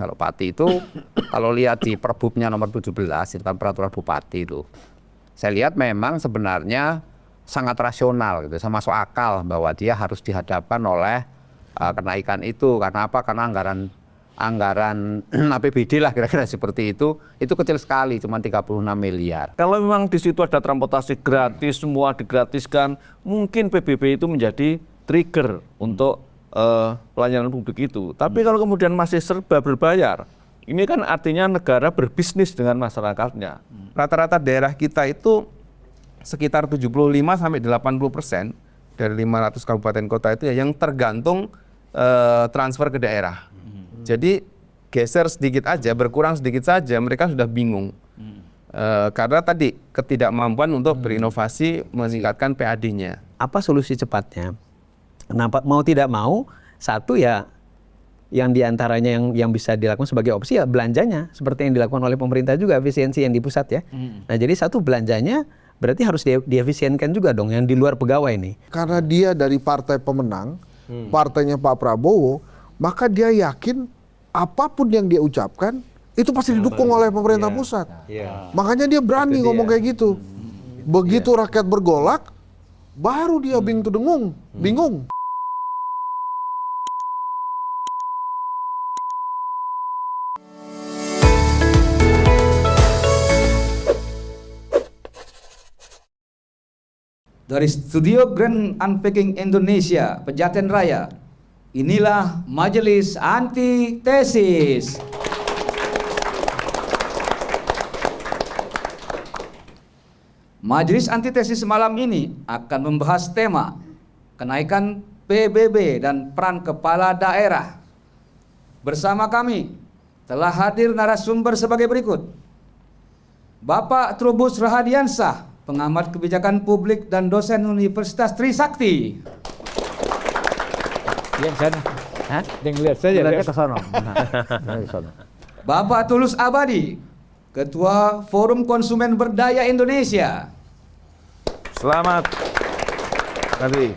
Kalau Pati itu kalau lihat di Perbupnya nomor 17 itu kan peraturan bupati itu. Saya lihat memang sebenarnya sangat rasional gitu, masuk akal bahwa dia harus dihadapkan oleh kenaikan itu. Karena apa? Karena anggaran APBD lah kira-kira seperti itu kecil sekali, cuma 36 miliar. Kalau memang di situ ada transportasi gratis, semua digratiskan, mungkin PBB itu menjadi trigger untuk pelayanan publik itu. Tapi kalau kemudian masih serba berbayar, ini kan artinya negara berbisnis dengan masyarakatnya. Rata-rata daerah kita itu sekitar 75-80% dari 500 kabupaten kota itu ya yang tergantung transfer ke daerah. Jadi geser sedikit aja, berkurang sedikit saja, mereka sudah bingung. Karena tadi ketidakmampuan untuk berinovasi meningkatkan PAD-nya. Apa solusi cepatnya? Kenapa mau tidak mau, satu ya yang diantaranya yang bisa dilakukan sebagai opsi ya belanjanya, seperti yang dilakukan oleh pemerintah juga, efisiensi yang di pusat ya. Nah jadi satu, belanjanya berarti harus diefisienkan juga dong yang di luar pegawai nih. Karena dia dari partai pemenang, partainya Pak Prabowo, maka dia yakin apapun yang dia ucapkan itu pasti didukung oleh pemerintah pusat. Makanya dia berani ngomong kayak gitu. Begitu rakyat bergolak, baru dia bingung. Dari Studio Grand Unpacking Indonesia, Pejaten Raya, inilah Majelis Antitesis. Majelis Antitesis malam ini akan membahas tema kenaikan PBB dan peran kepala daerah. Bersama kami telah hadir narasumber sebagai berikut. Bapak Trubus Rahadiansah, pengamat kebijakan publik dan dosen Universitas Trisakti. Lihat sana. Hah? Lihat saja. Lihat ke sono. Bapak Tulus Abadi, Ketua Forum Konsumen Berdaya Indonesia. Selamat. Tadi.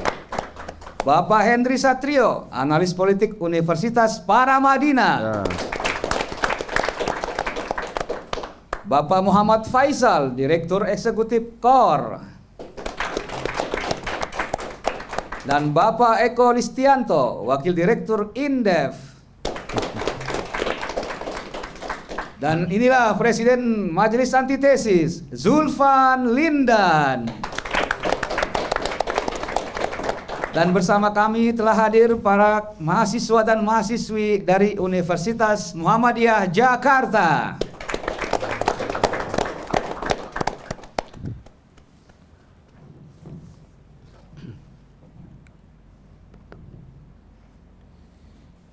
Bapak Henry Satrio, analis politik Universitas Paramadina. Bapak Muhammad Faisal, Direktur Eksekutif KOR. Dan Bapak Eko Listianto, Wakil Direktur Indef. Dan inilah Presiden Majelis Antitesis, Zulfan Lindan. Dan bersama kami telah hadir para mahasiswa dan mahasiswi dari Universitas Muhammadiyah Jakarta.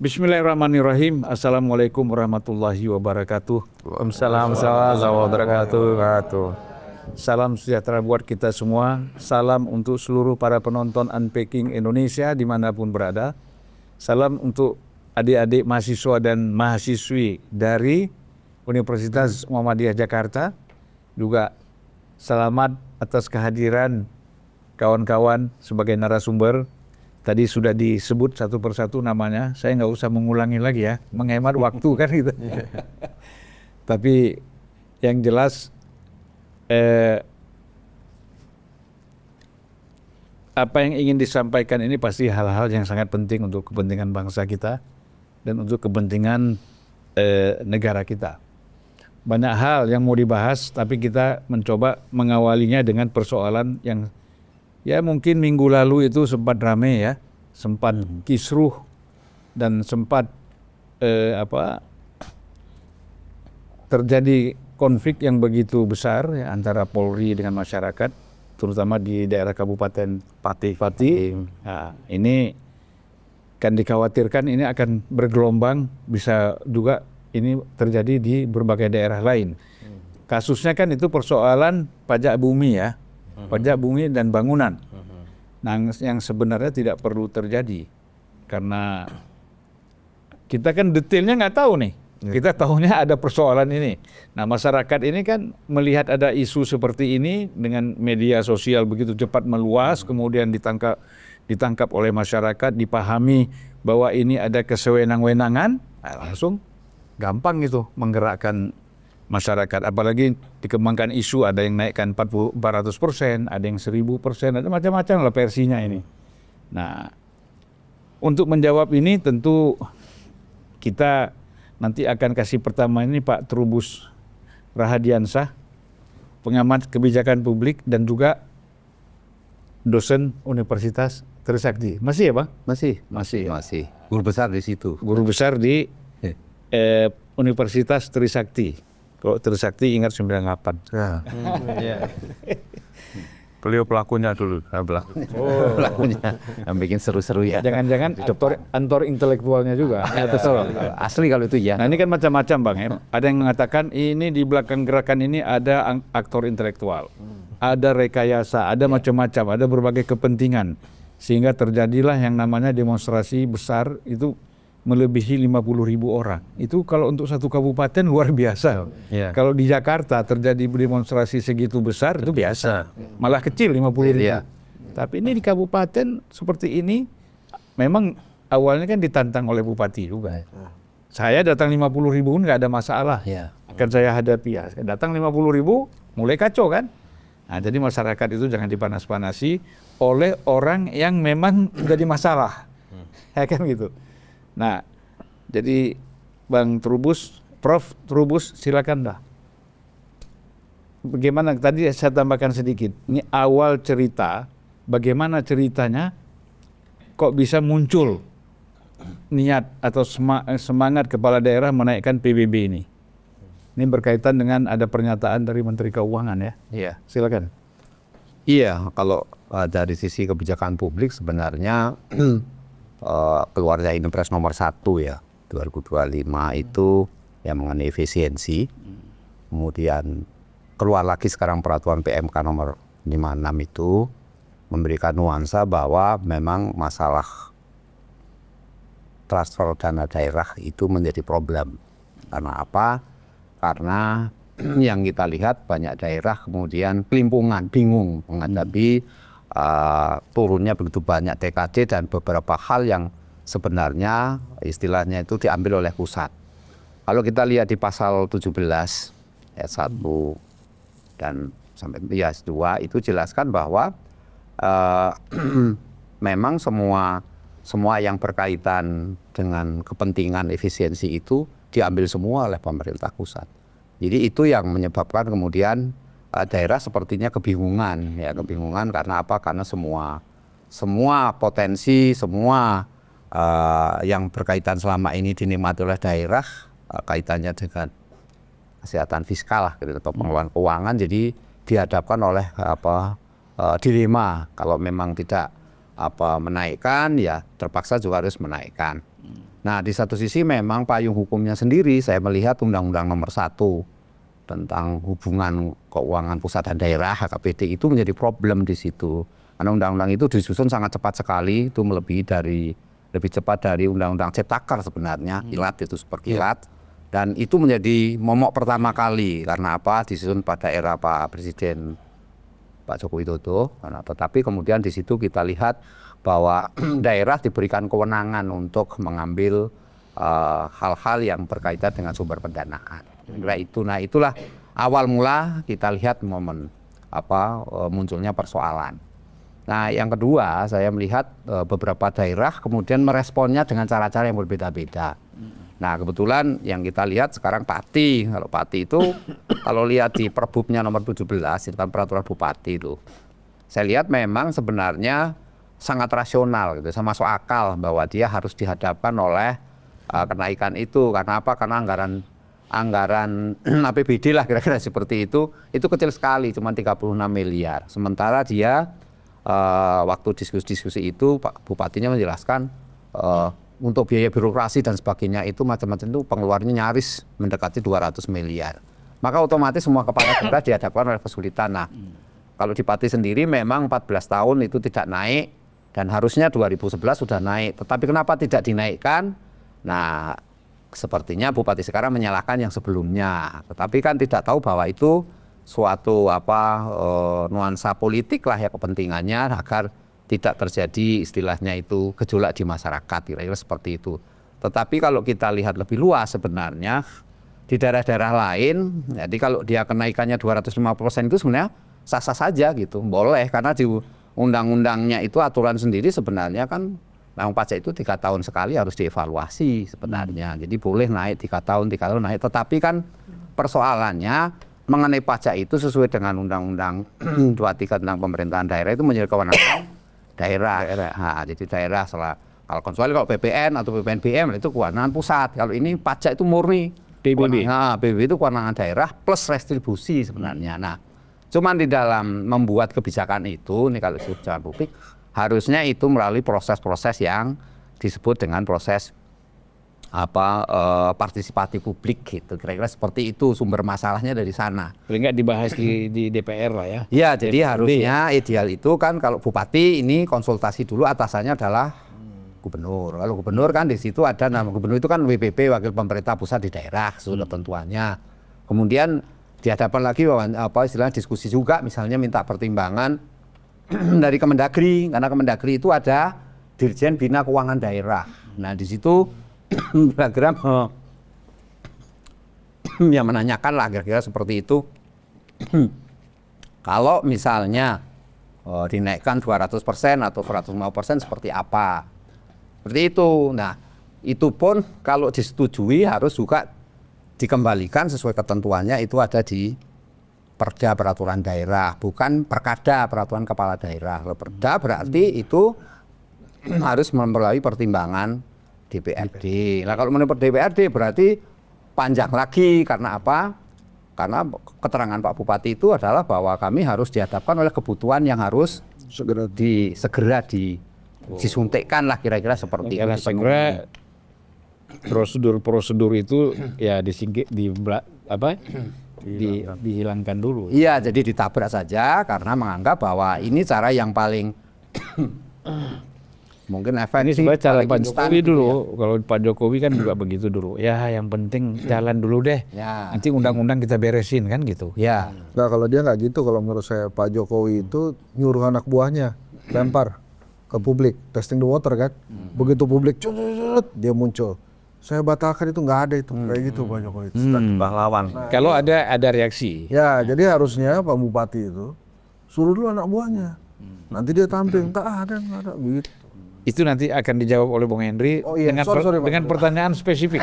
Bismillahirrahmanirrahim. Assalamualaikum warahmatullahi wabarakatuh. Waalaikumsalam warahmatullahi wabarakatuh. Salam sejahtera buat kita semua. Salam untuk seluruh para penonton Unpacking Indonesia dimanapun berada. Salam untuk adik-adik mahasiswa dan mahasiswi dari Universitas Muhammadiyah Jakarta. Juga selamat atas kehadiran kawan-kawan sebagai narasumber. Tadi sudah disebut satu persatu namanya, saya nggak usah mengulangi lagi ya, menghemat waktu kan gitu. Tapi yang jelas apa yang ingin disampaikan ini pasti hal-hal yang sangat penting untuk kepentingan bangsa kita dan untuk kepentingan negara kita. Banyak hal yang mau dibahas, tapi kita mencoba mengawalinya dengan persoalan yang ya mungkin minggu lalu itu sempat ramai ya, sempat kisruh dan sempat terjadi konflik yang begitu besar ya, antara Polri dengan masyarakat, terutama di daerah Kabupaten Pati. Nah, ini kan dikhawatirkan ini akan bergelombang, bisa juga ini terjadi di berbagai daerah lain. Kasusnya kan itu persoalan pajak bumi ya. Pajak bumi dan bangunan. Nah, yang sebenarnya tidak perlu terjadi karena kita kan detailnya nggak tahu nih. Kita tahunya ada persoalan ini. Nah, masyarakat ini kan melihat ada isu seperti ini dengan media sosial begitu cepat meluas, kemudian ditangkap oleh masyarakat, dipahami bahwa ini ada kesewenang-wenangan, langsung gampang itu menggerakkan masyarakat. Apalagi dikembangkan isu, ada yang naikkan 400%, ada yang 1000%, ada macam-macam lah versinya ini. Nah, untuk menjawab ini tentu kita nanti akan kasih pertama ini Pak Trubus Rahadiansah, pengamat kebijakan publik dan juga dosen Universitas Trisakti. Masih ya Bang? Masih. Guru besar di situ. Guru besar di Universitas Trisakti. Kalau Trisakti ingat 98. Ya. Beliau pelakunya dulu, pelakunya yang bikin seru-seru ya. Jangan-jangan aktor intelektualnya juga. Ya, betul. Asli kalau itu ya. Nah ini kan macam-macam Bang. Ada yang mengatakan ini di belakang gerakan ini ada aktor intelektual, ada rekayasa, ada macam-macam, ada berbagai kepentingan. Sehingga terjadilah yang namanya demonstrasi besar itu melebihi 50.000 orang. Itu kalau untuk satu kabupaten luar biasa. Ya. Kalau di Jakarta terjadi demonstrasi segitu besar itu biasa. Malah kecil 50.000. Ya. Tapi ini di kabupaten seperti ini memang awalnya kan ditantang oleh bupati juga. Saya datang 50.000 pun nggak ada masalah. Ya. Akan saya hadapi ya. Saya datang 50.000 mulai kacau kan. Nah, jadi masyarakat itu jangan dipanas-panasi oleh orang yang memang jadi masalah. Ya kan gitu. Nah, jadi Bang Trubus, Prof. Trubus silakan dah. Bagaimana tadi saya tambahkan sedikit. Ini awal cerita, bagaimana ceritanya kok bisa muncul niat atau semangat kepala daerah menaikkan PBB ini. Ini berkaitan dengan ada pernyataan dari Menteri Keuangan ya. Iya. Silakan. Iya, kalau dari sisi kebijakan publik sebenarnya keluarnya Inpres nomor 1 ya 2025 itu yang mengenai efisiensi. Kemudian keluar lagi sekarang peraturan PMK nomor 56 itu memberikan nuansa bahwa memang masalah transfer dana daerah itu menjadi problem. Karena apa? Karena yang kita lihat banyak daerah kemudian kelimpungan, bingung menghadapi turunnya begitu banyak TKD dan beberapa hal yang sebenarnya istilahnya itu diambil oleh pusat. Kalau kita lihat di pasal 17 ayat 1 dan sampai ayat 2 itu jelaskan bahwa memang semua yang berkaitan dengan kepentingan efisiensi itu diambil semua oleh pemerintah pusat. Jadi itu yang menyebabkan kemudian daerah sepertinya kebingungan karena apa? Karena semua potensi, semua yang berkaitan selama ini dinikmati oleh daerah kaitannya dengan kesehatan fiskal lah, gitu, atau pengelolaan keuangan, jadi dihadapkan oleh dilema. Kalau memang tidak menaikkan, ya terpaksa juga harus menaikkan. Nah, di satu sisi memang payung hukumnya sendiri, saya melihat Undang-Undang Nomor 1 tentang hubungan keuangan pusat dan daerah HKPD itu menjadi problem di situ. Karena undang-undang itu disusun sangat cepat sekali, itu lebih cepat dari undang-undang Ciptaker sebenarnya, kilat itu super kilat. Dan itu menjadi momok pertama kali karena apa? Disusun pada era Pak Presiden Pak Joko Widodo. Tetapi kemudian di situ kita lihat bahwa daerah diberikan kewenangan untuk mengambil hal-hal yang berkaitan dengan sumber pendanaan. Nah, itulah awal mula kita lihat momen munculnya persoalan. Nah, yang kedua saya melihat beberapa daerah kemudian meresponnya dengan cara-cara yang berbeda-beda. Nah, kebetulan yang kita lihat sekarang Pati. Kalau Pati itu kalau lihat di Perbupnya nomor 17 itu kan peraturan bupati itu. Saya lihat memang sebenarnya sangat rasional gitu, masuk akal bahwa dia harus dihadapkan oleh kenaikan itu. Karena apa? Karena anggaran APBD lah kira-kira seperti itu kecil sekali, cuma 36 miliar. Sementara dia waktu diskusi itu Pak Bupatinya menjelaskan untuk biaya birokrasi dan sebagainya itu macam-macam itu pengeluarannya nyaris mendekati 200 miliar. Maka otomatis semua kepala daerah dihadapkan oleh kesulitan. Nah, kalau di Pati sendiri memang 14 tahun itu tidak naik dan harusnya 2011 sudah naik. Tetapi kenapa tidak dinaikkan? Nah, sepertinya Bupati sekarang menyalahkan yang sebelumnya. Tetapi kan tidak tahu bahwa itu suatu nuansa politik lah ya kepentingannya agar tidak terjadi istilahnya itu gejolak di masyarakat, kira-kira seperti itu. Tetapi kalau kita lihat lebih luas sebenarnya di daerah-daerah lain, jadi kalau dia kenaikannya 250% itu sebenarnya sah-sah saja gitu, boleh karena di undang-undangnya itu aturan sendiri sebenarnya kan memang pajak itu 3 tahun sekali harus dievaluasi sebenarnya. Jadi boleh naik 3 tahun naik. Tetapi kan persoalannya mengenai pajak itu sesuai dengan Undang-Undang 23 tentang pemerintahan daerah itu menjadi kewenangan daerah. Nah, jadi daerah kalau kecuali kalau PPN atau PPNBM itu kewenangan pusat. Kalau ini pajak itu murni PBB. Nah, PBB itu kewenangan daerah plus restribusi sebenarnya. Nah, cuman di dalam membuat kebijakan itu, nih kalau kebijakan publik, harusnya itu melalui proses-proses yang disebut dengan proses partisipatif publik gitu. Kira-kira seperti itu sumber masalahnya dari sana. Paling nggak dibahas di DPR lah ya. Ya, jadi harusnya ideal itu kan kalau bupati ini konsultasi dulu atasannya adalah gubernur. Kalau gubernur kan di situ ada nama gubernur itu kan WPP, wakil pemerintah pusat di daerah sesuai ketentuannya. Kemudian dihadapkan lagi istilahnya diskusi juga, misalnya minta pertimbangan dari Kemendagri, karena Kemendagri itu ada Dirjen Bina Keuangan Daerah. Nah di situ kira-kira ya menanyakan lah kira-kira seperti itu. Kalau misalnya dinaikkan 200% atau 150% seperti apa? Seperti itu. Nah, itu pun kalau disetujui harus juga dikembalikan sesuai ketentuannya itu ada di Perda Peraturan Daerah, bukan Perkada Peraturan Kepala Daerah. Kalau Perda berarti itu harus melalui pertimbangan DPRD. Nah, kalau menurut DPRD berarti panjang lagi karena apa? Karena keterangan Pak Bupati itu adalah bahwa kami harus dihadapkan oleh kebutuhan yang harus segera disuntikkan lah kira-kira seperti Karena itu. segera prosedur itu ya dihilangkan dulu. Iya, jadi ditabrak saja karena menganggap bahwa ini cara yang paling mungkin Ini efektif. sebenarnya cara paling Pak instan Jokowi gitu dulu. ya. Kalau Pak Jokowi kan juga begitu dulu. Ya yang penting jalan dulu deh. Ya. Nanti undang-undang kita beresin kan gitu. Ya. Nah kalau dia nggak gitu, kalau menurut saya Pak Jokowi itu nyuruh anak buahnya lempar ke publik, testing the water kan. Begitu publik dia muncul. Saya batalkan itu, nggak ada itu kayak gitu Pak Jokowi. Pahlawan. Kalau ada reaksi. Ya jadi harusnya Pak Bupati itu suruh dulu anak buahnya. Nanti dia tampil, nggak ada begitu. Itu nanti akan dijawab oleh Bung Henry Oh iya, dengan, sorry, Pak. dengan pertanyaan spesifik.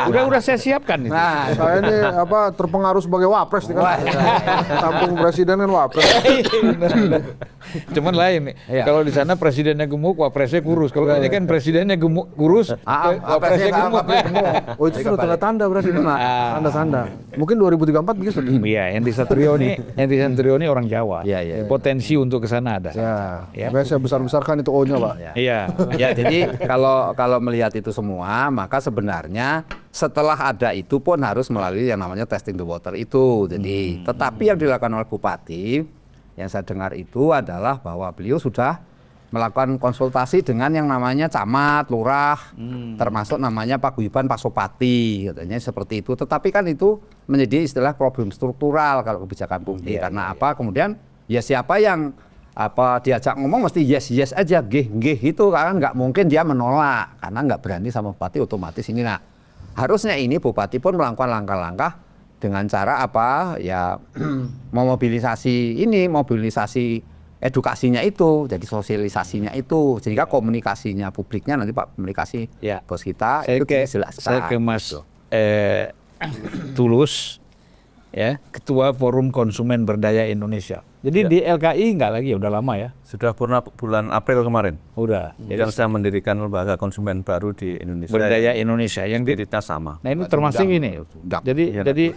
Udah saya siapkan itu. Nah, Saya ini terpengaruh sebagai wapres nih kan. Tampung presiden kan wapres. Cuman lain nih. Kalau di sana presidennya gemuk, wapresnya kurus. Kalau ini kan presidennya gemuk, kurus, wapresnya gemuk. Oh itu sudah tanda-tanda berarti. Tanda-tanda. Mungkin 2034 begitu. Iya, Henry Satrio ini orang Jawa. Iya, iya. Potensi untuk ke sana ada. Ya, makanya saya besar-besarkan itu O-nya Pak. Iya. ya jadi kalau melihat itu semua, maka sebenarnya setelah ada itu pun harus melalui yang namanya testing the water itu. Jadi, tetapi yang dilakukan oleh Bupati, yang saya dengar itu adalah bahwa beliau sudah melakukan konsultasi dengan yang namanya camat, lurah, termasuk namanya paguyuban Pasopati, katanya seperti itu. Tetapi kan itu menjadi istilah problem struktural kalau kebijakan publik. Karena apa? Kemudian ya siapa yang diajak ngomong mesti yes aja, gih gitu kan, nggak mungkin dia menolak karena nggak berani sama bupati otomatis ini. Nah harusnya ini bupati pun melakukan langkah-langkah dengan cara mobilisasi edukasinya itu, jadi sosialisasinya itu, sehingga komunikasinya publiknya nanti Pak komunikasi bos kita itu jelas. Saya ke Mas Tulus, ya, Ketua Forum Konsumen Berdaya Indonesia. Jadi di LKI nggak lagi, udah lama ya? Sudah purna bulan April kemarin. Udah. Jadi saya mendirikan lembaga konsumen baru di Indonesia. Berdaya Indonesia yang di, Identitas sama. nah ini termasuk ini. Jadi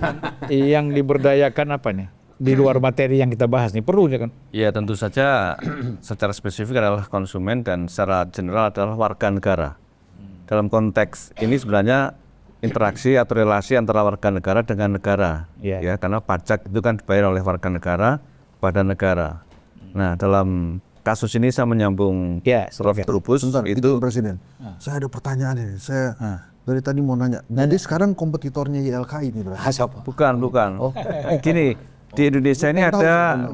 yang diberdayakan apa nih? Di luar materi yang kita bahas nih perlu ya kan? Ya tentu saja secara spesifik adalah konsumen dan secara general adalah warga negara. Dalam konteks ini sebenarnya interaksi atau relasi antara warga negara dengan negara, ya karena pajak itu kan dibayar oleh warga negara pada negara. Nah dalam kasus ini saya menyambung Prof. Trubus itu Presiden. Saya ada pertanyaan ini. Saya dari tadi mau nanya. Jadi sekarang kompetitornya YLKI ini berarti? bukan. Gini, di Indonesia ini ada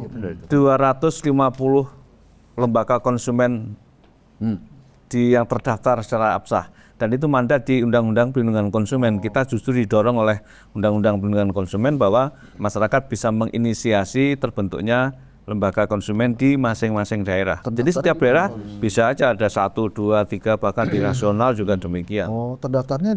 250 lembaga konsumen yang terdaftar secara absah. dan itu mandat di Undang-Undang Perlindungan Konsumen. Kita justru didorong oleh Undang-Undang Perlindungan Konsumen bahwa masyarakat bisa menginisiasi terbentuknya lembaga konsumen di masing-masing daerah. Jadi setiap daerah bisa aja ada 1, 2, 3, bahkan di nasional juga demikian. Oh, terdaftarnya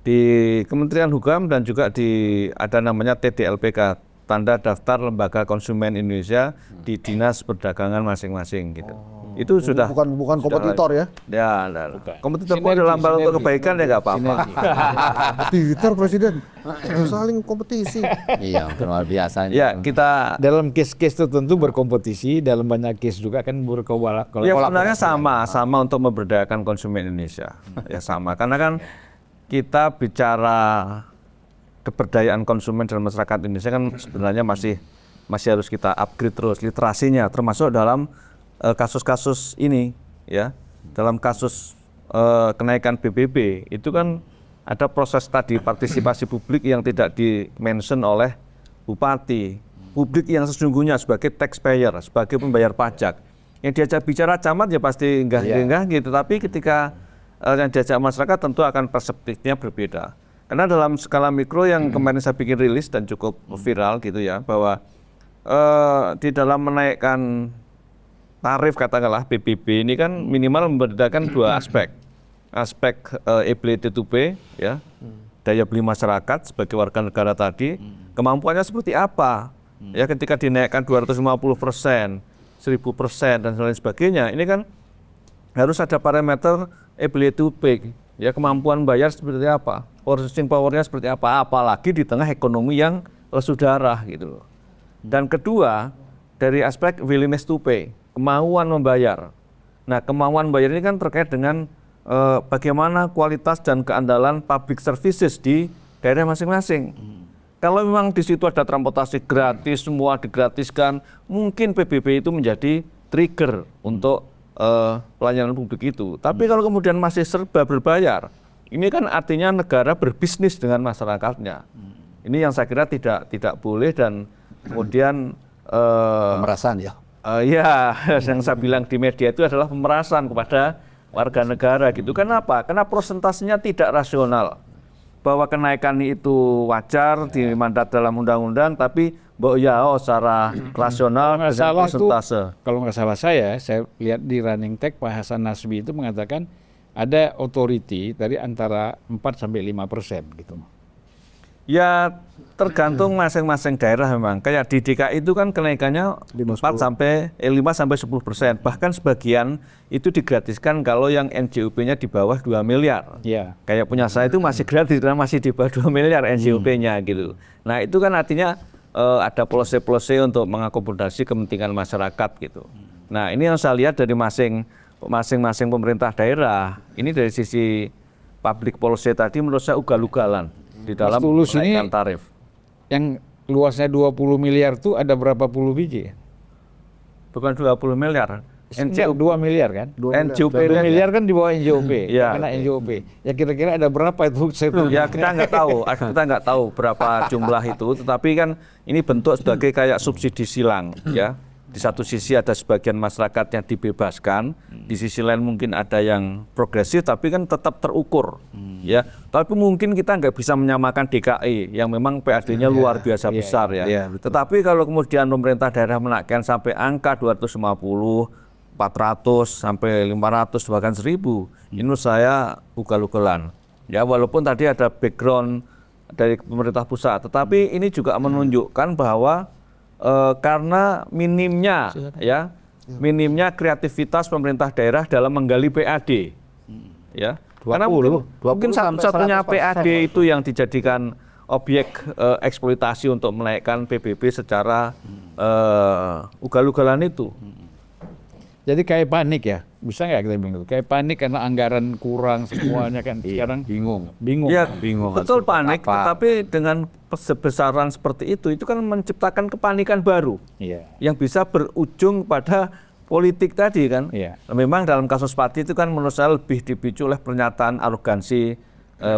Di Kementerian Hukum dan juga ada namanya TDLPK, Tanda Daftar Lembaga Konsumen Indonesia di Dinas Perdagangan masing-masing gitu. Itu sudah bukan kompetitor ya? Ya, kompetitor pun dalam hal untuk kebaikan ya nggak apa-apa. Kompetitor presiden, saling kompetisi. Iya, luar biasa. Ya, kita Dalam case-case tertentu berkompetisi, dalam banyak case juga kan ya sebenarnya sama untuk memberdayakan konsumen Indonesia. Ya sama, karena kan kita bicara keberdayaan konsumen dalam masyarakat Indonesia kan sebenarnya masih harus kita upgrade terus literasinya, termasuk dalam kasus-kasus ini ya. Dalam kasus kenaikan BBB itu kan ada proses tadi partisipasi publik yang tidak di-mention oleh bupati. Publik yang sesungguhnya sebagai taxpayer, sebagai pembayar pajak. Yang diajak bicara camat ya pasti enggak gitu, tapi ketika yang diajak masyarakat tentu akan perseptifnya berbeda. Karena dalam skala mikro yang kemarin saya bikin rilis dan cukup viral gitu ya, bahwa di dalam menaikkan tarif katakanlah PBB ini kan minimal membedakan dua aspek. Aspek ability to pay ya, daya beli masyarakat sebagai warga negara tadi, kemampuannya seperti apa. Ya ketika dinaikkan 250%, 1000% dan lain sebagainya, ini kan harus ada parameter ability to pay, ya kemampuan bayar seperti apa, purchasing power-nya seperti apa, apalagi di tengah ekonomi yang lesu darah gitu loh. Dan kedua, dari aspek willingness to pay, kemauan membayar. Nah, kemauan membayar ini kan terkait dengan bagaimana kualitas dan keandalan public services di daerah masing-masing. Kalau memang di situ ada transportasi gratis, semua digratiskan, mungkin PBB itu menjadi trigger untuk pelayanan publik itu. Tapi kalau kemudian masih serba berbayar, ini kan artinya negara berbisnis dengan masyarakatnya. Ini yang saya kira tidak boleh dan kemudian Pemerasan ya. Ya, yang saya bilang di media itu adalah pemerasan kepada warga negara gitu. Kenapa? Karena prosentasenya tidak rasional. Bahwa kenaikan itu wajar dimandat dalam undang-undang, tapi secara rasional dengan persentase. Kalau nggak salah saya lihat di Running Tech Pak Hasan Nasbi itu mengatakan ada authority dari antara 4-5% gitu. Ya tergantung masing-masing daerah memang. Kayak di DKI itu kan kenaikannya 5-10%. Bahkan sebagian itu digratiskan kalau yang NJUP-nya di bawah 2 miliar. Ya. Kayak punya saya itu masih gratis karena masih di bawah 2 miliar NJUP-nya gitu. Nah itu kan artinya ada policy-policy untuk mengakomodasi kepentingan masyarakat gitu. Nah ini yang saya lihat dari masing-masing pemerintah daerah. Ini dari sisi public policy tadi menurut saya ugal-ugalan di dalam menaikkan tarif. Yang luasnya 20 miliar tuh ada berapa puluh biji? Bukan 20 miliar. NJUP 2 miliar kan? NJUP 2 miliar kan di bawah NJUP. Ya. Kena NJUP. Ya kira-kira ada berapa itu? Ya kita nggak tahu berapa jumlah itu, tetapi kan ini bentuk sebagai kayak subsidi silang ya. Di satu sisi ada sebagian masyarakat yang dibebaskan, di sisi lain mungkin ada yang progresif tapi kan tetap terukur ya. Tapi mungkin kita nggak bisa menyamakan DKI yang memang PAD-nya luar biasa besar ya. Tetapi kalau kemudian pemerintah daerah menaikkan sampai angka 250, 400 sampai 500 bahkan 1000, ini menurut saya ugal-ugalan. Ya walaupun tadi ada background dari pemerintah pusat, tetapi ini juga menunjukkan bahwa karena minimnya minimnya kreativitas pemerintah daerah dalam menggali PAD ya. Karena mungkin satu-satunya PAD itu yang dijadikan objek eksploitasi untuk menaikkan PBB secara ugal-ugalan itu. Jadi kayak panik ya, bisa nggak kita bilang gitu? Kayak panik karena anggaran kurang semuanya kan sekarang bingung. Ya, betul panik, tetapi dengan besaran seperti itu kan menciptakan kepanikan baru yang bisa berujung pada politik tadi kan. Memang dalam kasus Pati itu kan menurut saya lebih dipicu oleh pernyataan arogansi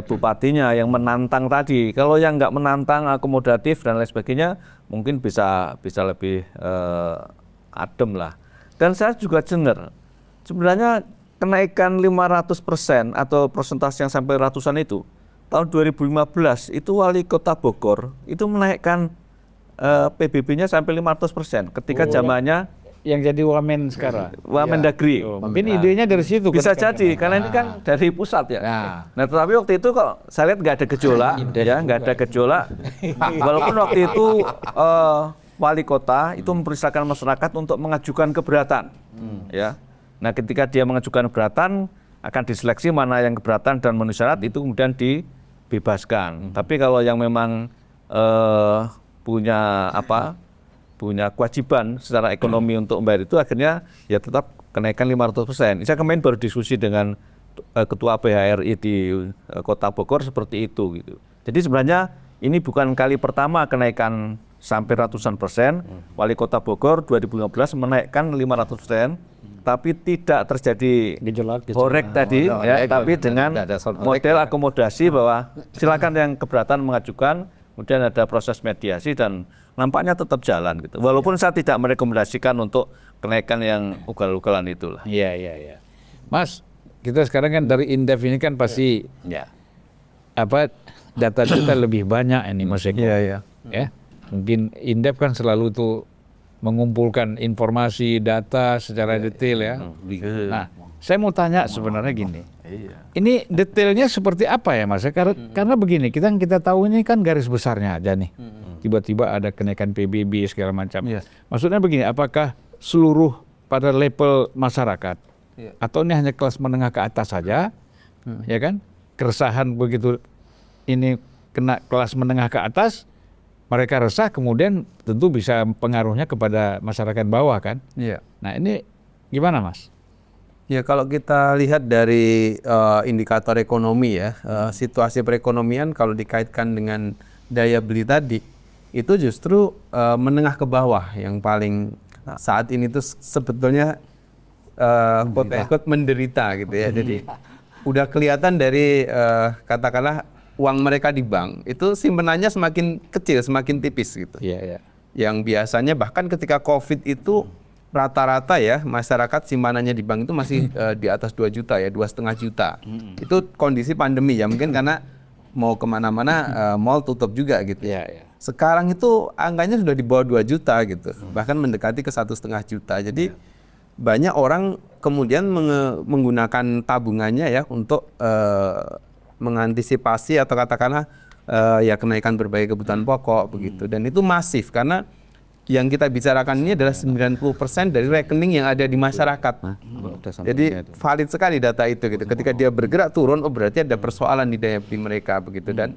bupatinya yang menantang tadi. Kalau yang nggak menantang, akomodatif dan lain sebagainya, mungkin bisa lebih adem lah. Dan saya juga dengar, sebenarnya kenaikan 500% atau persentase yang sampai ratusan itu, tahun 2015 itu wali kota Bogor itu menaikkan PBB-nya sampai 500% ketika zamannya Yang jadi wamen sekarang. Wamendagri. Mungkin idenya dari situ. Bisa kan? jadi, karena ini kan dari pusat ya. Nah, tetapi waktu itu kok saya lihat nggak ada gejolak, ya nggak ada gejolak. Walaupun waktu itu wali kota itu mempersilahkan masyarakat untuk mengajukan keberatan, ya. Nah, ketika dia mengajukan keberatan, akan diseleksi mana yang keberatan dan memenuhi syarat itu kemudian dibebaskan. Tapi kalau yang memang punya kewajiban secara ekonomi untuk membayar itu, akhirnya ya tetap kenaikan 500%. Saya kemarin baru diskusi dengan Ketua PHRI di Kota Bogor seperti itu gitu. Jadi sebenarnya ini bukan kali pertama kenaikan sampai ratusan persen. Wali Kota Bogor 2015 menaikkan 500%, tapi tidak terjadi horek tadi, tapi dengan model akomodasi bahwa silakan yang keberatan mengajukan, kemudian ada proses mediasi dan nampaknya tetap jalan gitu. Walaupun saya tidak merekomendasikan untuk kenaikan yang ugal-ugalan itulah. Iya. Mas, kita sekarang kan dari Indef ini kan pasti data kita lebih banyak ini Mas Eko. Iya. Ya. Mungkin Indef kan selalu tuh mengumpulkan informasi, data secara detail ya. Nah, saya mau tanya sebenarnya gini. Ini detailnya seperti apa ya Mas? Karena begini, kita tahu ini kan garis besarnya aja nih. Tiba-tiba ada kenaikan PBB segala macam. Maksudnya begini, apakah seluruh pada level masyarakat atau ini hanya kelas menengah ke atas saja? Ya kan? Keresahan begitu ini kena kelas menengah ke atas, mereka resah, kemudian tentu bisa pengaruhnya kepada masyarakat bawah kan? Iya. Nah, ini gimana Mas? Ya, kalau kita lihat dari indikator ekonomi ya, situasi perekonomian kalau dikaitkan dengan daya beli tadi, itu justru menengah ke bawah yang paling saat ini tuh sebetulnya quote-unquote menderita gitu ya. Jadi udah kelihatan dari katakanlah uang mereka di bank itu simpenannya semakin kecil, semakin tipis gitu. Iya. Yang biasanya bahkan ketika COVID itu rata-rata ya masyarakat simpanannya di bank itu masih di atas 2 juta ya, 2,5 juta. Itu kondisi pandemi ya, mungkin karena mau kemana-mana mall tutup juga gitu. Iya. Sekarang itu angkanya sudah di bawah 2 juta gitu, bahkan mendekati ke 1,5 juta. Jadi banyak orang kemudian menggunakan tabungannya ya untuk mengantisipasi atau katakanlah ya kenaikan berbagai kebutuhan pokok begitu. Dan itu masif karena yang kita bicarakan ini adalah 90% dari rekening yang ada di masyarakat. Jadi valid sekali data itu gitu. Ketika dia bergerak turun, oh berarti ada persoalan di daya beli mereka begitu, dan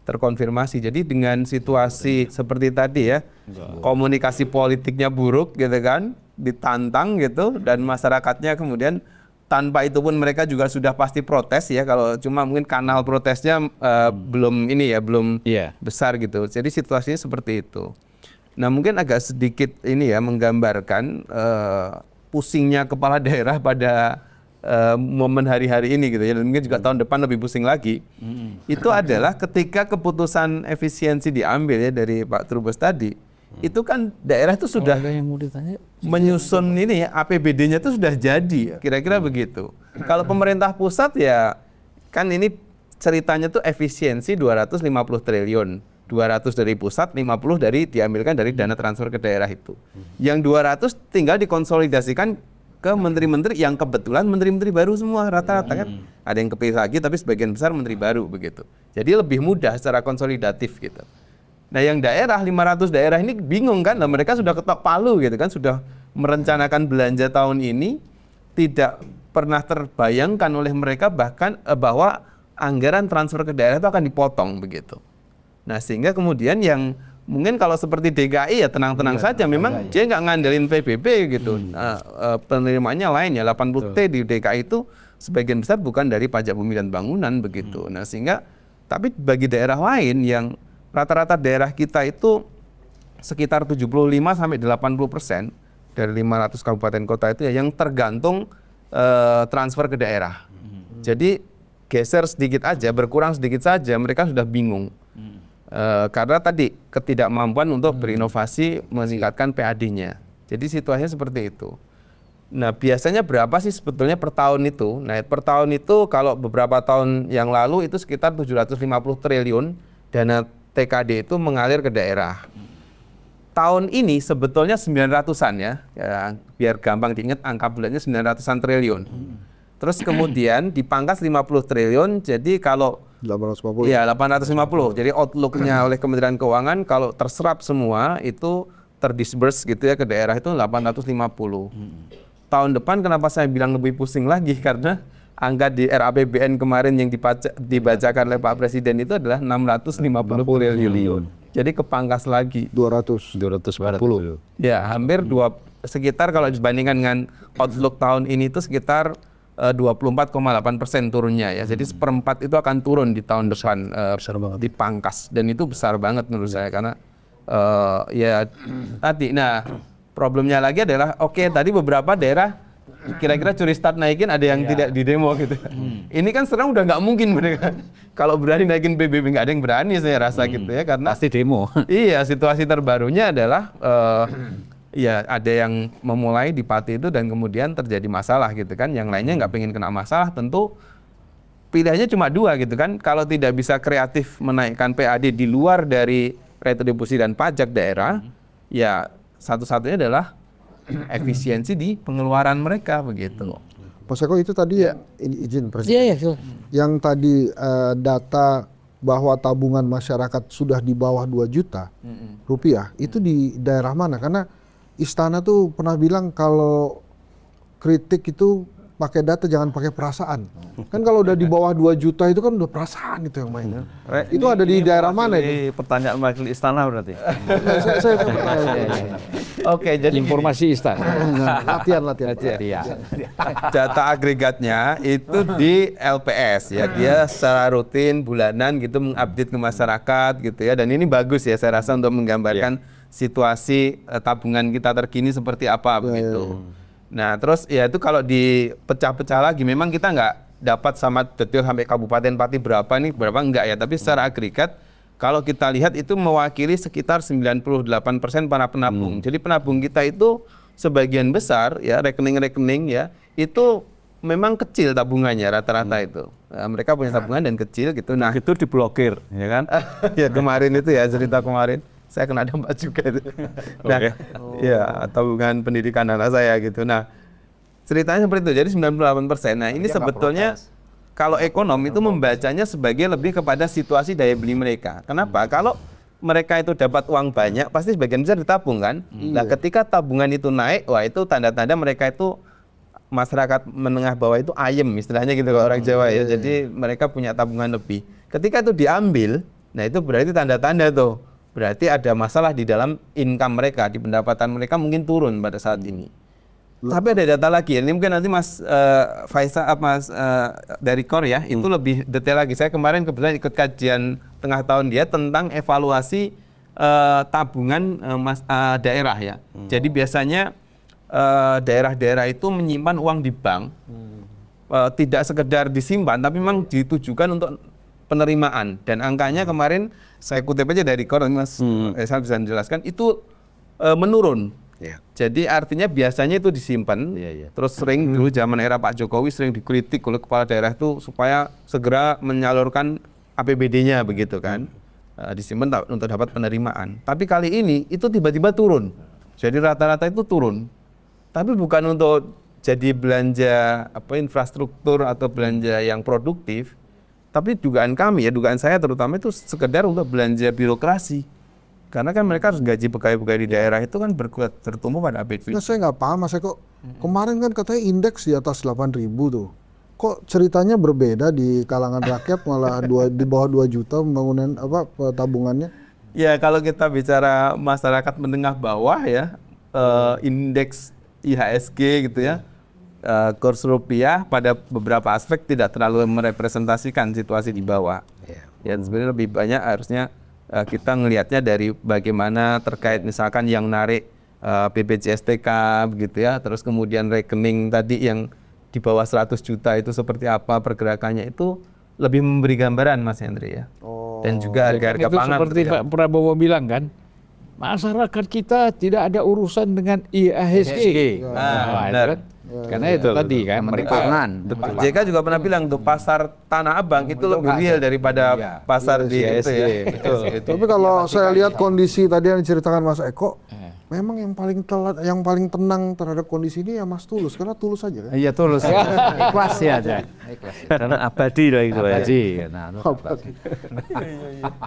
terkonfirmasi. Jadi dengan situasi seperti tadi ya, komunikasi politiknya buruk gitu kan, ditantang gitu, dan masyarakatnya kemudian tanpa itu pun mereka juga sudah pasti protes ya, kalau cuma mungkin kanal protesnya belum besar gitu. Jadi situasinya seperti itu. Nah, mungkin agak sedikit ini ya menggambarkan pusingnya kepala daerah pada momen hari-hari ini gitu ya, dan mungkin juga tahun depan lebih pusing lagi. Itu adalah ketika keputusan efisiensi diambil ya dari Pak Trubus tadi, itu kan daerah itu sudah menyusun ini ya, APBD-nya itu sudah jadi, kira-kira begitu. Kalau pemerintah pusat ya kan ini ceritanya tuh efisiensi 250 triliun. 200 dari pusat, 50 diambilkan dari dana transfer ke daerah itu. Yang 200 tinggal dikonsolidasikan ke menteri-menteri yang kebetulan menteri-menteri baru semua rata-rata kan. Ada yang kepilih lagi tapi sebagian besar menteri baru begitu. Jadi lebih mudah secara konsolidatif gitu. Nah, yang daerah 500 daerah ini bingung kan, nah, mereka sudah ketok palu gitu kan, sudah merencanakan belanja tahun ini, tidak pernah terbayangkan oleh mereka bahkan bahwa anggaran transfer ke daerah itu akan dipotong begitu. Nah, sehingga kemudian yang mungkin kalau seperti DKI ya tenang-tenang saja, memang dia nggak ngandelin PBB gitu. Nah, penerimaannya lain ya, 80T di DKI itu sebagian besar bukan dari pajak bumi dan bangunan begitu. Nah, sehingga tapi bagi daerah lain yang rata-rata daerah kita itu sekitar 75-80% dari 500 kabupaten kota itu ya yang tergantung transfer ke daerah. Jadi geser sedikit aja, berkurang sedikit saja, mereka sudah bingung. Karena tadi ketidakmampuan untuk berinovasi meningkatkan PAD-nya. Jadi situasinya seperti itu. Nah, biasanya berapa sih sebetulnya per tahun itu? Nah, per tahun itu kalau beberapa tahun yang lalu itu sekitar 750 triliun dana TKD itu mengalir ke daerah. Tahun ini sebetulnya 900-an ya, biar gampang diingat angka bulatnya 900-an triliun. Terus kemudian dipangkas 50 triliun, jadi kalau 850. iya 850. Jadi outlook-nya oleh Kementerian Keuangan kalau terserap semua itu terdisburse gitu ya ke daerah itu 850. Tahun depan kenapa saya bilang lebih pusing lagi karena angka di RAPBN kemarin yang dibacakan oleh Pak Presiden itu adalah 650 triliun. Jadi kepangkas lagi. 240. Ya, hampir sekitar kalau dibandingkan dengan outlook tahun ini itu sekitar 24,8% turunnya ya. Jadi seperempat itu akan turun di tahun depan dipangkas dan itu besar banget menurut saya karena ya tadi. Nah, problemnya lagi adalah tadi beberapa daerah kira-kira curi start naikin ada yang tidak di demo gitu. Ini kan sekarang udah nggak mungkin mereka. Kalau berani naikin PBB nggak ada yang berani saya rasa gitu ya karena Pasti demo. iya, situasi terbarunya adalah ya ada yang memulai di Pati itu dan kemudian terjadi masalah gitu kan. Yang lainnya nggak pengen kena masalah, tentu pilihannya cuma dua gitu kan. Kalau tidak bisa kreatif menaikkan PAD di luar dari retribusi dan pajak daerah, ya satu-satunya adalah efisiensi di pengeluaran mereka begitu. Mas Eko itu tadi ya izin Presiden. Iya, silakan. Yang tadi data bahwa tabungan masyarakat sudah di bawah 2 juta rupiah itu di daerah mana? Karena Istana tuh pernah bilang kalau kritik itu pakai data jangan pakai perasaan. Kan kalau udah di bawah 2 juta itu kan udah perasaan itu yang main. Itu ada di daerah mana itu? Pertanyaan wakil istana berarti. Saya Oke, jadi Informasi istana. latihan. data agregatnya itu di LPS ya. Dia secara rutin bulanan gitu mengupdate ke masyarakat gitu ya. Dan ini bagus ya saya rasa untuk menggambarkan situasi tabungan kita terkini seperti apa begitu. Nah, terus ya itu kalau dipecah-pecah lagi memang kita nggak dapat sama detail sampai kabupaten Pati berapa enggak ya, tapi secara agregat kalau kita lihat itu mewakili sekitar 98% para penabung. Jadi penabung kita itu sebagian besar ya rekening-rekening ya itu memang kecil tabungannya rata-rata itu. Mereka punya tabungan dan kecil gitu. Nah, Itu diblokir, ya kan? ya kemarin itu ya cerita kemarin saya kena dampak juga itu. Nah, ya tabungan pendidikan anak saya gitu. Nah, ceritanya seperti itu. Jadi 98%. Nah, ini sebetulnya kalau ekonom itu membacanya sebagai lebih kepada situasi daya beli mereka. Kenapa? Kalau mereka itu dapat uang banyak, pasti sebagian besar ditabung kan. Nah, ketika tabungan itu naik, wah itu tanda-tanda mereka itu masyarakat menengah bawah itu ayem istilahnya gitu kalau orang Jawa ya. Jadi mereka punya tabungan lebih. Ketika itu diambil, nah itu berarti tanda-tanda tuh. Berarti ada masalah di dalam income mereka, di pendapatan mereka mungkin turun pada saat ini. Tapi ada data lagi, ini mungkin nanti Mas Faisal, Mas dari KOR ya, itu lebih detail lagi. Saya kemarin kebetulan ikut kajian tengah tahun dia tentang evaluasi tabungan daerah ya. Jadi biasanya daerah-daerah itu menyimpan uang di bank, tidak sekedar disimpan, tapi memang ditujukan untuk penerimaan. Dan angkanya kemarin saya kutip aja dari KOR, Mas Faisal bisa menjelaskan, itu menurun. Jadi artinya biasanya itu disimpan, terus sering dulu zaman era Pak Jokowi sering dikritik oleh kepala daerah itu supaya segera menyalurkan APBD-nya begitu kan, disimpan untuk dapat penerimaan. Tapi kali ini itu tiba-tiba turun, jadi rata-rata itu turun. Tapi bukan untuk jadi belanja infrastruktur atau belanja yang produktif, tapi dugaan kami ya, dugaan saya terutama itu sekedar untuk belanja birokrasi. Karena kan mereka harus gaji pegawai-pegawai di daerah itu kan tertumpu pada APBD. Nah, saya nggak paham Mas Eko. Kemarin kan katanya indeks di atas 8.000 tuh. Kok ceritanya berbeda di kalangan rakyat malah di bawah 2 juta pembangunan tabungannya? Ya kalau kita bicara masyarakat menengah bawah ya, indeks IHSG gitu ya, kurs rupiah pada beberapa aspek tidak terlalu merepresentasikan situasi di bawah. Ya sebenarnya lebih banyak harusnya kita ngelihatnya dari bagaimana terkait misalkan yang narik BPJS-TK begitu ya, terus kemudian rekening tadi yang di bawah 100 juta itu seperti apa pergerakannya, itu lebih memberi gambaran Mas Hendri ya. Dan juga harga-harga Itu pangan seperti Pak Prabowo bilang kan, masyarakat kita tidak ada urusan dengan IHSG. Nah, benar. Karena itu tadi kan Perhitungan. Pak JK juga pernah bilang tuh pasar Tanah Abang itu lebih real daripada pasar di itu ya. Betul. Tapi kalau saya lihat kondisi tadi yang diceritakan Mas Eko, memang yang paling yang paling tenang terhadap kondisi ini ya Mas Tulus, karena tulus aja kan. Iya tulus. Ikhlas ya aja. Karena abadi lah itu ya. Abadi. Nah,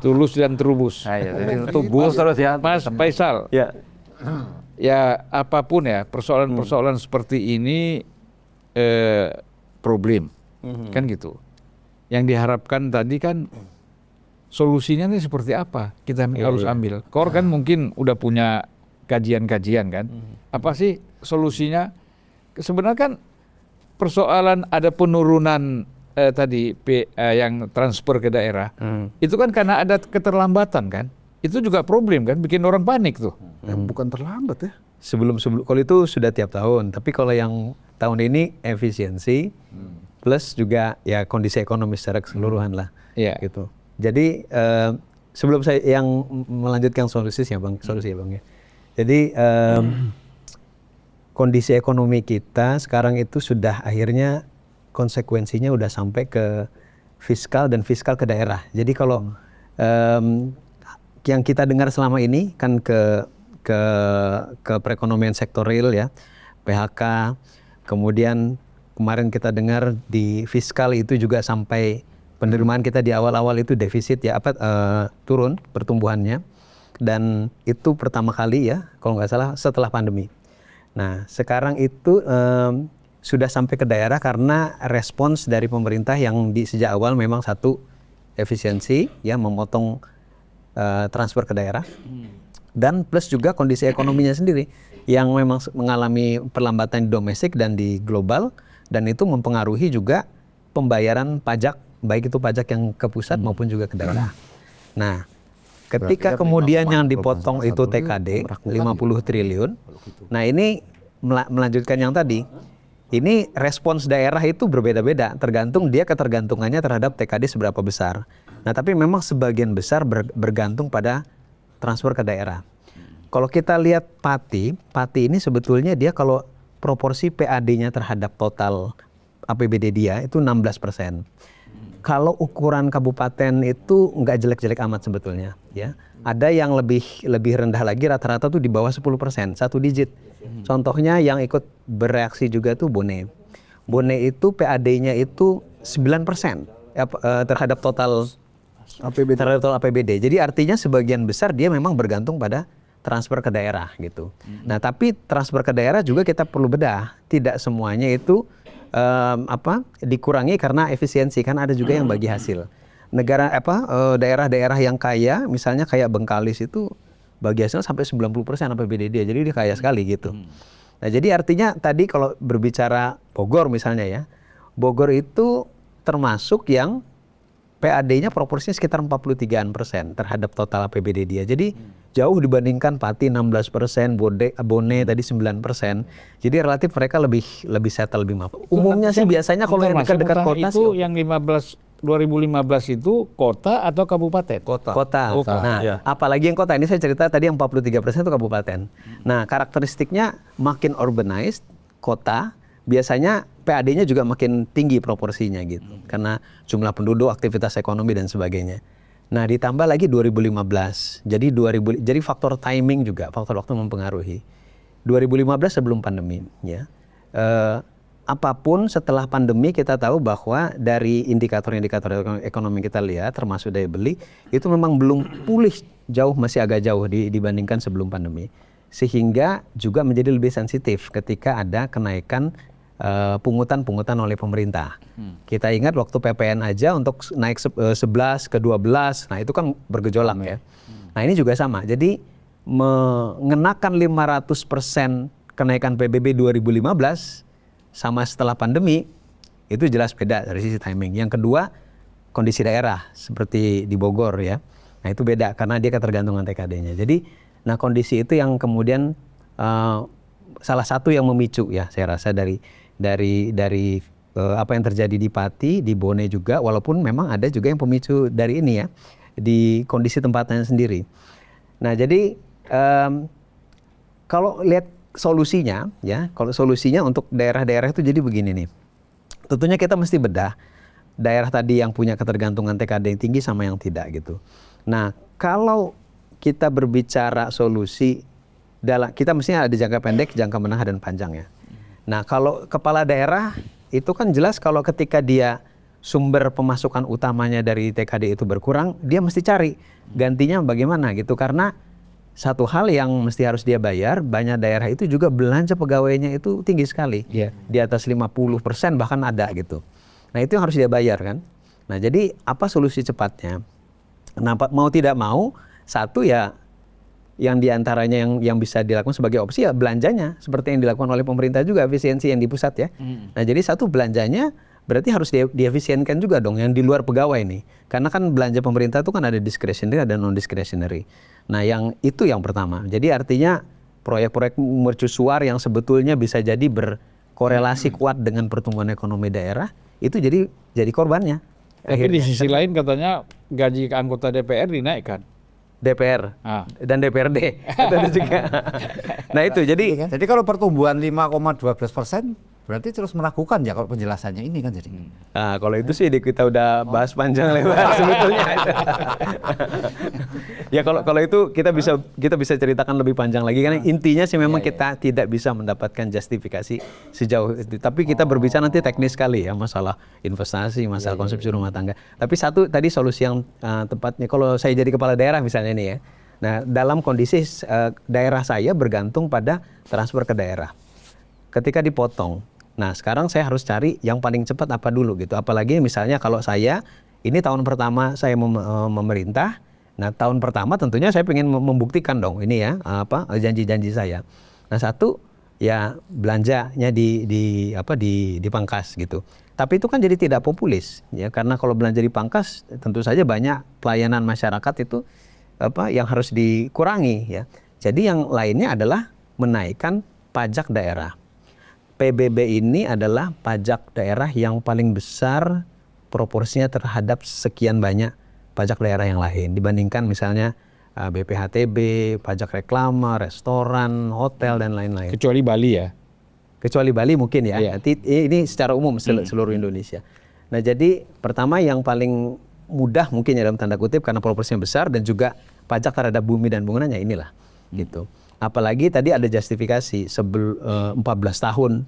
tulus dan terubus. Ayo, jadi tubus terus ya. Mas Faisal, Ya. ya apapun ya persoalan-persoalan seperti ini problem, kan gitu. Yang diharapkan tadi kan solusinya nih seperti apa kita harus ambil. Kor kan mungkin udah punya kajian-kajian kan. Apa sih solusinya? Sebenarnya kan persoalan ada penurunan tadi yang transfer ke daerah, itu kan karena ada keterlambatan kan. Itu juga problem kan, bikin orang panik tuh. Bukan terlambat ya. Sebelum kalau itu sudah tiap tahun, tapi kalau yang tahun ini efisiensi plus juga ya kondisi ekonomi secara keseluruhan lah. Iya. Gitu. Jadi sebelum saya yang melanjutkan solusi ya Bang, ya. Jadi kondisi ekonomi kita sekarang itu sudah akhirnya konsekuensinya udah sampai ke fiskal dan fiskal ke daerah. Jadi kalau yang kita dengar selama ini kan ke perekonomian sektor real ya, PHK, kemudian kemarin kita dengar di fiskal itu juga sampai penerimaan kita di awal-awal itu defisit ya turun pertumbuhannya, dan itu pertama kali ya kalau nggak salah setelah pandemi. Nah sekarang itu sudah sampai ke daerah karena respons dari pemerintah yang sejak awal memang satu efisiensi ya, memotong transfer ke daerah, dan plus juga kondisi ekonominya sendiri yang memang mengalami perlambatan di domestik dan di global, dan itu mempengaruhi juga pembayaran pajak, baik itu pajak yang ke pusat maupun juga ke daerah. Nah, ketika kemudian yang dipotong itu TKD 50 triliun, nah ini melanjutkan yang tadi, ini respons daerah itu berbeda-beda, tergantung dia ketergantungannya terhadap TKD seberapa besar. Nah tapi memang sebagian besar bergantung pada transfer ke daerah. Kalau kita lihat Pati ini sebetulnya dia kalau proporsi PAD-nya terhadap total APBD dia itu 16%. Kalau ukuran kabupaten itu nggak jelek-jelek amat sebetulnya, ya. Ada yang lebih rendah lagi, rata-rata tuh di bawah 10%, 1 digit. Contohnya yang ikut bereaksi juga tuh Bone. Bone itu PAD-nya itu 9% terhadap total APBD. Jadi artinya sebagian besar dia memang bergantung pada transfer ke daerah gitu. Nah, tapi transfer ke daerah juga kita perlu bedah. Tidak semuanya itu dikurangi karena efisiensi, kan ada juga yang bagi hasil. Daerah-daerah yang kaya, misalnya kayak Bengkalis itu bagi hasil sampai 90% APBD dia. Jadi dia kaya sekali gitu. Nah, jadi artinya tadi kalau berbicara Bogor misalnya ya, Bogor itu termasuk yang PAD-nya proporsinya sekitar 43% terhadap total APBD dia. Jadi jauh dibandingkan Pati 16%, Bone tadi 9%. Jadi relatif mereka lebih settle, lebih mampu. Umumnya sih biasanya kalau yang dekat-dekat kota itu sih, yang 2015 itu kota atau kabupaten? Kota. Oh, Nah, ya. apalagi yang kota, ini saya cerita tadi yang 43% itu kabupaten. Nah, karakteristiknya makin urbanized kota, biasanya PAD-nya juga makin tinggi proporsinya gitu. Karena jumlah penduduk, aktivitas ekonomi dan sebagainya. Nah, ditambah lagi 2015. Jadi faktor timing juga, faktor waktu mempengaruhi. 2015 sebelum pandemi ya. Apapun setelah pandemi kita tahu bahwa dari indikator-indikator ekonomi kita lihat termasuk daya beli itu memang belum pulih jauh, masih agak jauh dibandingkan sebelum pandemi. Sehingga juga menjadi lebih sensitif ketika ada kenaikan pungutan oleh pemerintah. Kita ingat waktu PPN aja untuk naik 11 ke 12, nah itu kan bergejolak ya. Nah ini juga sama, jadi mengenakan 500% kenaikan PBB 2015 sama setelah pandemi itu jelas beda dari sisi timing. Yang kedua, kondisi daerah seperti di Bogor ya. Nah itu beda karena dia ketergantungan TKD-nya. Jadi nah kondisi itu yang kemudian salah satu yang memicu ya saya rasa dari apa yang terjadi di Pati, di Bone juga, walaupun memang ada juga yang pemicu dari ini ya, di kondisi tempatnya sendiri. Nah jadi kalau lihat solusinya ya, kalau solusinya untuk daerah-daerah itu jadi begini nih. Tentunya kita mesti bedah daerah tadi yang punya ketergantungan TKD yang tinggi sama yang tidak gitu. Nah, kalau kita berbicara solusi kita mestinya ada jangka pendek, jangka menengah dan panjang ya. Nah, kalau kepala daerah itu kan jelas kalau ketika dia sumber pemasukan utamanya dari TKD itu berkurang, dia mesti cari gantinya bagaimana gitu. Karena satu hal yang mesti harus dia bayar, banyak daerah itu juga belanja pegawainya itu tinggi sekali. Di atas 50% bahkan ada gitu. Nah, itu yang harus dia bayar kan. Nah, jadi apa solusi cepatnya? Nah, mau tidak mau, satu ya yang diantaranya yang bisa dilakukan sebagai opsi ya belanjanya seperti yang dilakukan oleh pemerintah juga, efisiensi yang di pusat ya. Nah, jadi satu belanjanya berarti harus diefisienkan juga dong yang di luar pegawai nih. Karena kan belanja pemerintah itu kan ada discretionary, ada non discretionary. Nah, yang itu yang pertama. Jadi artinya proyek-proyek mercusuar yang sebetulnya bisa jadi berkorelasi kuat dengan pertumbuhan ekonomi daerah itu jadi korbannya. Tapi di sisi lain katanya gaji anggota DPR dinaikkan. DPR dan DPRD itu juga. Nah itu jadi kalau pertumbuhan 5,12% berarti terus meragukan ya kalau penjelasannya ini kan jadi. Nah, kalau itu sih kita udah bahas panjang lebar sebetulnya. Ya kalau itu kita bisa ceritakan lebih panjang lagi karena intinya sih memang kita tidak bisa mendapatkan justifikasi sejauh itu. Tapi kita berbicara nanti teknis sekali ya masalah investasi, masalah konsumsi rumah tangga. Tapi satu tadi solusi yang tepatnya kalau saya jadi kepala daerah misalnya nih ya. Nah, dalam kondisi daerah saya bergantung pada transfer ke daerah. Ketika dipotong, nah sekarang saya harus cari yang paling cepat apa dulu gitu. Apalagi misalnya kalau saya ini tahun pertama saya memerintah. Nah, tahun pertama tentunya saya ingin membuktikan dong ini ya janji-janji saya. Nah, satu ya belanjanya dipangkas gitu. Tapi itu kan jadi tidak populis ya karena kalau belanja dipangkas tentu saja banyak pelayanan masyarakat itu yang harus dikurangi ya. Jadi yang lainnya adalah menaikkan pajak daerah. PBB ini adalah pajak daerah yang paling besar proporsinya terhadap sekian banyak pajak daerah yang lain dibandingkan misalnya BPHTB, pajak reklame, restoran, hotel dan lain-lain. Kecuali Bali ya. Kecuali Bali mungkin ya. Iya. Nanti ini secara umum seluruh Indonesia. Nah, jadi pertama yang paling mudah mungkin ya dalam tanda kutip karena proporsinya besar dan juga pajak terhadap bumi dan bangunannya inilah gitu. Apalagi tadi ada justifikasi 14 tahun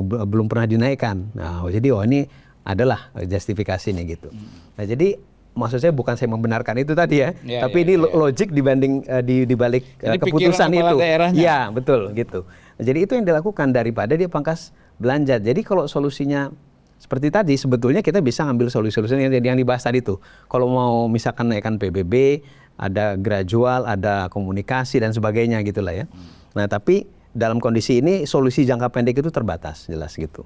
belum pernah dinaikkan. Nah, jadi ini adalah justifikasinya gitu. Nah, jadi maksud saya bukan saya membenarkan itu tadi ya, tapi ini logik dibanding dibalik keputusan itu. Iya, betul gitu. Nah, jadi itu yang dilakukan daripada dia pangkas belanja. Jadi kalau solusinya seperti tadi sebetulnya kita bisa ngambil solusi-solusi yang dibahas tadi tuh. Kalau mau misalkan naikkan PBB, ada gradual, ada komunikasi dan sebagainya gitulah ya. Nah, tapi dalam kondisi ini solusi jangka pendek itu terbatas jelas gitu.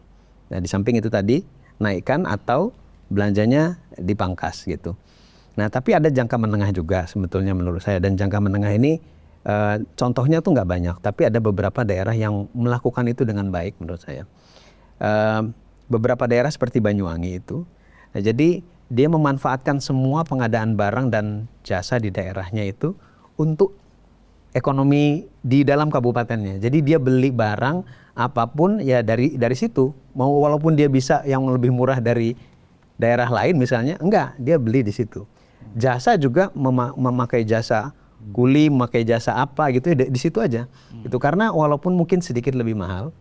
Nah, di samping itu tadi naikkan atau belanjanya dipangkas gitu. Nah, tapi ada jangka menengah juga sebetulnya menurut saya dan jangka menengah ini contohnya tuh nggak banyak, tapi ada beberapa daerah yang melakukan itu dengan baik menurut saya. Beberapa daerah seperti Banyuwangi itu, nah, jadi dia memanfaatkan semua pengadaan barang dan jasa di daerahnya itu untuk ekonomi di dalam kabupatennya. Jadi dia beli barang apapun ya dari situ. Mau walaupun dia bisa yang lebih murah dari daerah lain misalnya, enggak, dia beli di situ. Jasa juga memakai jasa kuli, memakai jasa apa gitu di situ aja. Itu karena walaupun mungkin sedikit lebih mahal,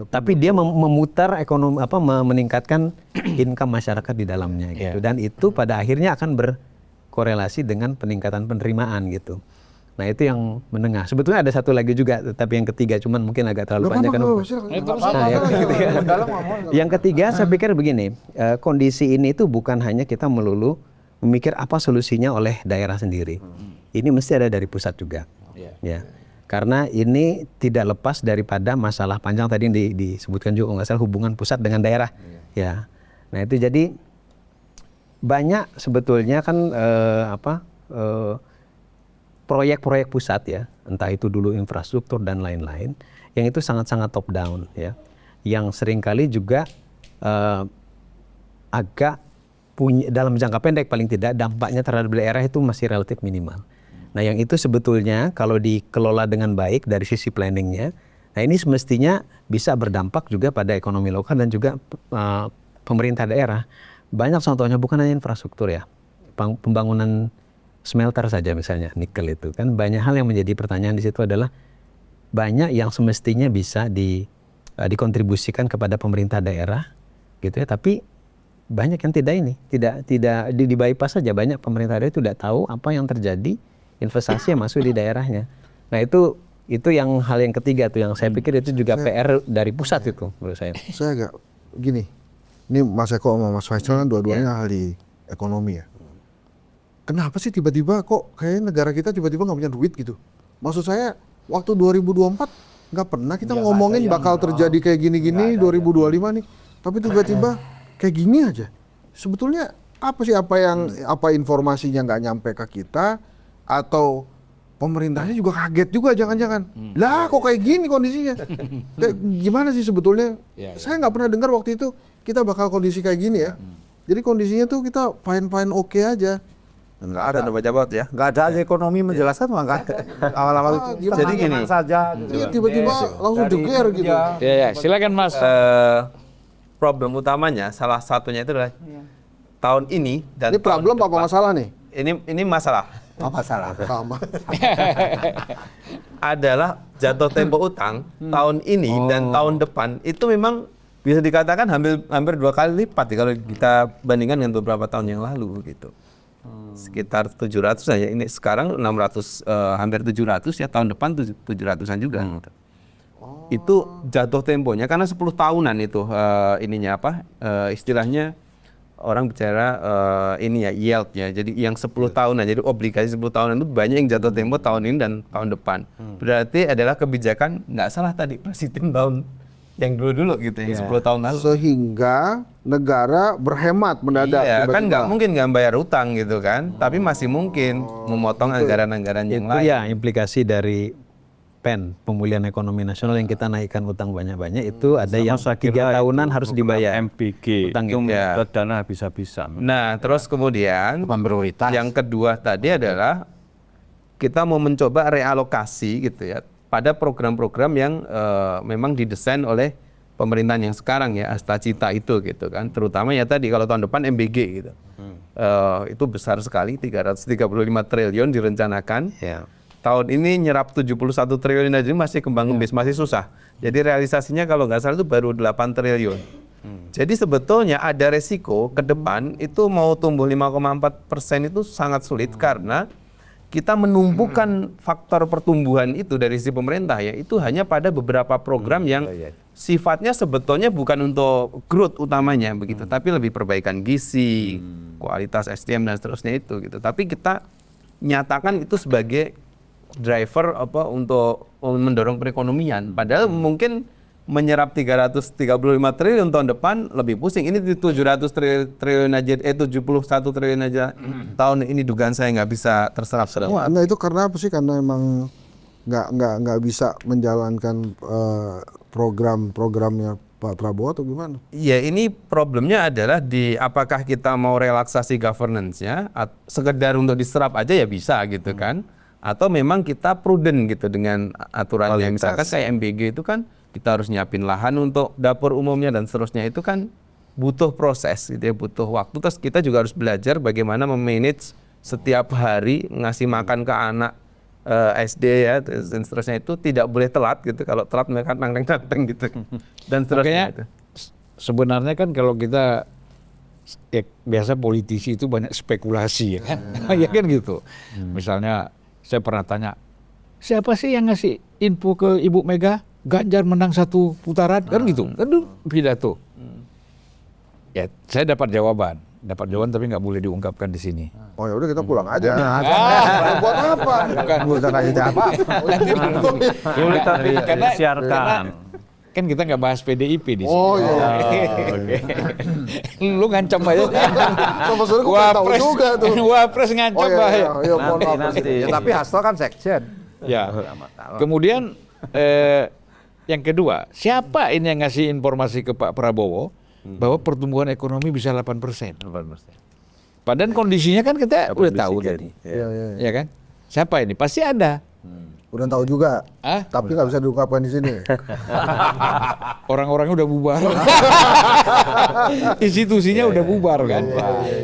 tapi dia memutar ekonomi meningkatkan income masyarakat di dalamnya gitu. Dan itu pada akhirnya akan berkorelasi dengan peningkatan penerimaan gitu. Nah, itu yang menengah. Sebetulnya ada satu lagi juga, tapi yang ketiga cuman mungkin agak terlalu panjang kan. Yang ketiga saya pikir begini, kondisi ini tuh bukan hanya kita melulu memikir apa solusinya oleh daerah sendiri. Ini mesti ada dari pusat juga. Ya. Karena ini tidak lepas daripada masalah panjang tadi yang disebutkan juga nggak salah hubungan pusat dengan daerah. Ya, nah itu jadi banyak sebetulnya kan proyek-proyek pusat ya, entah itu dulu infrastruktur dan lain-lain, yang itu sangat-sangat top down ya, yang seringkali juga agak punya dalam jangka pendek paling tidak dampaknya terhadap daerah itu masih relatif minimal. Nah yang itu sebetulnya kalau dikelola dengan baik dari sisi planningnya, nah ini semestinya bisa berdampak juga pada ekonomi lokal dan juga pemerintah daerah. Banyak contohnya, bukan hanya infrastruktur ya, pembangunan smelter saja misalnya, nikel itu kan banyak hal yang menjadi pertanyaan di situ adalah banyak yang semestinya bisa dikontribusikan kepada pemerintah daerah gitu ya, tapi banyak yang tidak di bypass saja. Banyak pemerintah daerah itu tidak tahu apa yang terjadi, investasi yang masuk di daerahnya. Nah itu yang hal yang ketiga tuh yang saya pikir itu juga PR dari pusat itu menurut saya. Saya agak gini, ini Mas Eko sama Mas Faisal kan dua-duanya ahli ekonomi ya. Kenapa sih tiba-tiba kok kayak negara kita tiba-tiba nggak punya duit gitu? Maksud saya waktu 2024 nggak pernah kita ngomongin bakal terjadi kayak gini-gini 2025 nih, tapi tiba-tiba kayak gini aja. Sebetulnya apa sih apa informasinya nggak nyampe ke kita, atau pemerintahnya juga kaget juga jangan-jangan. Lah kok kayak gini kondisinya? Kayak gimana sih sebetulnya? Saya nggak pernah dengar waktu itu kita bakal kondisi kayak gini ya. Jadi kondisinya tuh kita fine-fine oke aja. Nggak ada jawab ya. Nggak ada aja ekonomi menjelaskan, nggak ada. Awal-awal itu Jadi gini saja. Iya tiba-tiba langsung jeger gitu. Ya, silakan Mas. problem utamanya salah satunya itu adalah tahun ini dan Ini problem apa masalah nih? ini masalah Masalah. Sama. adalah jatuh tempo utang tahun ini dan tahun depan itu memang bisa dikatakan hampir 2 kali lipat ya, kalau kita bandingkan dengan beberapa tahun yang lalu gitu. Sekitar 700 saja, ini sekarang 600 hampir 700 ya, tahun depan 700-an juga gitu. Itu jatuh temponya karena 10 tahunan itu istilahnya orang bicara ini ya yield ya. Jadi yang 10 tahunan, jadi obligasi 10 tahunan itu banyak yang jatuh tempo tahun ini dan tahun depan. Berarti adalah kebijakan nggak salah tadi presiden tahun yang dulu gitu yang 10 tahun lalu. Sehingga negara berhemat mendadak. Iya, kan tiba-tiba. nggak mungkin nggak bayar utang gitu kan, tapi masih mungkin memotong anggaran-anggaran yang Itu lain. ya implikasi dari pemulihan ekonomi nasional yang kita naikkan utang banyak-banyak itu ada yang 3 tahunan harus dibayar. MPG Utang itu itu. Ya. dana habis-habisan. Nah, terus kemudian Prioritas. yang kedua tadi adalah kita mau mencoba realokasi gitu ya pada program-program yang memang didesain oleh pemerintahan yang sekarang ya, Astacita itu gitu kan. Terutama ya tadi kalau tahun depan MBG gitu. Itu besar sekali, 335 triliun direncanakan. Ya. Tahun ini nyerap 71 triliun aja masih kembang kembis, masih susah. Jadi realisasinya kalau nggak salah itu baru 8 triliun. Jadi sebetulnya ada resiko ke depan itu mau tumbuh 5,4% itu sangat sulit karena kita menumpukan faktor pertumbuhan itu dari sisi pemerintah ya itu hanya pada beberapa program yang sifatnya sebetulnya bukan untuk growth utamanya begitu, tapi lebih perbaikan gizi, kualitas SDM dan seterusnya itu gitu. Tapi kita nyatakan itu sebagai driver untuk mendorong perekonomian. Padahal mungkin menyerap 335 triliun tahun depan lebih pusing. Ini 700 triliun aja, 71 triliun aja tahun ini dugaan saya nggak bisa terserap. Wah, nah itu karena apa sih? Karena emang nggak bisa menjalankan program-programnya Pak Prabowo atau gimana? Iya, ini problemnya adalah di apakah kita mau relaksasi governance-nya, sekedar untuk diserap aja ya bisa gitu kan, atau memang kita prudent gitu dengan aturannya. Misalkan kayak MBG itu kan kita harus nyiapin lahan untuk dapur umumnya dan seterusnya, itu kan butuh proses gitu ya, butuh waktu. Terus kita juga harus belajar bagaimana memanage setiap hari ngasih makan ke anak SD ya dan seterusnya, itu tidak boleh telat gitu. Kalau telat mereka nanteng gitu dan seterusnya. Makanya gitu. sebenarnya kan kalau kita ya, biasa politisi itu banyak spekulasi ya kan, ya kan gitu. Misalnya saya pernah tanya, siapa sih yang ngasih info ke Ibu Mega Ganjar menang 1 putaran kan gitu, kan itu pidato. Ya saya dapat jawaban tapi nggak boleh diungkapkan di sini. Oh ya udah kita pulang aja. Buat apa? Bukan aja apa. Karena Disiarkan. kan kita nggak bahas PDIP di sini. Oh iya. Lu ngancam aja. Sama saudara gue pengen tahu juga tuh. Wapres ngancam Oh bahaya. iya, mohon maaf. Nanti. Ya, tapi Hasto kan sekjen. Ya. Kemudian yang kedua, siapa ini yang ngasih informasi ke Pak Prabowo bahwa pertumbuhan ekonomi bisa 8%? Padahal kondisinya kan kita udah tahu tadi. Iya. Ya kan? Siapa ini? Pasti ada. Udah tahu juga, Ah? tapi nggak bisa diungkapkan di sini. Orang-orangnya udah bubar. Institusinya udah bubar kan.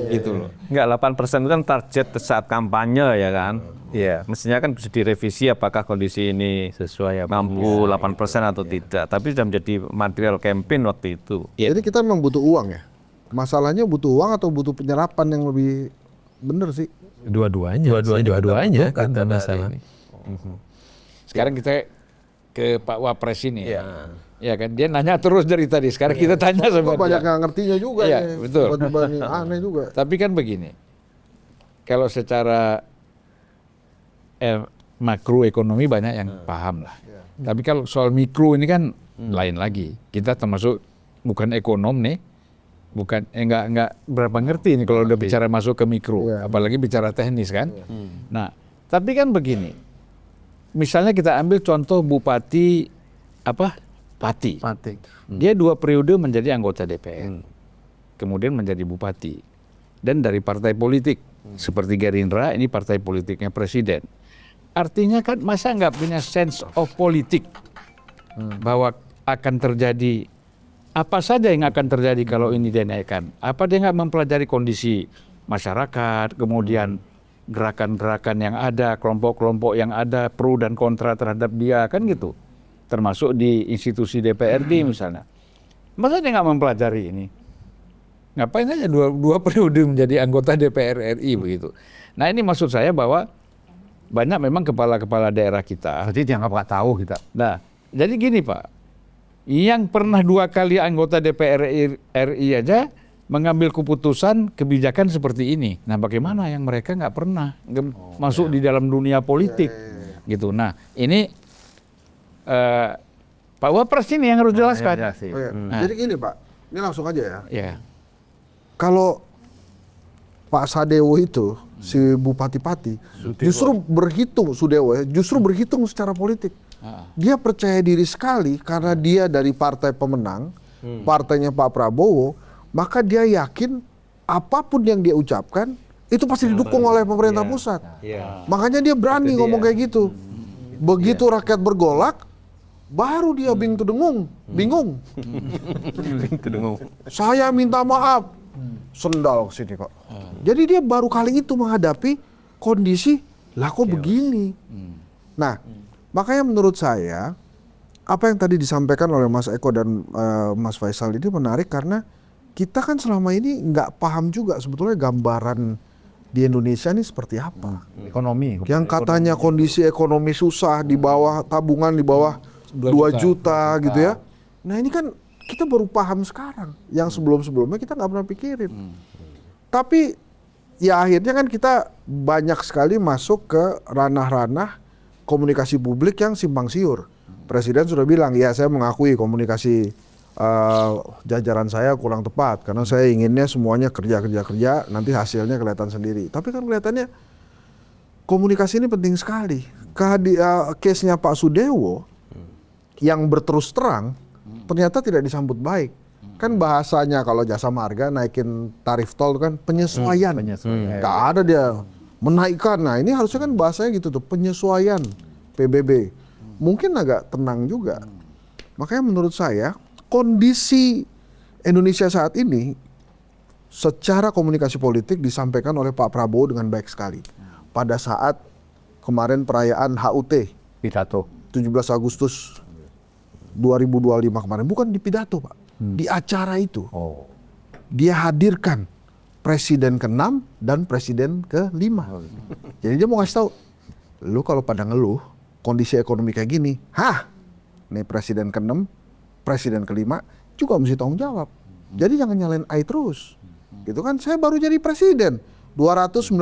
Gitu loh. Enggak, 8% itu kan target saat kampanye ya kan. Iya, mestinya kan bisa direvisi apakah kondisi ini sesuai mampu 8% atau tidak. Tapi sudah menjadi material campaign waktu itu. Jadi kita memang butuh uang ya. Masalahnya butuh uang atau butuh penyerapan yang lebih bener sih? Dua-duanya kan masalah. Sekarang kita ke Pak Wapres ini. Ya kan, dia nanya terus dari tadi. Sekarang kita tanya sama Kok banyak dia. nggak ngertinya juga Iya, nih. betul. Tiba-tiba nih, aneh juga. Tapi kan begini, kalau secara makroekonomi banyak yang paham lah. Tapi kalau soal mikro ini kan lain lagi. Kita termasuk bukan ekonom nih, bukan nggak berapa ngerti ini kalau udah bicara masuk ke mikro, apalagi bicara teknis kan. Nah, tapi kan begini. Misalnya kita ambil contoh Bupati Pati. Dia 2 periode menjadi anggota DPR. Kemudian menjadi bupati. Dan dari partai politik seperti Gerindra, ini partai politiknya presiden. Artinya kan masa nggak punya sense of politik bahwa akan terjadi apa saja yang akan terjadi kalau ini dinaikkan. Apa dia nggak mempelajari kondisi masyarakat, kemudian gerakan-gerakan yang ada, kelompok-kelompok yang ada, pro dan kontra terhadap dia, kan gitu. Termasuk di institusi DPRD misalnya. Masa dia nggak mempelajari ini? Ngapain aja dua periode menjadi anggota DPR RI begitu. Nah ini maksud saya bahwa banyak memang kepala-kepala daerah kita. Jadi dianggap nggak tahu kita. Nah, jadi gini Pak, yang pernah 2 kali anggota DPR RI aja mengambil keputusan kebijakan seperti ini. Nah, bagaimana yang mereka nggak pernah masuk di dalam dunia politik, gitu. Nah, ini Pak Wapres ini yang harus jelaskan. Jadi gini Pak, ini langsung aja ya. Ya. Kalau Pak Sadewo itu, si Bupati Pati, justru berhitung, Sudewo ya, justru berhitung secara politik. Dia percaya diri sekali karena dia dari partai pemenang, partainya Pak Prabowo, maka dia yakin apapun yang dia ucapkan, itu pasti didukung oleh pemerintah pusat. Makanya dia berani ngomong kayak gitu. Begitu rakyat bergolak, baru dia bingung. Saya minta maaf. Sendal ke sini kok. Jadi dia baru kali itu menghadapi kondisi lah kok begini. Nah, makanya menurut saya apa yang tadi disampaikan oleh Mas Eko dan Mas Faisal ini menarik karena kita kan selama ini nggak paham juga sebetulnya gambaran di Indonesia ini seperti apa. Ekonomi. Yang katanya kondisi ekonomi susah, di bawah tabungan di bawah 2 juta gitu ya. Nah ini kan kita baru paham sekarang, yang sebelum-sebelumnya kita nggak pernah pikirin. Tapi ya akhirnya kan kita banyak sekali masuk ke ranah-ranah komunikasi publik yang simpang siur. Presiden sudah bilang, ya saya mengakui komunikasi jajaran saya kurang tepat karena saya inginnya semuanya kerja, nanti hasilnya kelihatan sendiri. Tapi kan kelihatannya komunikasi ini penting sekali. Case-nya Pak Sudewo yang berterus terang ternyata tidak disambut baik. Kan bahasanya kalau jasa marga naikin tarif tol itu kan penyesuaian. Nggak ada dia menaikkan. Nah ini harusnya kan bahasanya gitu tuh, penyesuaian PBB. Mungkin agak tenang juga. Makanya menurut saya kondisi Indonesia saat ini secara komunikasi politik disampaikan oleh Pak Prabowo dengan baik sekali. Pada saat kemarin perayaan HUT Pidato. 17 Agustus 2025 kemarin, bukan di pidato Pak, di acara itu dia hadirkan presiden ke-6 dan presiden ke-5. Jadi dia mau ngasih tahu, lu kalau pada ngeluh kondisi ekonomi kayak gini, nih presiden ke-6, presiden ke-5 juga mesti tanggung jawab. Jadi jangan nyalain AI terus. Gitu kan, saya baru jadi presiden 299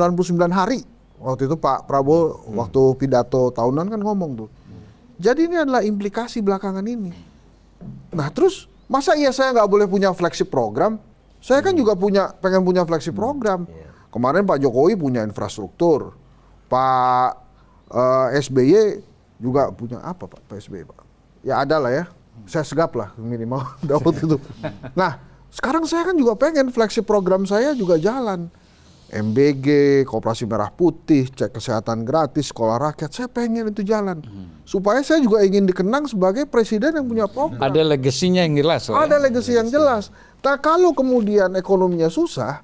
hari. Waktu itu Pak Prabowo waktu pidato tahunan kan ngomong tuh. Jadi ini adalah implikasi belakangan ini. Nah terus masa iya saya nggak boleh punya flagship program? Saya kan juga pengen punya flagship program. Kemarin Pak Jokowi punya infrastruktur, Pak SBY juga punya apa Pak SBY Pak? Ya ada lah ya. Saya segap lah minimal dapat itu. Nah sekarang saya kan juga pengen flagship program saya juga jalan. MBG, Koperasi Merah Putih, cek kesehatan gratis, sekolah rakyat. Saya pengen itu jalan. Supaya saya juga ingin dikenang sebagai presiden yang punya program. Ada legasinya yang jelas. lah ya. Ada legasi yang jelas. Nah, kalau kemudian ekonominya susah,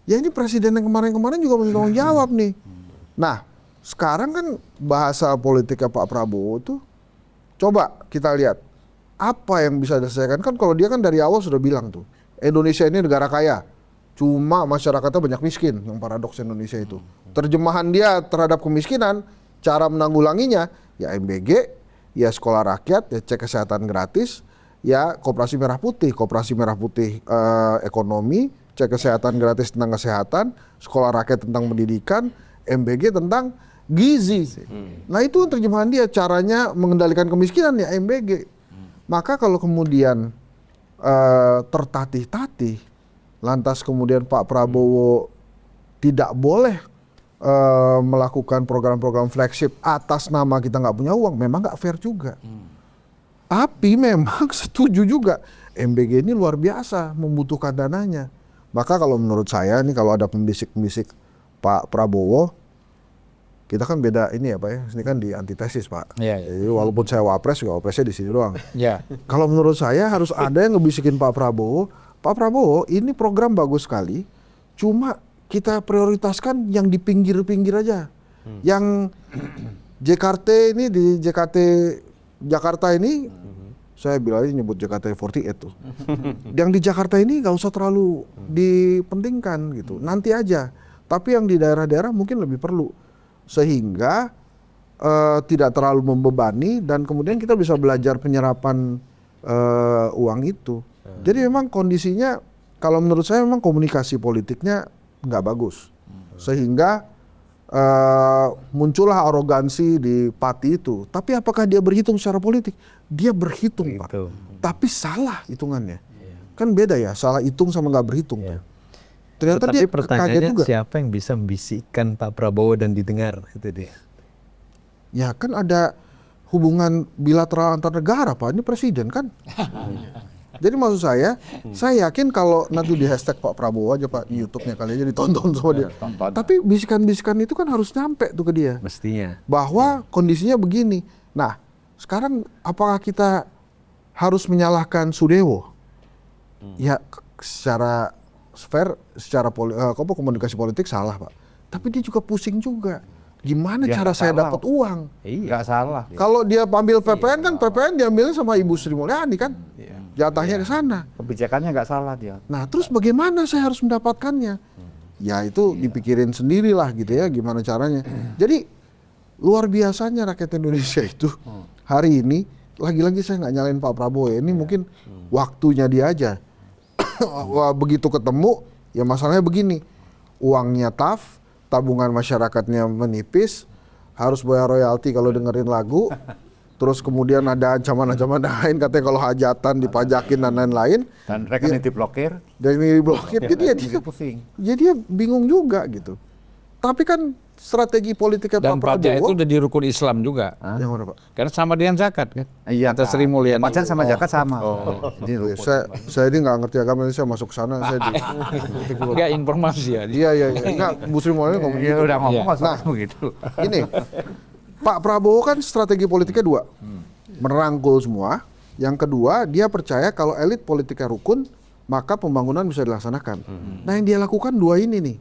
ya ini presiden yang kemarin-kemarin juga mesti tanggung jawab nih. Nah, sekarang kan bahasa politiknya Pak Prabowo tuh, coba kita lihat apa yang bisa diselesaikan. Kan kalau dia kan dari awal sudah bilang tuh, Indonesia ini negara kaya, cuma masyarakatnya banyak miskin, yang paradoks Indonesia itu. Terjemahan dia terhadap kemiskinan, cara menanggulanginya, ya MBG, ya sekolah rakyat, ya cek kesehatan gratis, ya Koperasi Merah Putih, ekonomi, cek kesehatan gratis tentang kesehatan, sekolah rakyat tentang pendidikan, MBG tentang gizi. Nah itu terjemahan dia, caranya mengendalikan kemiskinan ya MBG. Maka kalau kemudian tertatih-tatih, lantas kemudian Pak Prabowo tidak boleh melakukan program-program flagship atas nama kita nggak punya uang, memang nggak fair juga. Tapi memang setuju juga, MBG ini luar biasa membutuhkan dananya. Maka kalau menurut saya nih, kalau ada pembisik-pembisik Pak Prabowo, kita kan beda ini ya Pak ya, ini kan di antitesis Pak. Iya, iya. Jadi walaupun saya wapres, juga wapresnya di sini doang. Ya. Kalau menurut saya harus ada yang ngebisikin Pak Prabowo ini program bagus sekali, cuma kita prioritaskan yang di pinggir-pinggir aja. Yang JKT ini di Jakarta ini, saya bilangnya nyebut JKT48 tuh. Yang di Jakarta ini nggak usah terlalu dipentingkan gitu, nanti aja. Tapi yang di daerah-daerah mungkin lebih perlu, sehingga tidak terlalu membebani dan kemudian kita bisa belajar penyerapan uang itu. Jadi memang kondisinya, kalau menurut saya memang komunikasi politiknya nggak bagus, sehingga muncullah arogansi di Pati itu. Tapi apakah dia berhitung secara politik? Dia berhitung Pak, tapi salah hitungannya. Kan beda ya, salah hitung sama nggak berhitung. Ternyata Tetapi dia kaget pertanyaannya juga. siapa yang bisa membisikkan Pak Prabowo dan didengar, itu dia. Ya kan ada hubungan bilateral antar negara Pak, ini presiden kan. Jadi maksud saya yakin kalau nanti di hashtag Pak Prabowo aja Pak, di YouTube-nya kali aja ditonton sama dia. Tapi bisikan-bisikan itu kan harus nyampe tuh ke dia. Mestinya. Bahwa kondisinya begini. Nah, sekarang apakah kita harus menyalahkan Sudewo? Ya secara fair, secara komunikasi politik salah Pak. Tapi dia juga pusing juga. Gimana Ya, cara saya salah. dapat uang? Nggak salah. Kalau dia ambil PPN kan PPN diambilnya sama Ibu Sri Mulyani kan? Jatahnya ke sana. Kebijakannya nggak salah dia. Nah, terus bagaimana saya harus mendapatkannya? Ya itu dipikirin sendirilah gitu ya, gimana caranya. Jadi luar biasanya rakyat Indonesia itu hari ini, lagi-lagi saya nggak nyalain Pak Prabowo ya, ini mungkin waktunya dia aja. Wah, begitu ketemu, ya masalahnya begini, uangnya tough, tabungan masyarakatnya menipis, harus bayar royalti kalau dengerin lagu, terus kemudian ada ancaman-ancaman lain, katanya kalau hajatan dipajakin dan lain-lain. Dan rekening diblokir. Dan ini diblokir, jadi dia pusing. jadi dia bingung juga gitu. Tapi kan strategi politiknya Dan Pak pajak itu Prabowo, udah di rukun Islam juga. yang mana Pak? Karena sama dengan zakat kan. Iya, Kata Sri Mulyani. pajak sama zakat sama. Oh, saya ini nggak ngerti agama, ini saya masuk sana, saya di. Enggak informasi ya. Iya. Enggak, Bu Sri Mulyani ngomong Iya gitu. udah ngomong Iya. nah, begitu. Ini Pak Prabowo kan strategi politiknya dua, merangkul semua. Yang kedua, dia percaya kalau elit politiknya rukun, maka pembangunan bisa dilaksanakan. Nah yang dia lakukan dua ini nih,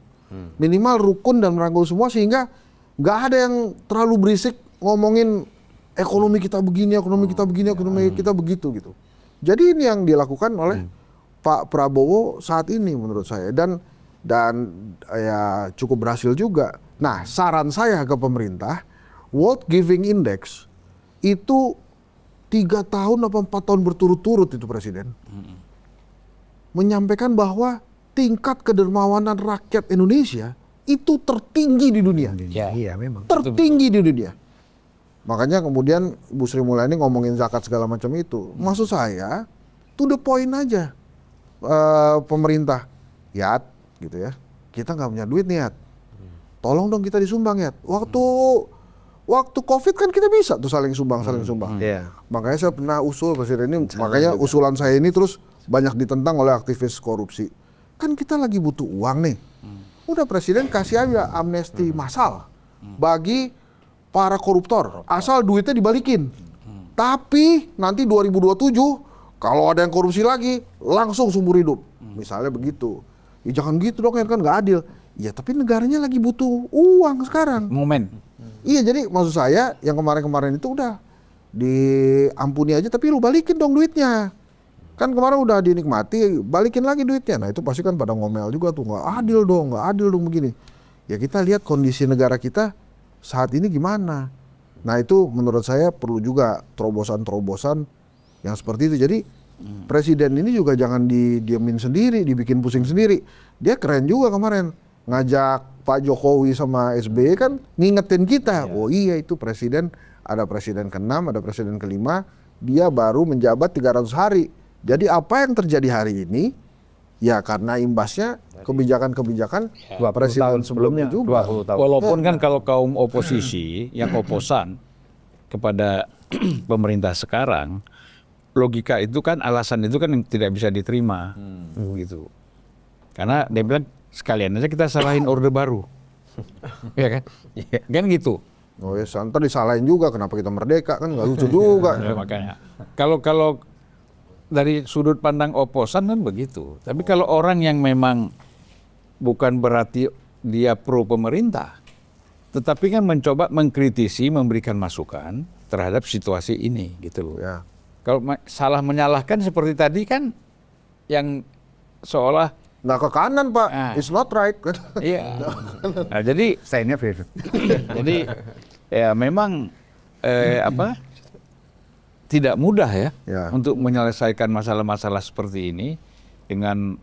minimal rukun dan merangkul semua, sehingga nggak ada yang terlalu berisik ngomongin ekonomi kita begini, ekonomi kita begini, ekonomi kita begitu gitu. Jadi ini yang dilakukan oleh Pak Prabowo saat ini menurut saya, dan ya cukup berhasil juga. Nah saran saya ke pemerintah, World Giving Index itu 3 tahun atau 4 tahun berturut-turut itu presiden menyampaikan bahwa tingkat kedermawanan rakyat Indonesia itu tertinggi di dunia. Iya memang. Tertinggi di dunia. Makanya kemudian Bu Sri Mulyani ngomongin zakat segala macam itu. Maksud saya, to the point aja. Pemerintah, Yat, gitu ya. Kita nggak punya duit nih, Yat. Tolong dong kita disumbang, Yat. Waktu COVID kan kita bisa tuh saling sumbang. Iya. Makanya saya pernah usul presiden ini, makanya usulan saya ini terus banyak ditentang oleh aktivis korupsi. Kan kita lagi butuh uang nih. Udah presiden kasih aja amnesti massal bagi para koruptor, asal duitnya dibalikin. Tapi nanti 2027 kalau ada yang korupsi lagi langsung seumur hidup. Misalnya begitu. Ya jangan gitu dong, kan nggak adil. Ya tapi negaranya lagi butuh uang sekarang. Momen. Iya, jadi maksud saya yang kemarin-kemarin itu udah diampuni aja, tapi lu balikin dong duitnya. Kan kemarin udah dinikmati, balikin lagi duitnya. Nah itu pasti kan pada ngomel juga tuh, nggak adil dong begini. Ya kita lihat kondisi negara kita saat ini gimana. Nah itu menurut saya perlu juga terobosan-terobosan yang seperti itu. Jadi presiden ini juga jangan didiemin sendiri, dibikin pusing sendiri. Dia keren juga kemarin ngajak Pak Jokowi sama SBY kan ngingetin kita. Oh iya itu presiden, ada presiden ke-6, ada presiden ke-5, dia baru menjabat 300 hari. Jadi apa yang terjadi hari ini ya karena imbasnya kebijakan-kebijakan presiden sebelumnya juga. 20 tahun. Walaupun kan kalau kaum oposisi yang oposan kepada pemerintah sekarang, logika itu kan, alasan itu kan yang tidak bisa diterima, gitu. Karena dia bilang sekalian aja kita salahin orde baru, ya kan? Kan gitu. Oh ya, santai disalahin juga kenapa kita merdeka, kan nggak lucu juga. Ya, makanya kalau dari sudut pandang oposan kan begitu. Tapi kalau orang yang memang bukan berarti dia pro pemerintah, tetapi kan mencoba mengkritisi, memberikan masukan terhadap situasi ini, gitu loh. Ya. Kalau salah menyalahkan seperti tadi kan, yang seolah Nggak ke kanan Pak, it's not right. iya. Nah, jadi Saya fair. jadi ya memang tidak mudah ya, untuk menyelesaikan masalah-masalah seperti ini dengan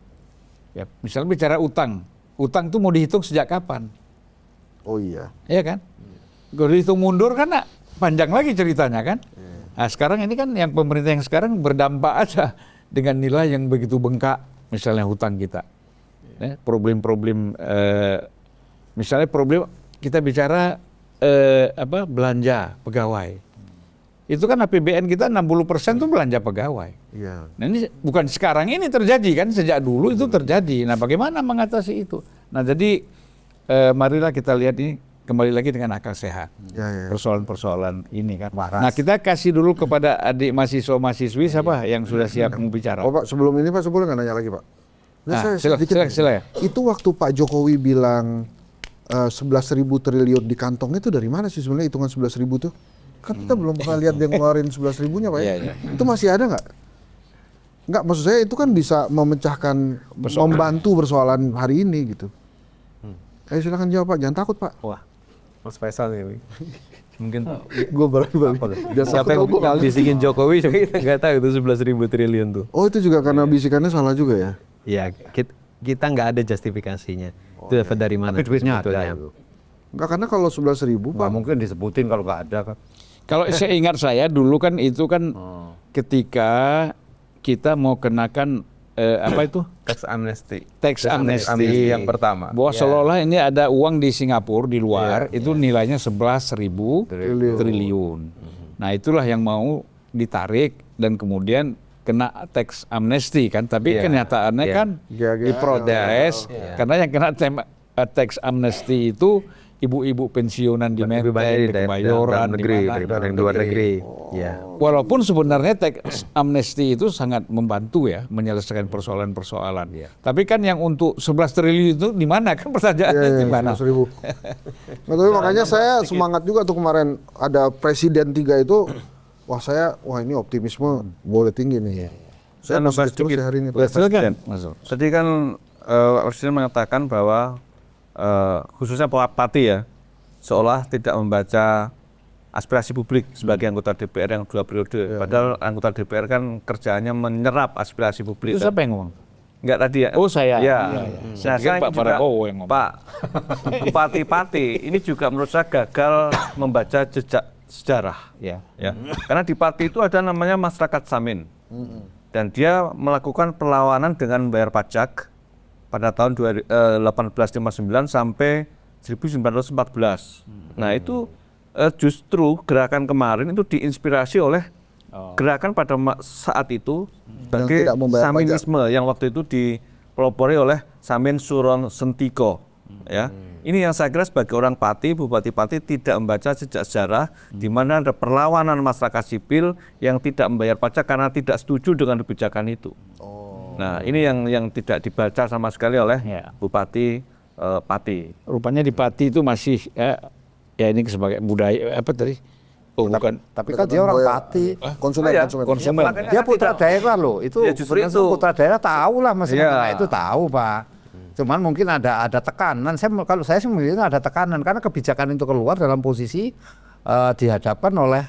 ya misalnya bicara utang. Utang itu mau dihitung sejak kapan? Oh iya. Iya kan? Kalau dihitung mundur kan panjang lagi ceritanya kan? Nah sekarang ini kan yang pemerintah yang sekarang berdampak aja dengan nilai yang begitu bengkak, misalnya hutang kita. Problem-problem, misalnya problem kita bicara belanja pegawai. Itu kan APBN kita 60% tuh belanja pegawai. Iya. Nah ini bukan sekarang ini terjadi kan, sejak dulu itu terjadi. Nah bagaimana mengatasi itu? Nah jadi marilah kita lihat ini kembali lagi dengan akal sehat. Ya. Persoalan-persoalan ini kan. Nah kita kasih dulu kepada adik mahasiswa-mahasiswi siapa yang sudah siap membicara. Oh Pak, sebelum ini Pak, saya boleh nggak nanya lagi Pak? Silakan. Itu waktu Pak Jokowi bilang 11.000 triliun di kantong itu dari mana sih sebenarnya hitungan 11.000 tuh? Kan kita belum pernah lihat dia ngeluarin 11.000-nya Pak ya. Itu masih ada nggak? Nggak, maksud saya itu kan bisa memecahkan, membantu persoalan hari ini gitu. Ayo silakan jawab Pak, jangan takut Pak. Wah, Mas Faisal nih. Mungkin Gue bareng-bareng. siapa yang bisikin Jokowi kita nggak tahu itu 11.000 triliun tuh. Oh itu juga karena bisikannya salah juga ya? Ya, kita nggak ada justifikasinya. Itu dapat dari mana? Tapi duitnya ada sebetulnya? itu. Enggak, karena kalau 11.000 Pak. Nggak mungkin disebutin kalau nggak ada kan. Kalau saya ingat saya dulu kan itu kan ketika kita mau kenakan apa itu? Tax amnesty. Tax amnesty yang pertama. Bahwa seolah-olah ini ada uang di Singapura di luar itu nilainya 11.000 triliun. Nah itulah yang mau ditarik dan kemudian kena tax amnesty kan, tapi kenyataannya kan diprotes karena yang kena tax amnesty itu ibu-ibu pensiunan di Menteng, di Kebayoran, di luar negeri. Ya. Walaupun sebenarnya tax amnesty itu sangat membantu ya menyelesaikan persoalan-persoalan. Tapi kan yang untuk 11 triliun itu di mana kan pertanyaannya di mana? 11.000. Nah, tapi makanya saya semangat juga tuh kemarin ada presiden 3 itu. Wah ini optimisme boleh tinggi nih. Saya nambah terus sedikit. hari ini Pak. Silakan. Tadi kan Presiden mengatakan bahwa khususnya Pak Pati ya, seolah tidak membaca aspirasi publik sebagai anggota DPR yang 2 periode. Padahal anggota DPR kan kerjaannya menyerap aspirasi publik. Itu siapa yang ngomong? Enggak tadi ya? Oh saya. Ya. Saya Nah, pikir saya Pak juga, Prabowo yang ngomong. Pak Bupati-Pati ini juga menurut saya gagal membaca jejak sejarah. Ya. Karena di Pati itu ada namanya masyarakat Samin. Dan dia melakukan perlawanan dengan membayar pajak pada tahun 1859 sampai 1914. Nah itu justru gerakan kemarin itu diinspirasi oleh gerakan pada saat itu sebagai tidak membayar Saminisme yang waktu itu dipelopori oleh Samin Suron Sentiko. ya. Ini yang saya kira sebagai orang Pati, Bupati Pati tidak membaca sejak sejarah di mana ada perlawanan masyarakat sipil yang tidak membayar pajak karena tidak setuju dengan kebijakan itu. Nah, ini yang tidak dibaca sama sekali oleh Bupati Pati. Rupanya di Pati itu masih ya ini sebagai budaya apa tadi? Oh, bukan. Tapi kan dia orang Pati. Konsumen. Dia putra daerah loh. Itu Ya, justru itu. putra daerah tahu lah masih Iya. itu tahu Pak. Cuman mungkin ada tekanan. Kalau saya sih melihatnya ada tekanan karena kebijakan itu keluar dalam posisi dihadapkan oleh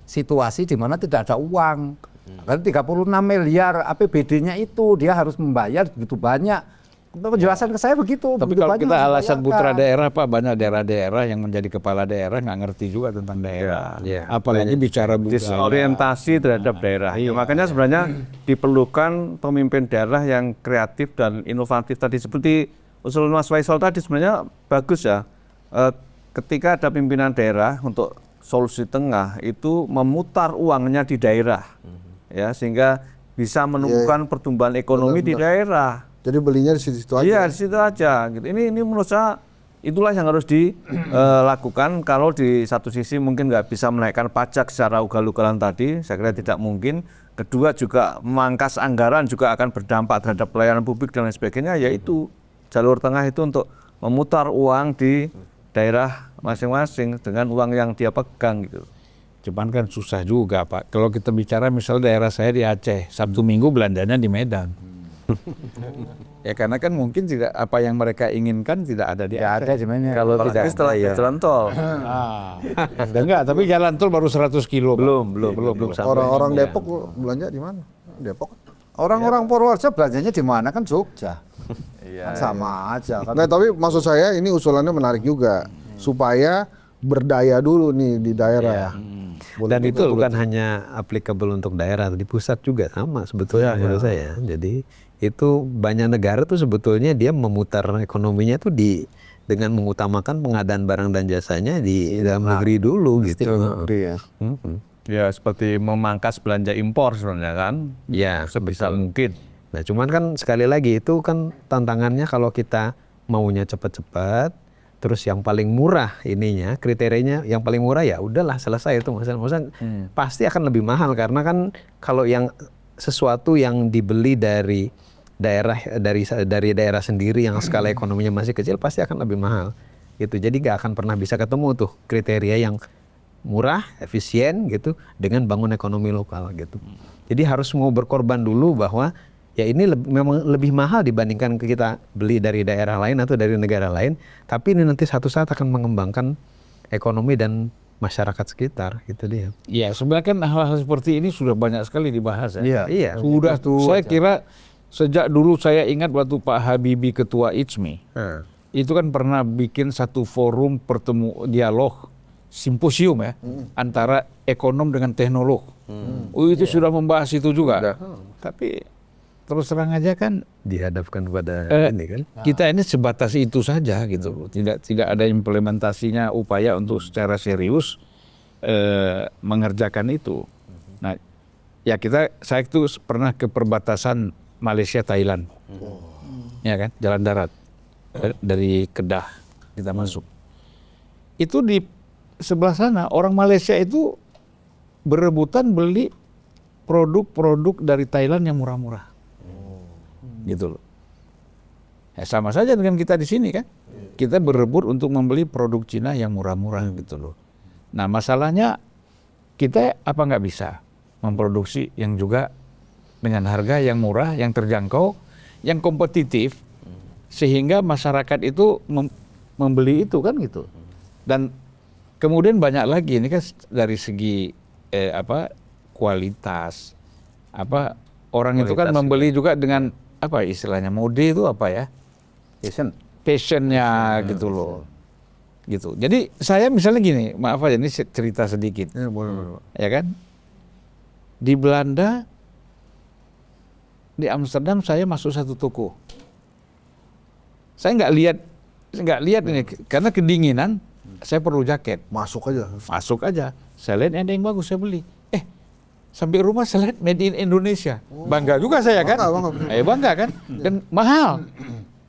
situasi di mana tidak ada uang. Kan 36 miliar APBD-nya itu dia harus membayar begitu banyak. Penjelasan ke saya begitu. Tapi begitu kalau banyak kita harus alasan dibayarkan. putra daerah, Pak, banyak daerah-daerah yang menjadi kepala daerah nggak ngerti juga tentang daerah. Iya. Apalagi bicara budaya. Disorientasi terhadap daerah. Ya, makanya sebenarnya diperlukan pemimpin daerah yang kreatif dan inovatif tadi seperti usul Mas Faisal tadi sebenarnya bagus ya. Ketika ada pimpinan daerah untuk solusi tengah itu memutar uangnya di daerah, ya sehingga bisa menumbuhkan pertumbuhan ekonomi di daerah. Jadi belinya di situ aja. Iya, di situ aja. Gitu. Ini menurut saya itulah yang harus dilakukan. Kalau di satu sisi mungkin nggak bisa menaikkan pajak secara ugal-ugalan tadi, saya kira tidak mungkin. Kedua juga memangkas anggaran juga akan berdampak terhadap pelayanan publik dan lain sebagainya. Yaitu jalur tengah itu untuk memutar uang di daerah masing-masing dengan uang yang dia pegang gitu. Cuman kan susah juga, Pak. Kalau kita bicara misalnya daerah saya di Aceh, Sabtu Minggu belanjanya di Medan. Ya karena kan mungkin tidak apa yang mereka inginkan tidak ada di Ya Aceh. ada sebenarnya. Kalau Apalagi tidak setelah jalan tol. Enggak, tapi jalan tol baru 100 kilo. Pak. belum sampai. Orang-orang Depok belanja di mana? Depok. Orang-orang Purworejo belanjanya di mana kan Jogja. Kan sama aja kan. Nah, tapi maksud saya ini usulannya menarik juga supaya berdaya dulu nih di daerah. Dan itu bukan hanya applicable untuk daerah, di pusat juga sama sebetulnya menurut saya. Jadi itu banyak negara tuh sebetulnya dia memutar ekonominya tuh dengan mengutamakan pengadaan barang dan jasanya di dalam negeri dulu gitu. Ya seperti memangkas belanja impor sebenarnya kan. Ya, Sebisa mungkin. nah cuman kan sekali lagi itu kan tantangannya kalau kita maunya cepat-cepat, terus yang paling murah ininya kriterianya yang paling murah ya udahlah selesai itu masalah. Pasti akan lebih mahal karena kan kalau yang sesuatu yang dibeli dari daerah sendiri yang skala ekonominya masih kecil pasti akan lebih mahal gitu. Jadi nggak akan pernah bisa ketemu tuh kriteria yang murah, efisien gitu dengan bangun ekonomi lokal gitu. Jadi harus mau berkorban dulu bahwa ya ini memang lebih mahal dibandingkan kita beli dari daerah lain atau dari negara lain, tapi ini nanti satu saat akan mengembangkan ekonomi dan masyarakat sekitar gitu dia. Ya sebenarnya kan hal-hal seperti ini sudah banyak sekali dibahas ya. Iya. Sudah saya kira sejak dulu saya ingat waktu Pak Habibie ketua ICMI. Itu kan pernah bikin satu forum dialog simposium ya antara ekonom dengan teknolog. Itu sudah membahas itu juga. Tapi terus terang aja kan Dihadapkan pada ini kan. kita ini sebatas itu saja gitu. Tidak ada implementasinya upaya untuk secara serius mengerjakan itu. Nah, ya saya itu pernah ke perbatasan Malaysia Thailand. Ya kan, jalan darat. Dari Kedah kita masuk. Itu di sebelah sana orang Malaysia itu berebutan beli produk-produk dari Thailand yang murah-murah. Gitu loh. Ya, sama saja dengan kita di sini kan. Kita berebut untuk membeli produk Cina yang murah-murah gitu loh. Nah, masalahnya kita apa nggak bisa memproduksi yang juga dengan harga yang murah, yang terjangkau, yang kompetitif sehingga masyarakat itu membeli itu kan gitu. Dan kemudian banyak lagi ini kan dari segi kualitas orang itu kan membeli juga dengan apa istilahnya mode itu apa ya passionnya gitu loh gitu. Jadi saya misalnya gini, maaf aja ini cerita sedikit Ya, boleh. ya kan, di Belanda di Amsterdam saya masuk satu toko, saya nggak lihat ini karena kedinginan, saya perlu jaket, Masuk aja. saya lihat ada yang bagus saya beli, sampai rumah saya lihat made in Indonesia, bangga juga saya kan, bangga kan, dan mahal,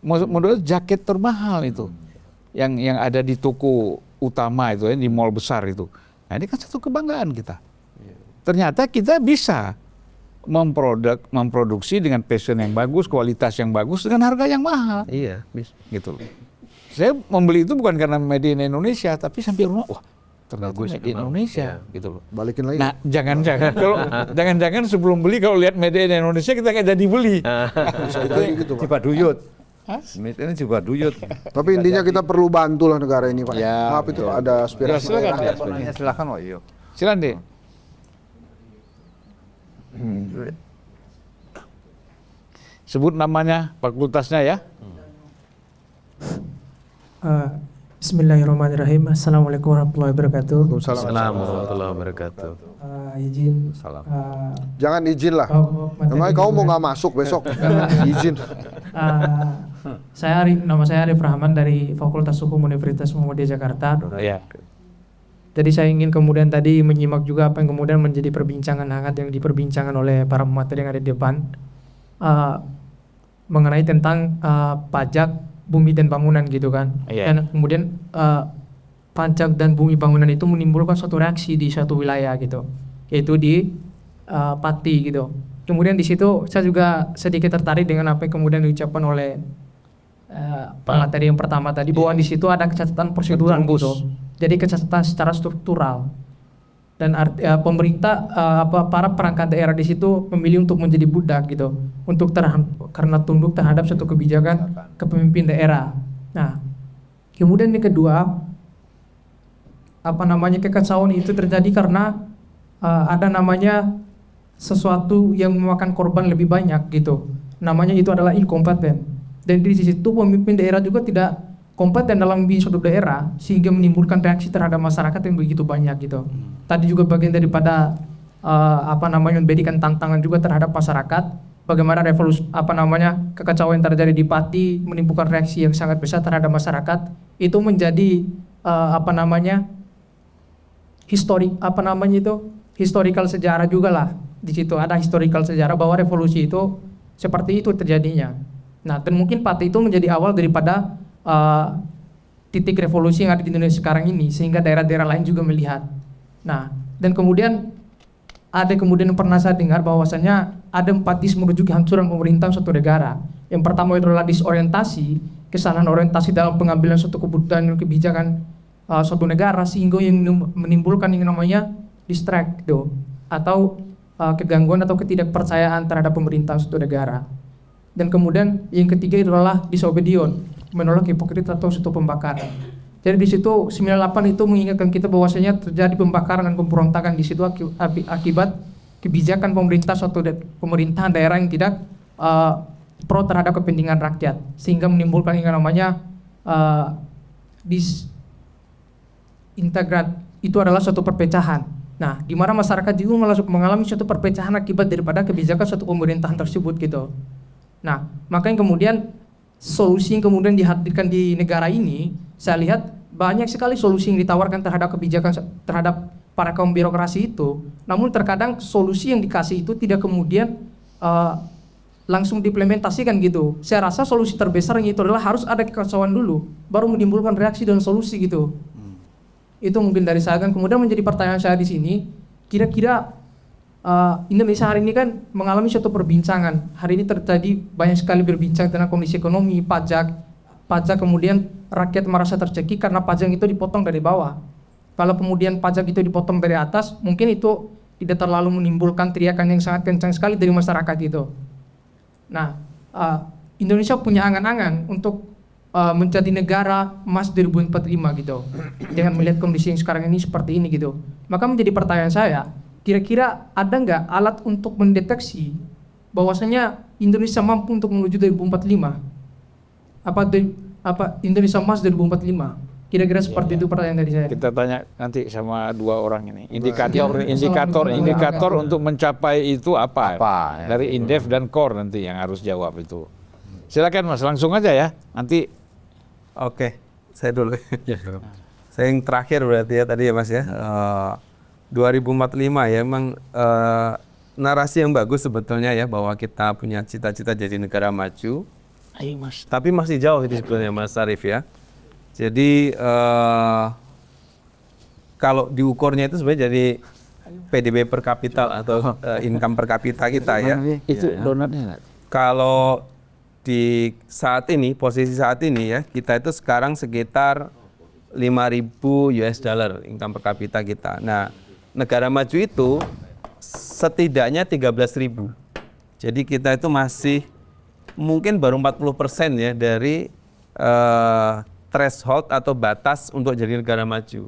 menurut jaket termahal itu, yang ada di toko utama itu ya, di mall besar itu. Nah, ini kan satu kebanggaan kita. Ternyata kita bisa memproduksi dengan passion yang bagus, kualitas yang bagus dengan harga yang mahal. Iya, bisa. Gitu loh. Saya membeli itu bukan karena made in Indonesia, tapi sampai rumah, wah ternyata made in Indonesia, gitu loh. Balikin lagi. Nah, jangan-jangan kalau jangan-jangan sebelum beli kalau lihat made in Indonesia kita nggak jadi beli. Bisa jadi gitu, Pak. Cibaduyut. Ini Cibaduyut. Tapi intinya kita perlu bantulah negara ini, Pak. Ya, Maaf itu Pak, ada aspirasi. silakan, daerah. ya. Silakan, Pak. Iya. Silakan deh. Sebut namanya, fakultasnya ya. Bismillahirrahmanirrahim. Assalamualaikum warahmatullahi wabarakatuh. Assalamualaikum warahmatullahi wabarakatuh. Izin. Jangan izin lah. Materi Emangnya kamu mau nggak masuk besok? Izin. Nama saya Arif Rahman dari Fakultas Hukum Universitas Muhammadiyah Jakarta. Ya. Jadi saya ingin kemudian tadi menyimak juga apa yang kemudian menjadi perbincangan hangat yang diperbincangkan oleh para pemateri yang ada di depan mengenai tentang pajak bumi dan bangunan gitu kan. Iya. Dan kemudian pajak dan bumi bangunan itu menimbulkan suatu reaksi di suatu wilayah gitu, yaitu di Pati gitu. Kemudian di situ saya juga sedikit tertarik dengan apa yang kemudian diucapkan oleh pemateri yang pertama tadi, bahwa di situ ada catatan prosedural gitu. Jadi catatan secara struktural. Dan pemerintah para perangkat daerah di situ memilih untuk menjadi budak gitu, untuk karena tunduk terhadap suatu kebijakan kepemimpin daerah. Nah, kemudian yang kedua, kekacauan itu terjadi karena ada namanya sesuatu yang memakan korban lebih banyak gitu. Namanya itu adalah inkompeten. Dan di situ pemimpin daerah juga tidak kompeten dalam membimbing suatu daerah, sehingga menimbulkan reaksi terhadap masyarakat yang begitu banyak gitu. Tadi juga bagian daripada memberikan tantangan juga terhadap masyarakat, bagaimana kekacauan yang terjadi di Pati menimbulkan reaksi yang sangat besar terhadap masyarakat. Itu menjadi historical sejarah juga lah. Di situ ada historical sejarah bahwa revolusi itu seperti itu terjadinya. Nah, dan mungkin Pati itu menjadi awal daripada titik revolusi yang ada di Indonesia sekarang ini, sehingga daerah-daerah lain juga melihat. Nah, dan kemudian pernah saya dengar bahwasanya ada 4 dis menuju kehancuran pemerintahan suatu negara. Yang pertama itu adalah disorientasi, kesalahan orientasi dalam pengambilan suatu keputusan dan kebijakan suatu negara, sehingga yang menimbulkan yang namanya distract atau kegangguan atau ketidakpercayaan terhadap pemerintahan suatu negara. Dan kemudian yang ketiga itu adalah disobedience, menolak hipokrit atau suatu pembakaran. Jadi di situ 98 itu mengingatkan kita bahwasanya terjadi pembakaran dan pemberontakan di situ akibat kebijakan pemerintah suatu pemerintahan daerah yang tidak pro terhadap kepentingan rakyat, sehingga menimbulkan yang namanya disintegrat, itu adalah suatu perpecahan. Nah, di mana masyarakat juga mengalami suatu perpecahan akibat daripada kebijakan suatu pemerintahan tersebut gitu. Nah, makanya kemudian solusi yang kemudian dihadirkan di negara ini, saya lihat banyak sekali solusi yang ditawarkan terhadap kebijakan terhadap para kaum birokrasi itu. Namun terkadang solusi yang dikasih itu tidak kemudian langsung diimplementasikan gitu. Saya rasa solusi terbesarnya itu adalah harus ada kekacauan dulu, baru menimbulkan reaksi dan solusi gitu. Itu mungkin dari saya. Kan kemudian menjadi pertanyaan saya di sini, kira-kira Indonesia hari ini kan mengalami suatu perbincangan. Hari ini terjadi banyak sekali berbincang tentang kondisi ekonomi, pajak kemudian rakyat merasa tercekik karena pajak itu dipotong dari bawah. Kalau kemudian pajak itu dipotong dari atas, mungkin itu tidak terlalu menimbulkan teriakan yang sangat kencang sekali dari masyarakat itu. Nah, Indonesia punya angan-angan untuk menjadi negara emas 2045 gitu. Dengan melihat kondisi yang sekarang ini seperti ini gitu. Maka menjadi pertanyaan saya, kira-kira ada nggak alat untuk mendeteksi bahwasanya Indonesia mampu untuk menuju 2045? Apa Indonesia emas 2045? Kira-kira seperti itu pertanyaan dari saya. Kita tanya nanti sama 2 orang ini. Indikator untuk mencapai itu apa? Dari Indef dan KOR nanti yang harus jawab itu. Silakan Mas, langsung aja ya. Nanti. Oke, saya dulu. Saya yang terakhir berarti ya tadi ya Mas ya. 2045 ya, memang narasi yang bagus sebetulnya ya, bahwa kita punya cita-cita jadi negara maju. Ayo Mas. Tapi masih jauh itu sebetulnya Mas Arif ya. Jadi kalau diukurnya itu sebenarnya jadi PDB per kapita atau income per kapita kita ya. Itu donatnya nggak? Kalau di saat ini, posisi saat ini ya, kita itu sekarang sekitar 5.000 US dollar income per kapita kita. Nah, negara maju itu setidaknya 13.000. Jadi kita itu masih mungkin baru 40% ya dari threshold atau batas untuk jadi negara maju.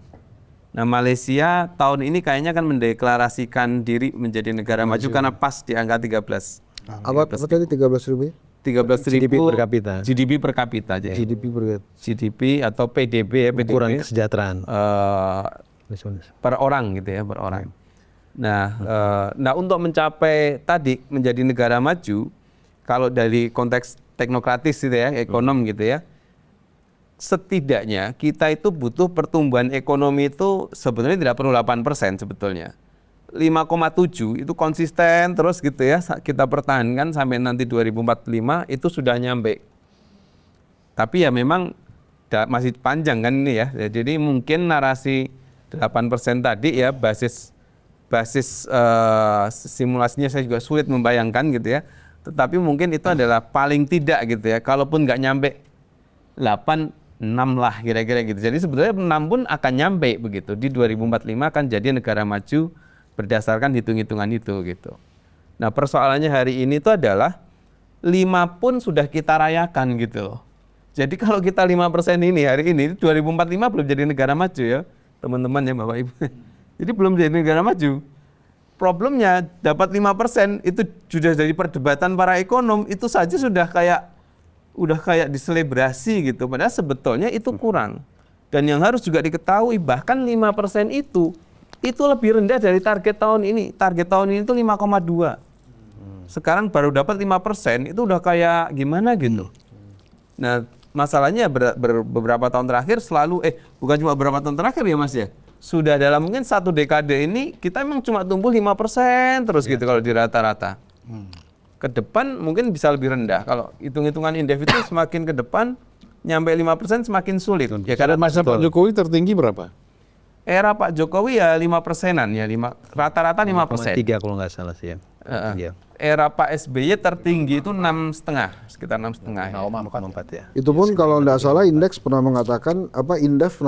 Nah, Malaysia tahun ini kayaknya akan mendeklarasikan diri menjadi negara maju karena pas di angka 13. Apa tadi 13.000? 13.000 GDP per kapita. GDP per kapita. Jadi GDP atau PDB ya, PDB. Ukuran kesejahteraan. Per orang gitu ya, per orang. Nah, untuk mencapai tadi menjadi negara maju, kalau dari konteks teknokratis gitu ya, ekonom gitu ya, setidaknya kita itu butuh pertumbuhan ekonomi itu sebetulnya tidak perlu 8% sebetulnya. 5,7 itu konsisten terus gitu ya, kita pertahankan sampai nanti 2045 itu sudah nyampe. Tapi ya memang masih panjang kan ini ya. Jadi mungkin narasi 8% tadi ya basis simulasinya saya juga sulit membayangkan gitu ya. Tetapi mungkin itu adalah paling tidak gitu ya. Kalaupun nggak nyampe 8, 6 lah kira-kira gitu. Jadi sebetulnya 6 pun akan nyampe begitu. Di 2045 akan jadi negara maju berdasarkan hitung-hitungan itu gitu. Nah, persoalannya hari ini itu adalah 5 pun sudah kita rayakan gitu loh. Jadi kalau kita 5% ini hari ini 2045 belum jadi negara maju ya, teman-teman ya Bapak Ibu. Jadi belum jadi negara maju. Problemnya dapat 5% itu sudah jadi perdebatan para ekonom, itu saja sudah kayak diselebrasi gitu. Padahal sebetulnya itu kurang. Dan yang harus juga diketahui bahkan 5% itu lebih rendah dari target tahun ini. Target tahun ini itu 5,2. Sekarang baru dapat 5%, itu udah kayak gimana gitu. Nah, masalahnya beberapa tahun terakhir selalu, bukan cuma beberapa tahun terakhir ya Mas ya. Sudah dalam mungkin 1 dekade ini kita memang cuma tumbuh 5% terus gitu kalau di rata-rata. Ke depan mungkin bisa lebih rendah. Kalau hitung-hitungan indef itu semakin ke depan nyampe 5% semakin sulit. Ya karena masa Pak Jokowi tertinggi berapa? Era Pak Jokowi ya 5%-an ya, rata-rata 5%. 3 kalau nggak salah sih ya. Iya. Era Pak SBY tertinggi itu 6,5, sekitar 6,5. 0,4 ya. Itu pun kalau tidak salah Indef pernah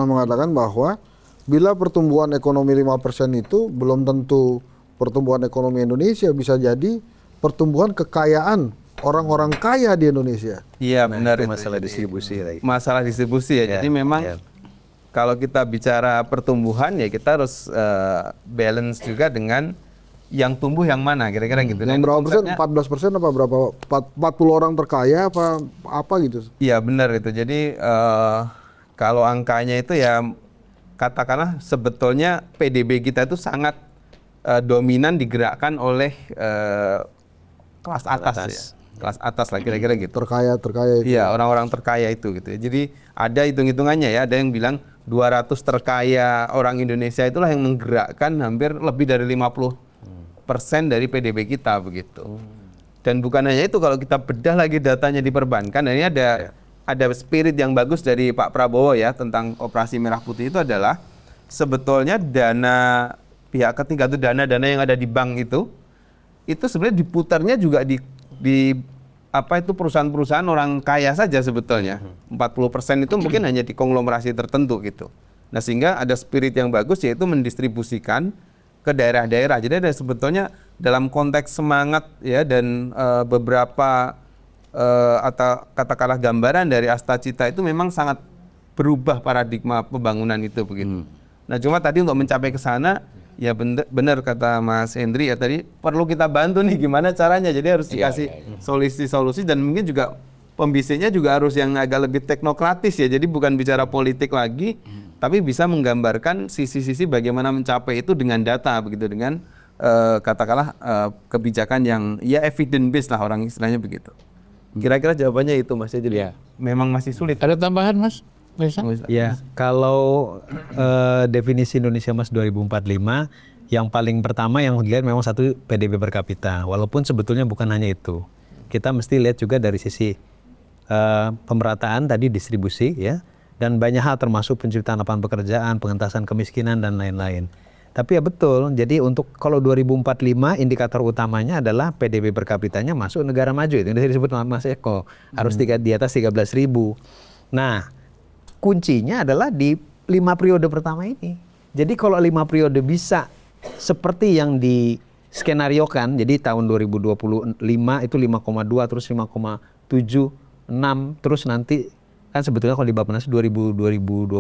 mengatakan bahwa bila pertumbuhan ekonomi 5% itu belum tentu pertumbuhan ekonomi Indonesia, bisa jadi pertumbuhan kekayaan orang-orang kaya di Indonesia. Iya benar, itu masalah distribusi lagi. Masalah distribusi ya. Jadi memang kalau kita bicara pertumbuhan ya kita harus balance juga dengan yang tumbuh yang mana kira-kira gitu. Yang berapa persen? 14% apa berapa? 40 orang terkaya apa gitu? Iya benar itu. Jadi kalau angkanya itu ya katakanlah sebetulnya PDB kita itu sangat dominan digerakkan oleh kelas atas ya. Kelas atas lah kira-kira gitu. Terkaya itu. Iya, orang-orang terkaya itu gitu. Jadi ada hitung-hitungannya ya, ada yang bilang 200 terkaya orang Indonesia itulah yang menggerakkan hampir lebih dari 50% dari PDB kita begitu. Dan bukan hanya itu, kalau kita bedah lagi datanya di perbankan, dan ini ada spirit yang bagus dari Pak Prabowo ya tentang operasi merah putih itu adalah sebetulnya dana pihak ketiga itu dana-dana yang ada di bank itu sebenarnya diputarnya juga di perusahaan-perusahaan orang kaya saja sebetulnya. 40% itu mungkin hanya di konglomerasi tertentu gitu. Nah, sehingga ada spirit yang bagus yaitu mendistribusikan ke daerah-daerah. Jadi ada sebetulnya dalam konteks semangat ya dan beberapa atau katakanlah gambaran dari Astacita itu memang sangat berubah paradigma pembangunan itu begitu. Nah, cuma tadi untuk mencapai ke sana ya benar kata Mas Hendri ya tadi perlu kita bantu nih gimana caranya. Jadi harus dikasih solusi-solusi dan mungkin juga pembisanya juga harus yang agak lebih teknokratis ya. Jadi bukan bicara politik lagi, tapi bisa menggambarkan sisi-sisi bagaimana mencapai itu dengan data begitu, dengan katakanlah kebijakan yang ya evidence based lah orang istilahnya begitu. Kira-kira jawabannya itu Mas. Jadi memang masih sulit. Ada tambahan Mas? Ya, kalau definisi Indonesia Mas 2045, yang paling pertama yang dilihat memang satu PDB per kapita. Walaupun sebetulnya bukan hanya itu. Kita mesti lihat juga dari sisi pemerataan tadi distribusi ya. dan banyak hal termasuk penciptaan lapangan pekerjaan, pengentasan kemiskinan dan lain-lain. Tapi ya betul, jadi untuk kalau 2045 indikator utamanya adalah PDB per kapitanya masuk negara maju, itu yang disebut Mas Eko, harus di atas 13.000. Nah, kuncinya adalah di 5 periode pertama ini. Jadi kalau 5 periode bisa seperti yang diskenariokan, jadi tahun 2025 itu 5,2 terus 5,7, 6 terus nanti kan sebetulnya kalau di Bappenas 2029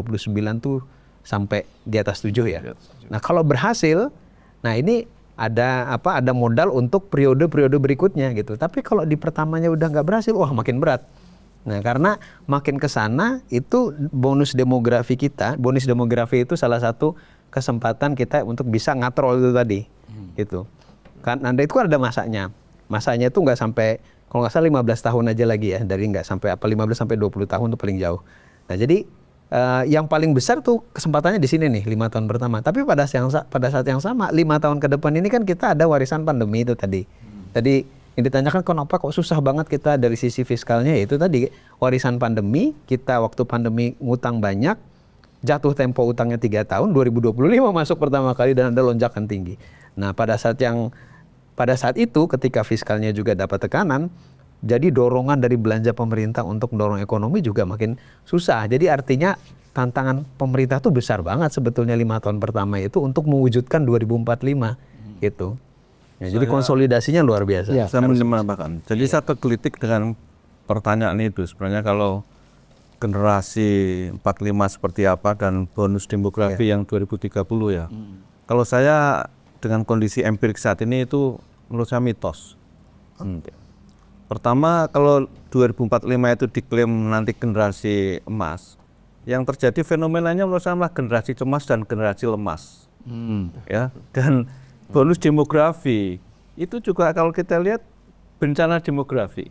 tuh sampai di atas 7 ya. Nah, kalau berhasil, nah ini ada modal untuk periode-periode berikutnya gitu. Tapi kalau di pertamanya udah nggak berhasil, wah makin berat. Nah, karena makin ke sana itu bonus demografi kita, bonus demografi itu salah satu kesempatan kita untuk bisa ngatrol itu tadi. Gitu. Kan Anda itu kan ada masanya. Masanya itu nggak sampai, kalau nggak salah 15 tahun aja lagi ya, dari nggak sampai 15 sampai 20 tahun itu paling jauh. Nah, jadi yang paling besar tuh kesempatannya di sini nih 5 tahun pertama. Tapi pada saat yang sama 5 tahun ke depan ini kan kita ada warisan pandemi itu tadi. Tadi yang ditanyakan kenapa kok susah banget kita dari sisi fiskalnya, itu tadi warisan pandemi, kita waktu pandemi ngutang banyak, jatuh tempo utangnya 3 tahun, 2025 masuk pertama kali dan ada lonjakan tinggi. Nah, pada saat itu ketika fiskalnya juga dapat tekanan, jadi dorongan dari belanja pemerintah untuk mendorong ekonomi juga makin susah. Jadi artinya tantangan pemerintah tuh besar banget sebetulnya 5 tahun pertama itu untuk mewujudkan 2045 gitu. Ya, jadi konsolidasinya luar biasa. Ya, saya menambahkan. Jadi saya tergelitik dengan pertanyaan itu. Sebenarnya kalau generasi 45 seperti apa dan bonus demografi yang 2030 ya. Kalau saya dengan kondisi empirik saat ini itu menurut saya mitos. Pertama, kalau 2045 itu diklaim nanti generasi emas, yang terjadi fenomenanya menurut saya adalah generasi cemas dan generasi lemas. Ya, dan bonus demografi itu juga kalau kita lihat bencana demografi.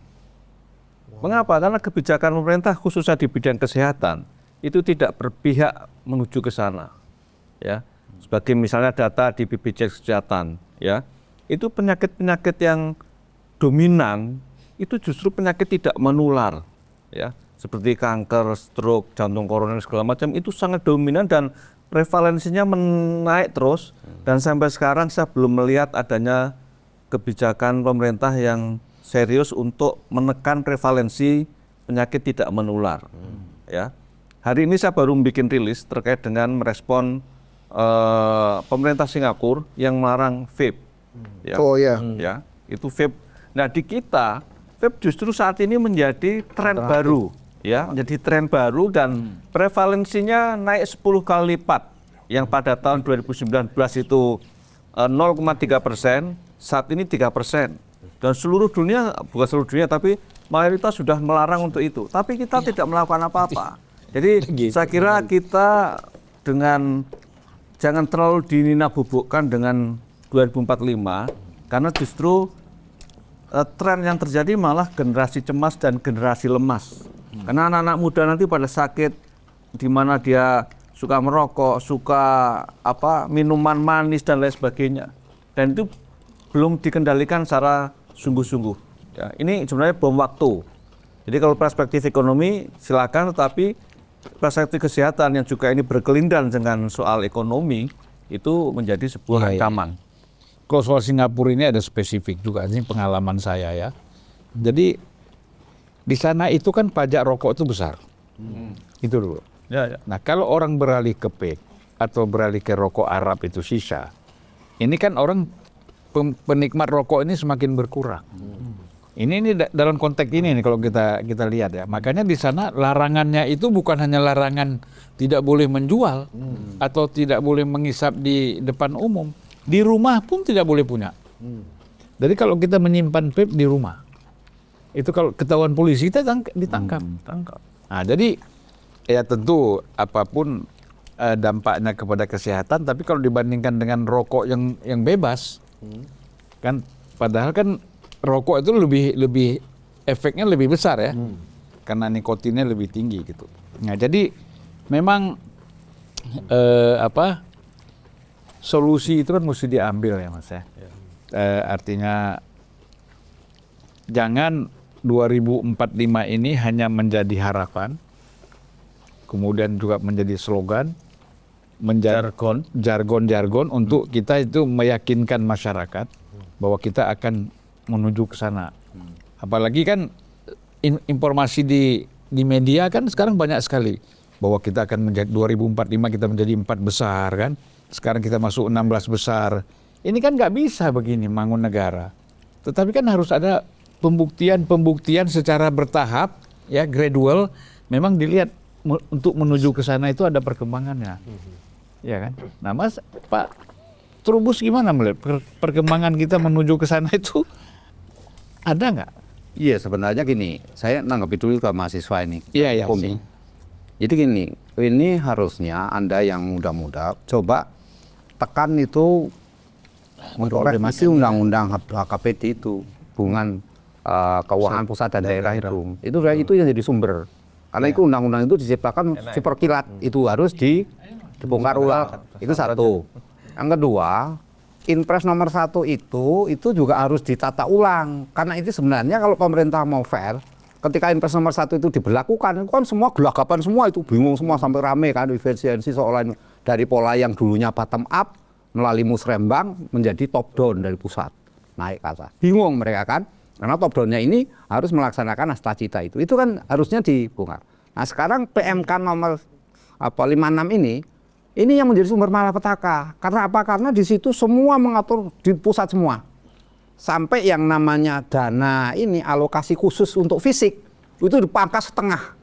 Mengapa? Karena kebijakan pemerintah khususnya di bidang kesehatan itu tidak berpihak menuju ke sana. Ya, sebagai misalnya data di BPJS Kesehatan, ya, itu penyakit-penyakit yang dominan itu justru penyakit tidak menular, ya, seperti kanker, stroke, jantung koroner segala macam itu sangat dominan dan prevalensinya menaik terus, dan sampai sekarang saya belum melihat adanya kebijakan pemerintah yang serius untuk menekan prevalensi penyakit tidak menular. Ya, hari ini saya baru bikin rilis terkait dengan merespon pemerintah Singapura yang melarang vape. Ya, Oh ya. ya, itu vape. Nah, di kita vape justru saat ini menjadi tren baru, ya, menjadi tren baru dan prevalensinya naik 10 kali lipat. Yang pada tahun 2019 itu 0,3%, saat ini 3%. Dan seluruh dunia, bukan seluruh dunia, tapi mayoritas sudah melarang untuk itu. Tapi kita tidak melakukan apa-apa. Jadi saya kira kita dengan jangan terlalu dinina-bubukkan dengan 2045, karena justru tren yang terjadi malah generasi cemas dan generasi lemas. Karena anak-anak muda nanti pada sakit, di mana dia suka merokok, suka minuman manis dan lain sebagainya. Dan itu belum dikendalikan secara sungguh-sungguh. Ya, ini sebenarnya bom waktu. Jadi kalau perspektif ekonomi silakan, tetapi perspektif kesehatan yang juga ini berkelindan dengan soal ekonomi itu menjadi sebuah ancaman. Kalau soal Singapura ini ada spesifik juga, ini pengalaman saya ya. Jadi di sana itu kan pajak rokok itu besar. Itu dulu. Ya, ya. Nah, kalau orang beralih ke vape atau beralih ke rokok Arab itu sisa, ini kan orang penikmat rokok ini semakin berkurang. Ini dalam konteks ini nih kalau kita lihat ya. Makanya di sana larangannya itu bukan hanya larangan tidak boleh menjual atau tidak boleh menghisap di depan umum. Di rumah pun tidak boleh punya. Jadi kalau kita menyimpan vape di rumah, itu kalau ketahuan polisi kita ditangkap. Nah, jadi ya tentu apapun dampaknya kepada kesehatan, tapi kalau dibandingkan dengan rokok yang bebas, kan padahal kan rokok itu lebih efeknya lebih besar ya, karena nikotinnya lebih tinggi gitu. Nah, jadi memang solusi itu kan mesti diambil ya Mas ya. Artinya jangan 2045 ini hanya menjadi harapan, kemudian juga menjadi slogan, jargon untuk kita itu meyakinkan masyarakat bahwa kita akan menuju ke sana. Apalagi kan informasi di media kan sekarang banyak sekali bahwa kita akan menjadi 2045 kita menjadi 4 besar kan. Sekarang kita masuk 16 besar. Ini kan nggak bisa begini bangun negara. Tetapi kan harus ada pembuktian secara bertahap, ya gradual. Memang dilihat untuk menuju ke sana itu ada perkembangannya. Ya kan? Nah, Pak Trubus gimana melihat perkembangan kita menuju ke sana itu ada nggak? Iya, sebenarnya gini, saya nanggapi dulu ke mahasiswa ini. Iya, Om. Jadi gini, ini harusnya Anda yang muda-muda coba tekan itu untuk revisi undang-undang HKPD itu, hubungan keuangan pusat dan daerah itu. Itu yang jadi sumber. Karena itu undang-undang itu diciptakan super kilat, itu harus dibongkar ulang. Itu satu. Yang kedua, Inpres nomor 1 itu juga harus ditata ulang. Karena itu sebenarnya kalau pemerintah mau fair, ketika Inpres nomor 1 itu diberlakukan, itu kan semua gelagapan semua, itu bingung semua sampai rame kan, efisiensi seolah dari pola yang dulunya bottom up melalui musrembang menjadi top down dari pusat naik ke atas. Bingung mereka kan, karena top down-nya ini harus melaksanakan cita itu. Itu kan harusnya dibongkar. Nah sekarang PMK nomor 56 ini yang menjadi sumber malapetaka. Karena apa? Karena di situ semua mengatur di pusat semua. Sampai yang namanya dana ini alokasi khusus untuk fisik itu dipangkas setengah.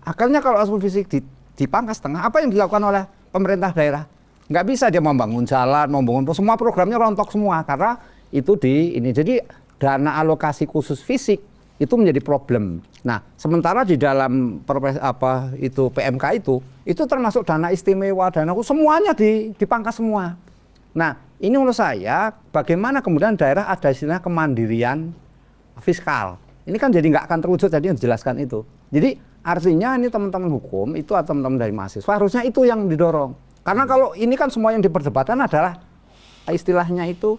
Akhirnya kalau asumsi fisik dipangkas setengah, apa yang dilakukan oleh pemerintah daerah? Nggak bisa dia membangun jalan, membangun semua programnya rontok semua karena itu Jadi dana alokasi khusus fisik itu menjadi problem. Nah, sementara di dalam PMK itu termasuk dana istimewa, dana semuanya dipangkas semua. Nah, ini menurut saya bagaimana kemudian daerah ada istilah kemandirian fiskal. Ini kan jadi nggak akan terwujud tadi yang dijelaskan itu. Jadi artinya ini teman-teman hukum itu atau teman-teman dari mahasiswa harusnya itu yang didorong. Karena kalau ini kan semua yang diperdebatkan adalah istilahnya itu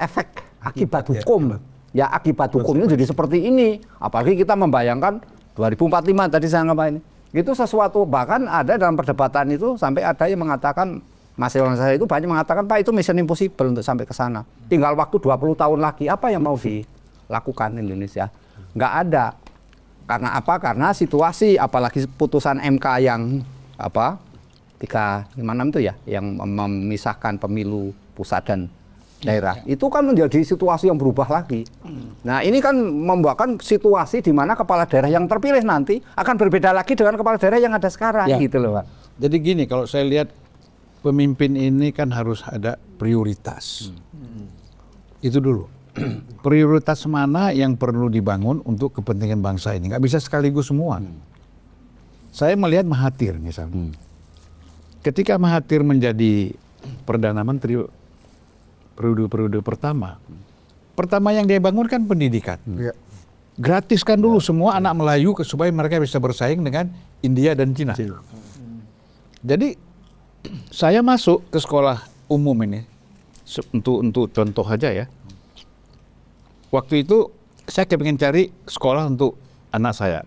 efek akibat hukum. Ya akibat hukumnya jadi seperti ini. Apalagi kita membayangkan 2045 tadi saya ngapain ini. Itu sesuatu, bahkan ada dalam perdebatan itu sampai ada yang mengatakan, mahasiswa saya itu banyak mengatakan, Pak itu mission impossible untuk sampai ke sana. Tinggal waktu 20 tahun lagi, apa yang mau dilakukan Indonesia? Nggak ada. Karena apa? Karena situasi, apalagi putusan MK yang 356 itu ya, yang memisahkan pemilu pusat dan daerah, itu kan menjadi situasi yang berubah lagi. Nah ini kan membuatkan situasi di mana kepala daerah yang terpilih nanti akan berbeda lagi dengan kepala daerah yang ada sekarang, gitu loh Pak. Jadi gini, kalau saya lihat pemimpin ini kan harus ada prioritas. Itu dulu. Prioritas mana yang perlu dibangun untuk kepentingan bangsa ini. Nggak bisa sekaligus semua. Saya melihat Mahathir misalnya. Ketika Mahathir menjadi Perdana Menteri periode pertama yang dia bangun kan pendidikan. Gratiskan dulu semua anak Melayu supaya mereka bisa bersaing dengan India dan Cina. Jadi saya masuk ke sekolah umum ini untuk contoh aja ya. Waktu itu saya kepingin cari sekolah untuk anak saya,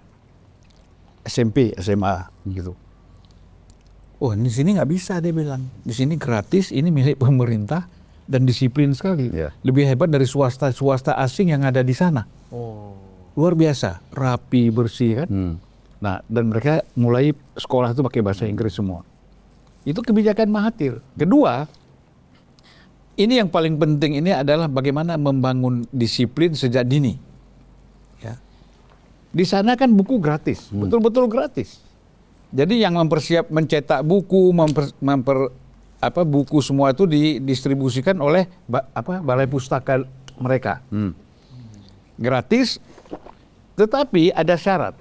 SMP, SMA gitu. Oh di sini nggak bisa, dia bilang. Di sini gratis, ini milik pemerintah. Dan disiplin sekali, lebih hebat dari swasta asing yang ada di sana. Luar biasa, rapi, bersih kan. Nah, dan mereka mulai sekolah itu pakai bahasa Inggris semua. Itu kebijakan Mahathir. Kedua, ini yang paling penting ini adalah bagaimana membangun disiplin sejak dini. Ya. Di sana kan buku gratis, betul-betul gratis. Jadi yang mencetak buku, buku semua itu didistribusikan oleh balai pustaka mereka. Gratis, tetapi ada syarat.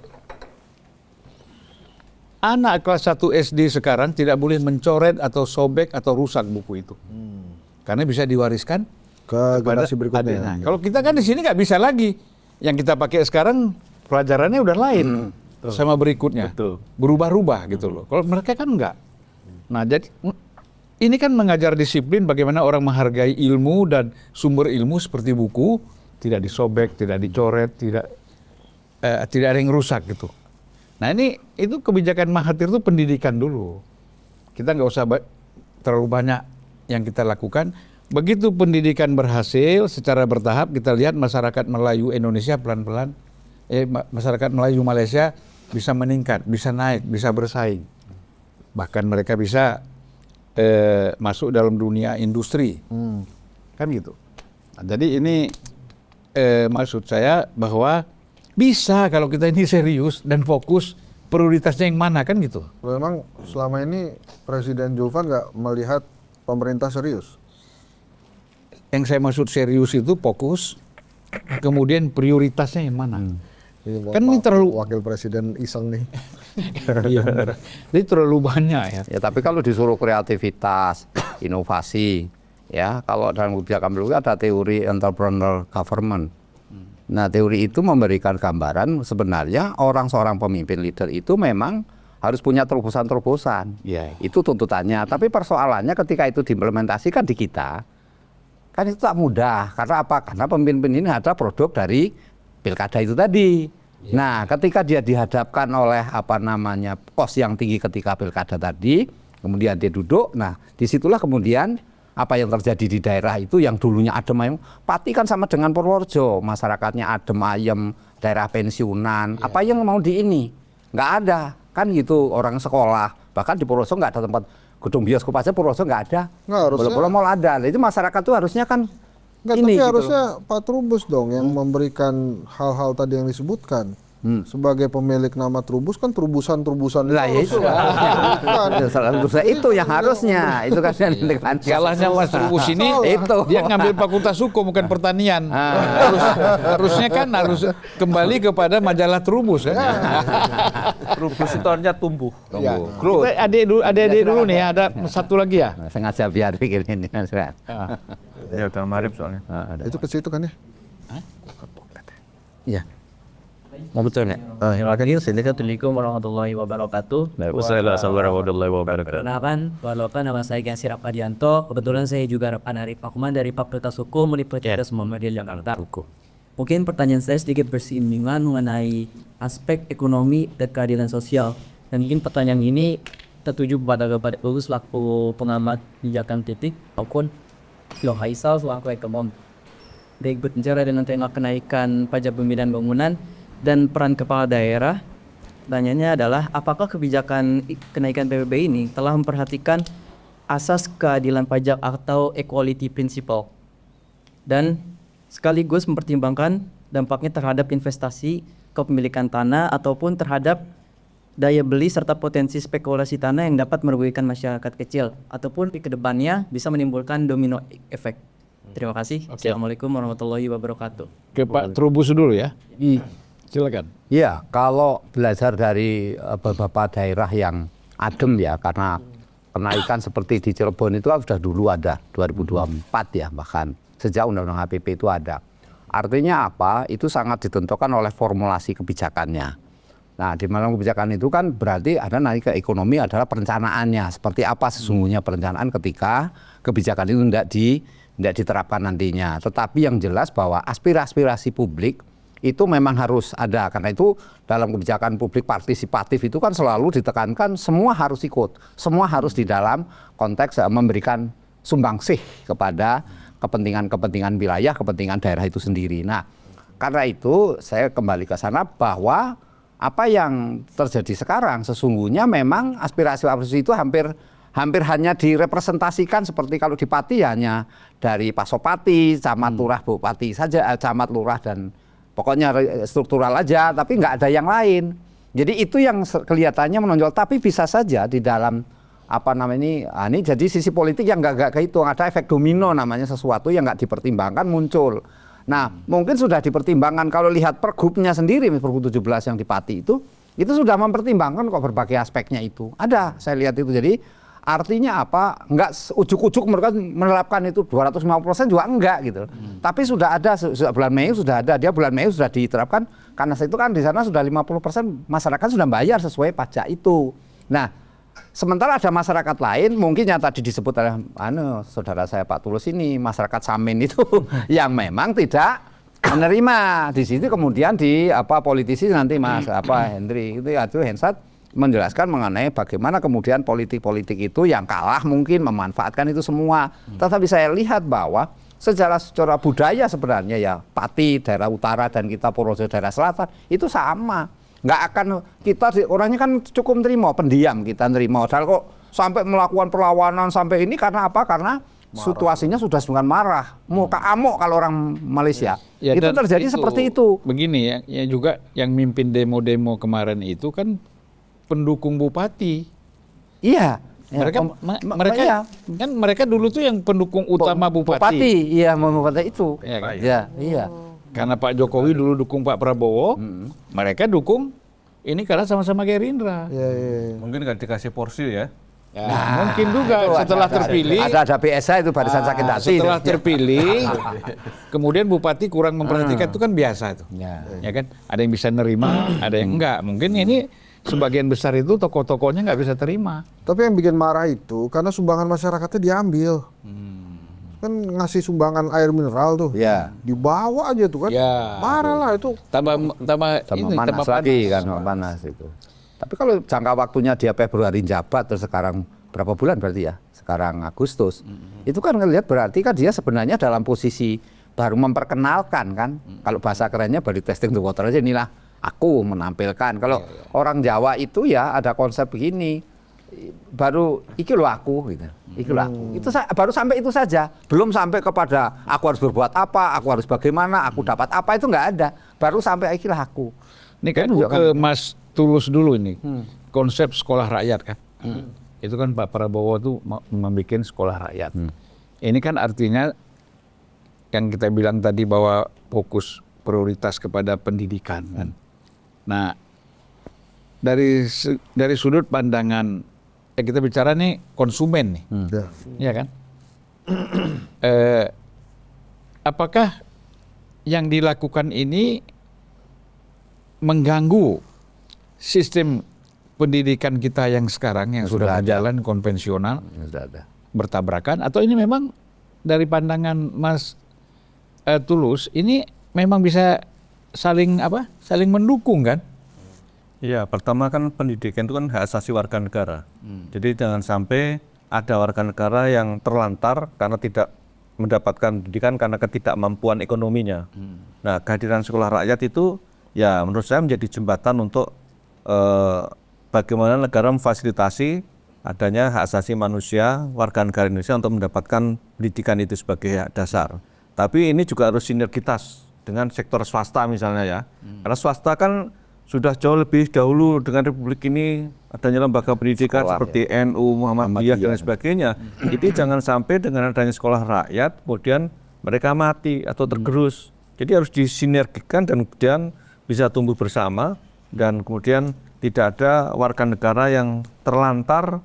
Anak kelas 1 SD sekarang tidak boleh mencoret atau sobek atau rusak buku itu. Karena bisa diwariskan ke generasi berikutnya. Nah, kalau kita kan di sini nggak bisa lagi. Yang kita pakai sekarang pelajarannya udah lain sama berikutnya. Berubah-ubah gitu loh. Kalau mereka kan enggak. Nah, jadi ini kan mengajar disiplin bagaimana orang menghargai ilmu dan sumber ilmu seperti buku, tidak disobek, tidak dicoret, tidak ada yang rusak gitu. Nah itu kebijakan Mahathir itu pendidikan dulu. Kita nggak usah terlalu banyak yang kita lakukan. Begitu pendidikan berhasil secara bertahap, kita lihat masyarakat Melayu Indonesia pelan-pelan, masyarakat Melayu Malaysia bisa meningkat, bisa naik, bisa bersaing. Bahkan mereka bisa masuk dalam dunia industri, kan gitu. Nah, jadi ini maksud saya bahwa bisa kalau kita ini serius dan fokus, prioritasnya yang mana kan gitu. Memang selama ini Presiden Julvan nggak melihat pemerintah serius. Yang saya maksud serius itu fokus, kemudian prioritasnya yang mana. Kan ini terlalu Wakil Presiden iseng nih. Iya benar. Jadi terlalu banyak ya. Ya tapi kalau disuruh kreativitas, inovasi, ya kalau dalam kebijakan dulu ada teori entrepreneurial government. Nah teori itu memberikan gambaran sebenarnya seorang pemimpin leader itu memang harus punya terobosan-terobosan. Iya. Itu tuntutannya. Tapi persoalannya ketika itu diimplementasikan di kita, kan itu tak mudah. Karena apa? Karena pemimpin ini adalah produk dari pilkada itu tadi. Nah, ketika dia dihadapkan oleh kos yang tinggi ketika pilkada tadi, kemudian dia duduk, nah disitulah kemudian apa yang terjadi di daerah itu yang dulunya adem ayem. Pati kan sama dengan Purworejo, masyarakatnya adem ayem, daerah pensiunan, apa yang mau di ini? Nggak ada, kan gitu orang sekolah. Bahkan di Purworejo nggak ada tempat gedung bioskop aja, Purworejo nggak ada. Nggak, harusnya. Belum mal ada. Nah, itu masyarakat tuh harusnya kan Nggak, ini tapi gitu. harusnya Pak Trubus dong yang memberikan hal-hal tadi yang disebutkan. Sebagai pemilik nama Trubus kan terubusan-terubusan Lah ya itu harusnya. Itu yang harusnya. Itu kan yang Salahnya Mas Trubus ini itu. dia ngambil fakultas hukum bukan pertanian. Harusnya kan harus kembali kepada majalah Trubus kan. Trubus itu artinya tumbuh. Ya. Kita adik dulu nih, ada satu lagi ya. Sengaja biar pikir ini kan. Ya udah marip soalnya. Itu ke situ kan ya? Iya. Mau betul ya? Assalamualaikum warahmatullahi wabarakatuh. Wassalamualaikum warahmatullahi wabarakatuh. Perkenalkan, nama saya Gian Sirap Adianto. Kebetulan saya juga rekan Arif Pakman dari Fakultas Hukum Universitas Muhammadiyah Jakarta. Mungkin pertanyaan saya sedikit bersinggungan mengenai aspek ekonomi dan keadilan sosial. Dan mungkin pertanyaan ini tertuju kepada Bapak selaku pengamat kebijakan titik maupun Yo Haisal selaku ekonom. Baik, berbicara dengan tema kenaikan pajak bumi dan bangunan dan peran kepala daerah, pertanyaannya adalah apakah kebijakan kenaikan PBB ini telah memperhatikan asas keadilan pajak atau equality principle dan sekaligus mempertimbangkan dampaknya terhadap investasi kepemilikan tanah ataupun terhadap daya beli serta potensi spekulasi tanah yang dapat merugikan masyarakat kecil ataupun ke depannya bisa menimbulkan domino efek. Terima kasih. Assalamualaikum warahmatullahi wabarakatuh. Ke Pak Trubus dulu ya. Silakan. Iya, kalau belajar dari beberapa daerah yang adem ya, karena kenaikan seperti di Cirebon itu kan sudah dulu ada 2024 ya, bahkan sejak Undang-Undang HPP itu ada. Artinya apa? Itu sangat ditentukan oleh formulasi kebijakannya. Nah, di dalam kebijakan itu kan berarti ada naik ke ekonomi adalah perencanaannya. Seperti apa sesungguhnya perencanaan ketika kebijakan itu tidak diterapkan nantinya. Tetapi yang jelas bahwa aspirasi publik itu memang harus ada. Karena itu dalam kebijakan publik partisipatif itu kan selalu ditekankan semua harus ikut. Semua harus di dalam konteks memberikan sumbangsih kepada kepentingan wilayah, kepentingan daerah itu sendiri. Nah, karena itu saya kembali ke sana bahwa apa yang terjadi sekarang sesungguhnya memang aspirasi itu hampir hanya direpresentasikan seperti kalau di Pati hanya dari Pasopati, camat lurah, bupati saja, camat lurah dan pokoknya struktural aja, tapi nggak ada yang lain. Jadi itu yang kelihatannya menonjol. Tapi bisa saja di dalam ini jadi sisi politik yang nggak kehitung, ada efek domino namanya, sesuatu yang nggak dipertimbangkan muncul. Nah, mungkin sudah dipertimbangkan kalau lihat pergubnya sendiri, Pergub 17 yang di Pati itu sudah mempertimbangkan kok berbagai aspeknya itu. Ada, saya lihat itu. Jadi artinya apa? Enggak ujuk-ujuk mereka menerapkan itu 250% juga enggak gitu. Tapi sudah ada, bulan Mei sudah ada, dia bulan Mei sudah diterapkan karena itu kan di sana sudah 50% masyarakat sudah bayar sesuai pajak itu. Nah, sementara ada masyarakat lain mungkin yang tadi disebut oleh saudara saya Pak Tulus ini, masyarakat Samin itu yang memang tidak menerima di situ, kemudian di politisi nanti Mas Hendri itu Hensat menjelaskan mengenai bagaimana kemudian politik-politik itu yang kalah mungkin memanfaatkan itu semua. Tetapi saya lihat bahwa secara budaya sebenarnya ya Pati daerah utara dan kita Purworejo daerah selatan itu sama. Nggak akan kita orangnya kan cukup terima, pendiam kita terima. Padahal kok sampai melakukan perlawanan sampai ini karena apa? Karena situasinya sudah sedemikian marah, muka amok kalau orang Malaysia. Ya, itu terjadi seperti itu. Begini ya juga yang mimpin demo-demo kemarin itu kan pendukung bupati. Iya. Mereka iya. kan mereka dulu tuh yang pendukung utama bupati. Iya, bupati itu. Iya kan? Iya. Karena Pak Jokowi dulu dukung Pak Prabowo, mereka dukung ini karena sama-sama Gerindra. Mungkin nggak dikasih porsi ya. Nah, mungkin juga setelah terpilih ada BSA itu barisan sakit hati. Setelah terpilih, kemudian bupati kurang memperhatikan itu kan biasa itu. Ya kan? Ada yang bisa nerima, ada yang enggak. Mungkin ini sebagian besar itu tokoh-tokohnya nggak bisa terima. Tapi yang bikin marah itu karena sumbangan masyarakatnya diambil. Kan ngasih sumbangan air mineral tuh. Ya. Dibawa aja tuh kan. Ya. Marah lah itu. Tambah panas lagi kan, panas itu. Tapi kalau jangka waktunya dia Februari jabat terus sekarang berapa bulan berarti ya? Sekarang Agustus. Itu kan ngelihat berarti kan dia sebenarnya dalam posisi baru memperkenalkan kan. Kalau bahasa kerennya baru testing the water aja, inilah aku menampilkan. Kalau orang Jawa itu ya ada konsep begini. Baru iki lo aku gitu. Iki lo aku. Itu baru sampai itu saja. Belum sampai kepada aku harus berbuat apa, aku harus bagaimana, aku dapat apa, itu nggak ada. Baru sampai iki lah aku. Ini kan ke Mas Tulus dulu ini. Konsep sekolah rakyat kan. Itu kan Pak Prabowo tuh membuat sekolah rakyat. Ini kan artinya yang kita bilang tadi bahwa fokus prioritas kepada pendidikan kan. Nah, dari sudut pandangan kita bicara nih konsumen nih. Ya kan? Apakah yang dilakukan ini mengganggu sistem pendidikan kita yang sekarang yang sudah berjalan konvensional, bertabrakan, atau ini memang dari pandangan Mas Tulus ini memang bisa saling mendukung kan? Iya, pertama kan pendidikan itu kan hak asasi warga negara. Jadi jangan sampai ada warga negara yang terlantar karena tidak mendapatkan pendidikan karena ketidakmampuan ekonominya. Nah, kehadiran sekolah rakyat itu ya menurut saya menjadi jembatan untuk bagaimana negara memfasilitasi adanya hak asasi manusia warga negara Indonesia untuk mendapatkan pendidikan itu sebagai hak dasar. Tapi ini juga harus sinergitas dengan sektor swasta misalnya ya. Karena swasta kan sudah jauh lebih dahulu dengan Republik ini adanya lembaga pendidikan seperti NU, Muhammadiyah dan sebagainya. Jadi jangan sampai dengan adanya sekolah rakyat kemudian mereka mati atau tergerus. Jadi harus disinergikan dan kemudian bisa tumbuh bersama dan kemudian tidak ada warga negara yang terlantar,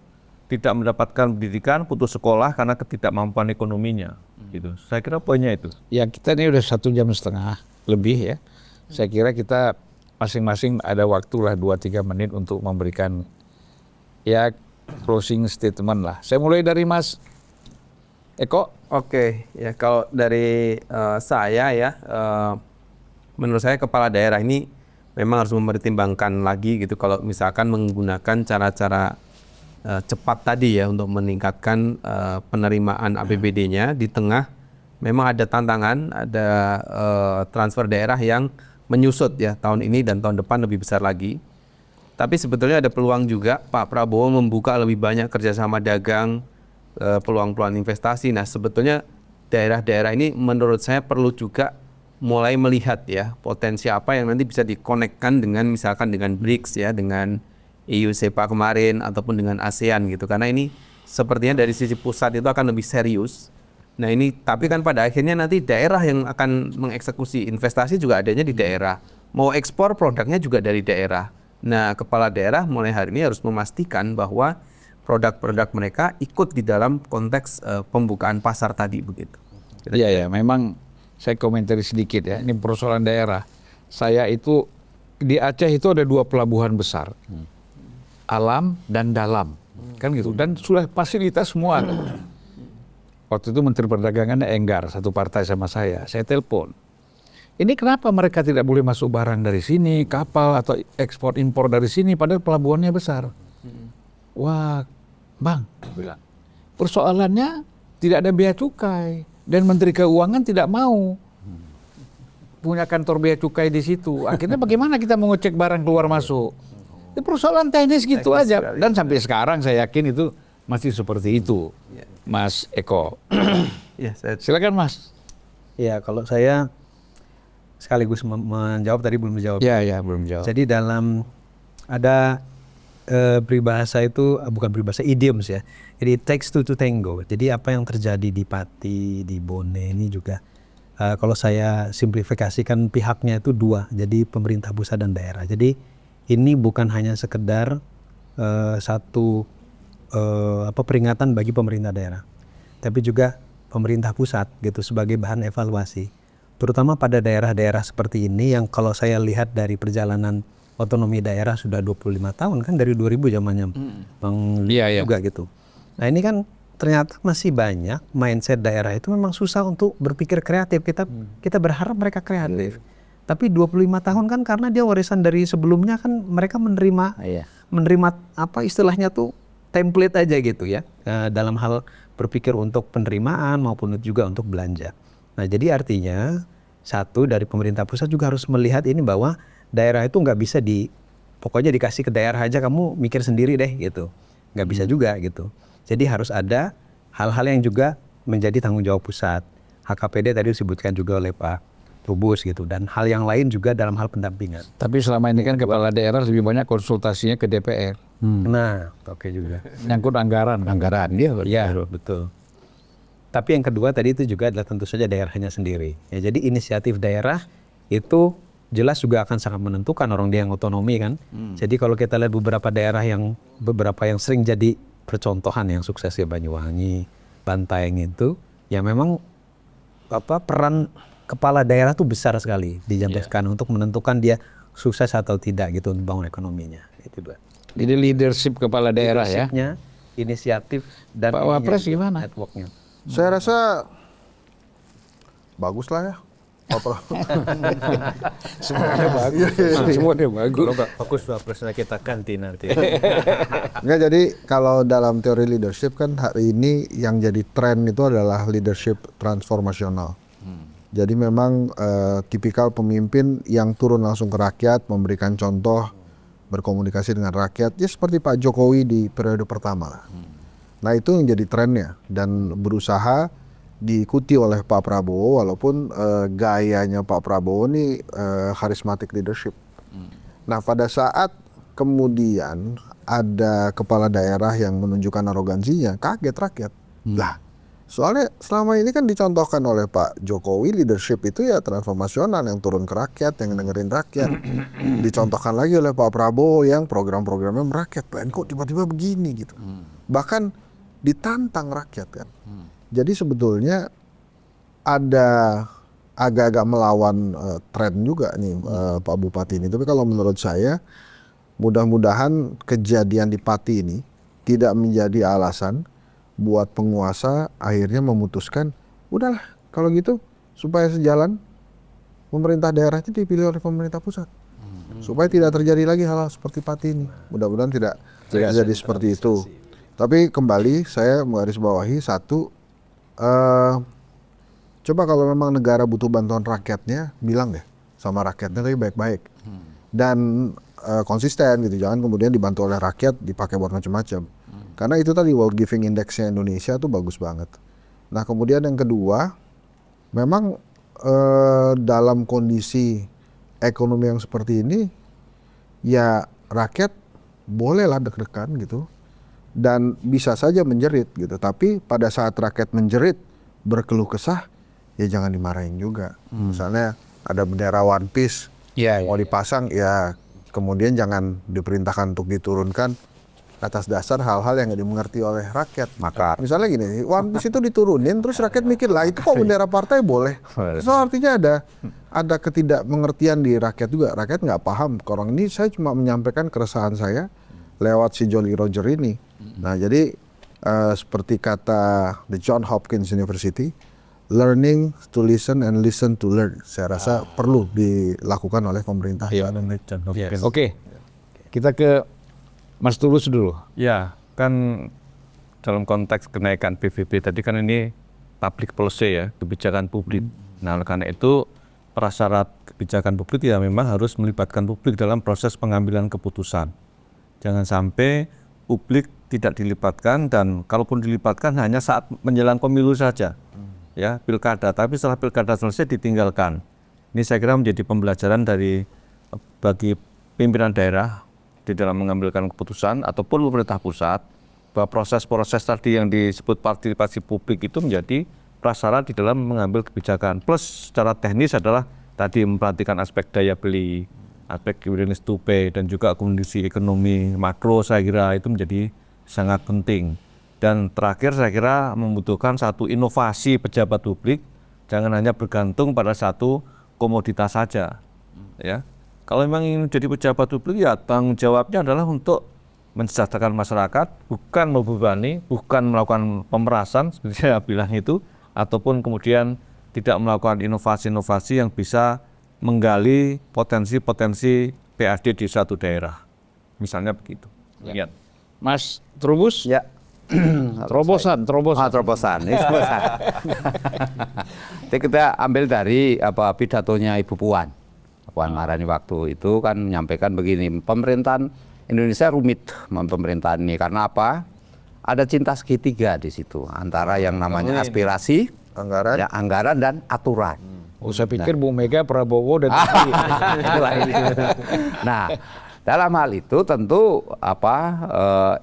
tidak mendapatkan pendidikan, putus sekolah karena ketidakmampuan ekonominya. Gitu. Saya kira poinnya itu. Ya kita ini udah 1,5 jam lebih ya. Saya kira kita masing-masing ada waktu lah 2-3 menit untuk memberikan ya closing statement lah. Saya mulai dari Mas Eko. Oke, ya kalau dari saya ya, menurut saya kepala daerah ini memang harus mempertimbangkan lagi gitu kalau misalkan menggunakan cara-cara cepat tadi ya untuk meningkatkan penerimaan APBD-nya di tengah memang ada tantangan, ada transfer daerah yang menyusut ya tahun ini dan tahun depan lebih besar lagi. Tapi sebetulnya ada peluang juga Pak Prabowo membuka lebih banyak kerjasama dagang, peluang-peluang investasi. Nah sebetulnya daerah-daerah ini menurut saya perlu juga mulai melihat ya potensi apa yang nanti bisa dikonekkan dengan misalkan dengan BRICS ya, dengan EU SEPA kemarin ataupun dengan ASEAN gitu. Karena ini sepertinya dari sisi pusat itu akan lebih serius. Nah ini tapi kan pada akhirnya nanti daerah yang akan mengeksekusi investasi juga adanya di daerah. Mau ekspor produknya juga dari daerah. Nah kepala daerah mulai hari ini harus memastikan bahwa produk-produk mereka ikut di dalam konteks pembukaan pasar tadi begitu. Iya ya, memang saya komentari sedikit ya. Ini persoalan daerah. Saya itu di Aceh itu ada 2 pelabuhan besar, alam dan dalam, kan gitu. Dan sudah fasilitas semua. Waktu itu Menteri Perdagangan Enggar, satu partai sama saya telepon. Ini kenapa mereka tidak boleh masuk barang dari sini, kapal atau ekspor impor dari sini, padahal pelabuhannya besar. Wah, Bang, bilang, persoalannya tidak ada bea cukai dan Menteri Keuangan tidak mau punya kantor bea cukai di situ. Akhirnya bagaimana kita mau ngecek barang keluar masuk? Itu persoalan teknis gitu aja. Dan sampai sekarang saya yakin itu masih seperti itu, Mas Eko. Silakan Mas. Ya, kalau saya sekaligus menjawab tadi belum menjawab. Ya, belum jawab. Jadi dalam ada peribahasa itu bukan peribahasa, idioms ya. Jadi it takes two to tango. Jadi apa yang terjadi di Pati, di Bone ini juga kalau saya simplifikasikan pihaknya itu dua. Jadi pemerintah pusat dan daerah. Jadi ini bukan hanya sekedar satu peringatan bagi pemerintah daerah, tapi juga pemerintah pusat gitu sebagai bahan evaluasi. Terutama pada daerah-daerah seperti ini yang kalau saya lihat dari perjalanan otonomi daerah sudah 25 tahun kan, dari 2000 zamannya Bang juga gitu. Nah ini kan ternyata masih banyak mindset daerah itu memang susah untuk berpikir kreatif. Kita berharap mereka kreatif. Tapi 25 tahun kan karena dia warisan dari sebelumnya kan mereka menerima apa istilahnya tuh template aja gitu ya. Dalam hal berpikir untuk penerimaan maupun juga untuk belanja. Nah jadi artinya satu dari pemerintah pusat juga harus melihat ini bahwa daerah itu nggak bisa pokoknya dikasih ke daerah aja kamu mikir sendiri deh gitu. Nggak bisa juga gitu. Jadi harus ada hal-hal yang juga menjadi tanggung jawab pusat. HKPD tadi disebutkan juga oleh Pak Trubus gitu. Dan hal yang lain juga dalam hal pendampingan. Tapi selama ini kan kepala daerah lebih banyak konsultasinya ke DPR. Nah, oke juga. Nyangkut anggaran. Dia ya, betul. Tapi yang kedua tadi itu juga adalah tentu saja daerahnya sendiri. Ya, jadi inisiatif daerah itu jelas juga akan sangat menentukan orang dia yang otonomi kan. Jadi kalau kita lihat beberapa daerah yang sering jadi percontohan yang sukses ya Banyuwangi, Bantaeng itu, ya memang peran kepala daerah tuh besar sekali di zaman sekarang untuk menentukan dia sukses atau tidak gitu untuk bangun ekonominya. Itu dua. Jadi leadership kepala daerah ya. Inisiatif dan Pak Wapres gimana? Networknya. Saya rasa bagus lah ya. Semuanya bagus. Semuanya bagus. Kalau nggak bagus Wapresnya kita ganti nanti. Enggak, jadi kalau dalam teori leadership kan hari ini yang jadi tren itu adalah leadership transformasional. Jadi memang tipikal pemimpin yang turun langsung ke rakyat, memberikan contoh, berkomunikasi dengan rakyat, ya seperti Pak Jokowi di periode pertama lah. Nah itu yang jadi trennya dan berusaha diikuti oleh Pak Prabowo walaupun gayanya Pak Prabowo ini charismatic leadership. Nah pada saat kemudian ada kepala daerah yang menunjukkan arogansinya, kaget rakyat. Lah soalnya selama ini kan dicontohkan oleh Pak Jokowi leadership itu ya transformasional yang turun ke rakyat, yang dengerin rakyat. Dicontohkan lagi oleh Pak Prabowo yang program-programnya merakyat. Kok tiba-tiba begini gitu. Bahkan ditantang rakyat kan. Jadi sebetulnya ada agak-agak melawan tren juga nih Pak Bupati ini. Tapi kalau menurut saya mudah-mudahan kejadian di Pati ini tidak menjadi alasan buat penguasa akhirnya memutuskan udahlah kalau gitu supaya sejalan pemerintah daerahnya dipilih oleh pemerintah pusat. Supaya tidak terjadi lagi hal-hal seperti Pati ini. Mudah-mudahan tidak terjadi seperti itu. Tapi kembali saya menggarisbawahi satu, coba kalau memang negara butuh bantuan rakyatnya, bilang deh sama rakyatnya tapi baik-baik dan konsisten gitu. Jangan kemudian dibantu oleh rakyat dipakai buat macam-macam. Karena itu tadi World Giving Index-nya Indonesia tuh bagus banget. Nah kemudian yang kedua, memang dalam kondisi ekonomi yang seperti ini, ya rakyat bolehlah deg-degan gitu. Dan bisa saja menjerit gitu. Tapi pada saat rakyat menjerit, berkeluh kesah, ya jangan dimarahin juga. Misalnya ada bendera One Piece, mau dipasang, ya kemudian jangan diperintahkan untuk diturunkan atas dasar hal-hal yang nggak dimengerti oleh rakyat. Makar. Misalnya gini, One Piece itu diturunin, terus rakyat mikir lah itu kok bendera partai boleh. So artinya ada ketidakmengertian di rakyat juga. Rakyat nggak paham. Orang ini saya cuma menyampaikan keresahan saya lewat si Jolly Roger ini. Nah jadi seperti kata The John Hopkins University, learning to listen and listen to learn. Saya rasa perlu dilakukan oleh pemerintah. Oke. Kita ke Mas Tulus dulu. Ya, kan dalam konteks kenaikan PBB tadi kan ini public policy ya, kebijakan publik. Nah, oleh karena itu prasyarat kebijakan publik ya memang harus melibatkan publik dalam proses pengambilan keputusan. Jangan sampai publik tidak dilibatkan, dan kalaupun dilibatkan hanya saat menjelang pemilu saja. Ya, pilkada, tapi setelah pilkada selesai ditinggalkan. Ini saya kira menjadi pembelajaran bagi pimpinan daerah di dalam mengambilkan keputusan ataupun pemerintah pusat, bahwa proses-proses tadi yang disebut partisipasi publik itu menjadi prasyarat di dalam mengambil kebijakan. Plus secara teknis adalah tadi memperhatikan aspek daya beli, aspek willingness to pay, dan juga kondisi ekonomi makro, saya kira itu menjadi sangat penting. Dan terakhir saya kira membutuhkan satu inovasi pejabat publik, jangan hanya bergantung pada satu komoditas saja. Ya, kalau memang ingin jadi pejabat publik ya tanggung jawabnya adalah untuk mensejahterakan masyarakat, bukan membebani, bukan melakukan pemerasan seperti saya bilang itu, ataupun kemudian tidak melakukan inovasi-inovasi yang bisa menggali potensi-potensi PAD di suatu daerah. Misalnya begitu. Ya. Mas Trubus? Ya. Terobosan. Terobosan. Jadi kita ambil dari pidatonya Ibu Puan Maharani waktu itu kan menyampaikan begini, pemerintahan Indonesia rumit pemerintahan ini karena apa? Ada cinta segitiga di situ antara yang namanya aspirasi, anggaran dan aturan. Saya pikir Bu Mega, Prabowo dan Nah, dalam hal itu tentu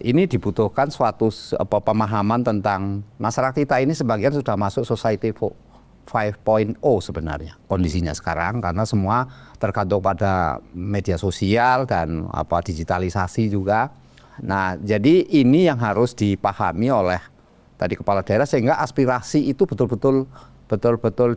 ini dibutuhkan suatu pemahaman tentang masyarakat kita ini sebagian sudah masuk society 5.0 sebenarnya kondisinya sekarang karena semua tergantung pada media sosial dan digitalisasi juga. Nah, jadi ini yang harus dipahami oleh tadi kepala daerah sehingga aspirasi itu betul-betul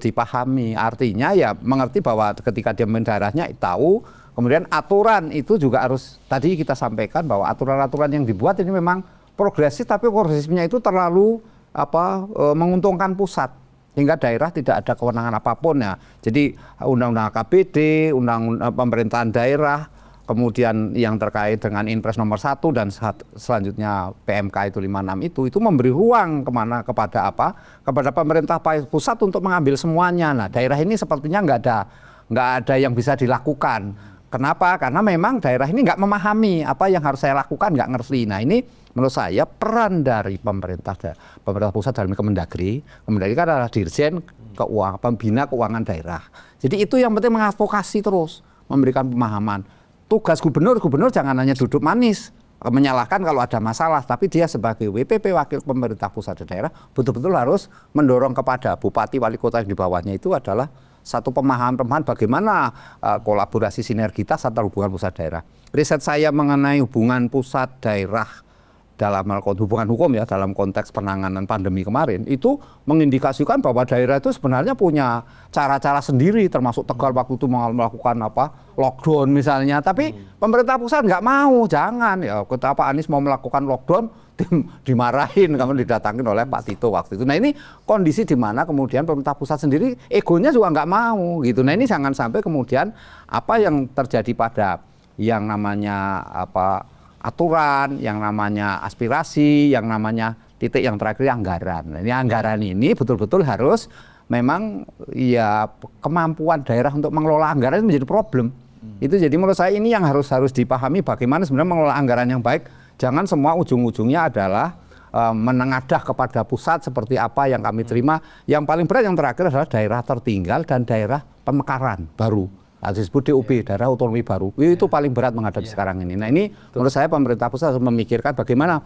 dipahami. Artinya ya mengerti bahwa ketika dia memimpin daerahnya tahu. Kemudian aturan itu juga harus, tadi kita sampaikan bahwa aturan-aturan yang dibuat ini memang progresif, tapi progresifnya itu terlalu menguntungkan pusat, hingga daerah tidak ada kewenangan apapun ya. Jadi undang-undang KPD, undang-undang pemerintahan daerah, kemudian yang terkait dengan Inpres nomor 1 dan selanjutnya PMK itu 56 itu memberi ruang kepada pemerintah pusat untuk mengambil semuanya. Nah, daerah ini sepertinya nggak ada yang bisa dilakukan. Kenapa? Karena memang daerah ini nggak memahami apa yang harus saya lakukan, nggak ngerti. Nah, ini menurut saya peran dari pemerintah pusat dalam Kemendagri kan adalah Dirjen Keuangan, Pembina Keuangan Daerah. Jadi itu yang penting mengadvokasi terus, memberikan pemahaman. Tugas gubernur jangan hanya duduk manis, menyalahkan kalau ada masalah, tapi dia sebagai WPP Wakil Pemerintah Pusat dan Daerah betul-betul harus mendorong kepada bupati, wali kota yang di bawahnya itu adalah satu pemahaman bagaimana kolaborasi sinergitas antar hubungan pusat daerah. Riset saya mengenai hubungan pusat daerah dalam hubungan hukum ya dalam konteks penanganan pandemi kemarin itu mengindikasikan bahwa daerah itu sebenarnya punya cara-cara sendiri, termasuk Tegal waktu itu melakukan lockdown misalnya, tapi pemerintah pusat nggak mau, jangan ya ketika Pak Anies mau melakukan lockdown dimarahin, kemudian didatangin oleh Pak Tito waktu itu. Nah, ini kondisi di mana kemudian pemerintah pusat sendiri egonya juga nggak mau gitu. Nah, ini jangan sampai kemudian apa yang terjadi pada yang namanya aturan, yang namanya aspirasi, yang namanya titik yang terakhir anggaran. Nah, ini anggaran ini betul-betul harus memang ya kemampuan daerah untuk mengelola anggaran itu menjadi problem. Itu jadi menurut saya ini yang harus dipahami bagaimana sebenarnya mengelola anggaran yang baik. Jangan semua ujung-ujungnya adalah menengadah kepada pusat seperti apa yang kami terima. Yang paling berat yang terakhir adalah daerah tertinggal dan daerah pemekaran baru. Disebut DOB, daerah otonomi baru. Itu paling berat menghadapi sekarang ini. Nah, ini menurut saya pemerintah pusat harus memikirkan bagaimana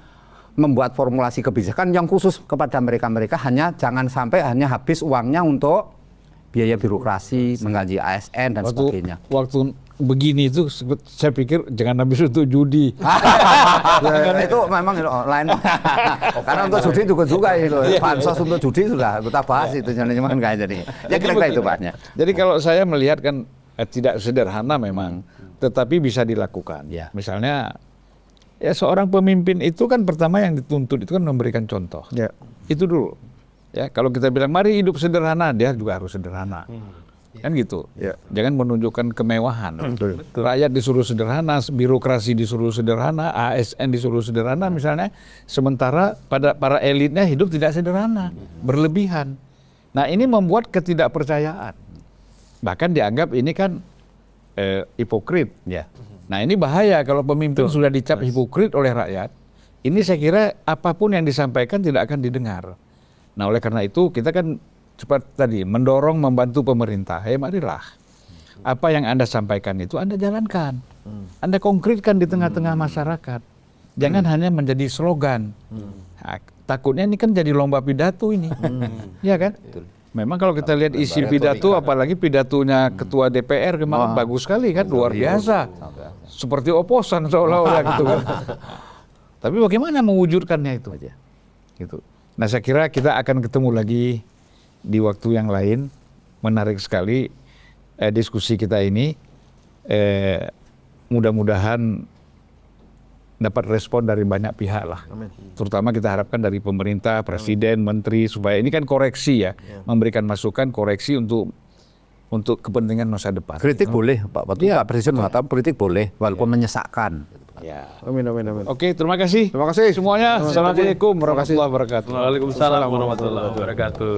membuat formulasi kebijakan yang khusus kepada mereka-mereka, jangan sampai hanya habis uangnya untuk biaya birokrasi, menggaji ASN dan sebagainya. Waktu begini itu saya pikir jangan habis untuk judi. Itu memang lain. Karena untuk judi juga itu. Pansos untuk judi sudah kita bahas itu cuman kayak jadi. Ya kira-kira itu Paknya. Jadi kalau saya melihat kan tidak sederhana memang, tetapi bisa dilakukan. Ya. Misalnya ya seorang pemimpin itu kan pertama yang dituntut itu kan memberikan contoh. Ya. Itu dulu. Ya, kalau kita bilang mari hidup sederhana, dia juga harus sederhana. Kan gitu. Jangan menunjukkan kemewahan. Rakyat disuruh sederhana, birokrasi disuruh sederhana, ASN disuruh sederhana misalnya, sementara pada para elitnya hidup tidak sederhana, berlebihan. Nah, ini membuat ketidakpercayaan. Bahkan dianggap ini kan hipokrit. Nah, ini bahaya kalau pemimpin sudah dicap hipokrit oleh rakyat. Ini saya kira apapun yang disampaikan tidak akan didengar. Nah, oleh karena itu kita kan seperti tadi mendorong, membantu pemerintah. Marilah apa yang Anda sampaikan itu Anda jalankan, Anda konkretkan di tengah-tengah masyarakat. Jangan hanya menjadi slogan. Nah, takutnya ini kan jadi lomba pidato ini, ya kan? Memang kalau kita lihat isi pidato, apalagi pidatonya Ketua DPR kemarin bagus sekali kan, luar biasa, seperti oposan seolah-olah gitu kan. Tapi bagaimana mewujudkannya itu aja, gitu. Nah, saya kira kita akan ketemu lagi di waktu yang lain. Menarik sekali diskusi kita ini. Mudah-mudahan dapat respon dari banyak pihak lah. Terutama kita harapkan dari pemerintah, presiden, menteri, supaya ini kan koreksi ya, memberikan masukan koreksi untuk kepentingan masa depan. Kritik boleh, Pak Presiden mengatakan kritik boleh, walaupun menyesakkan. Ya. Amin, amin, amin. Oke, terima kasih. Terima kasih Semuanya. Assalamualaikum warahmatullahi wabarakatuh. Waalaikumsalam warahmatullahi wabarakatuh.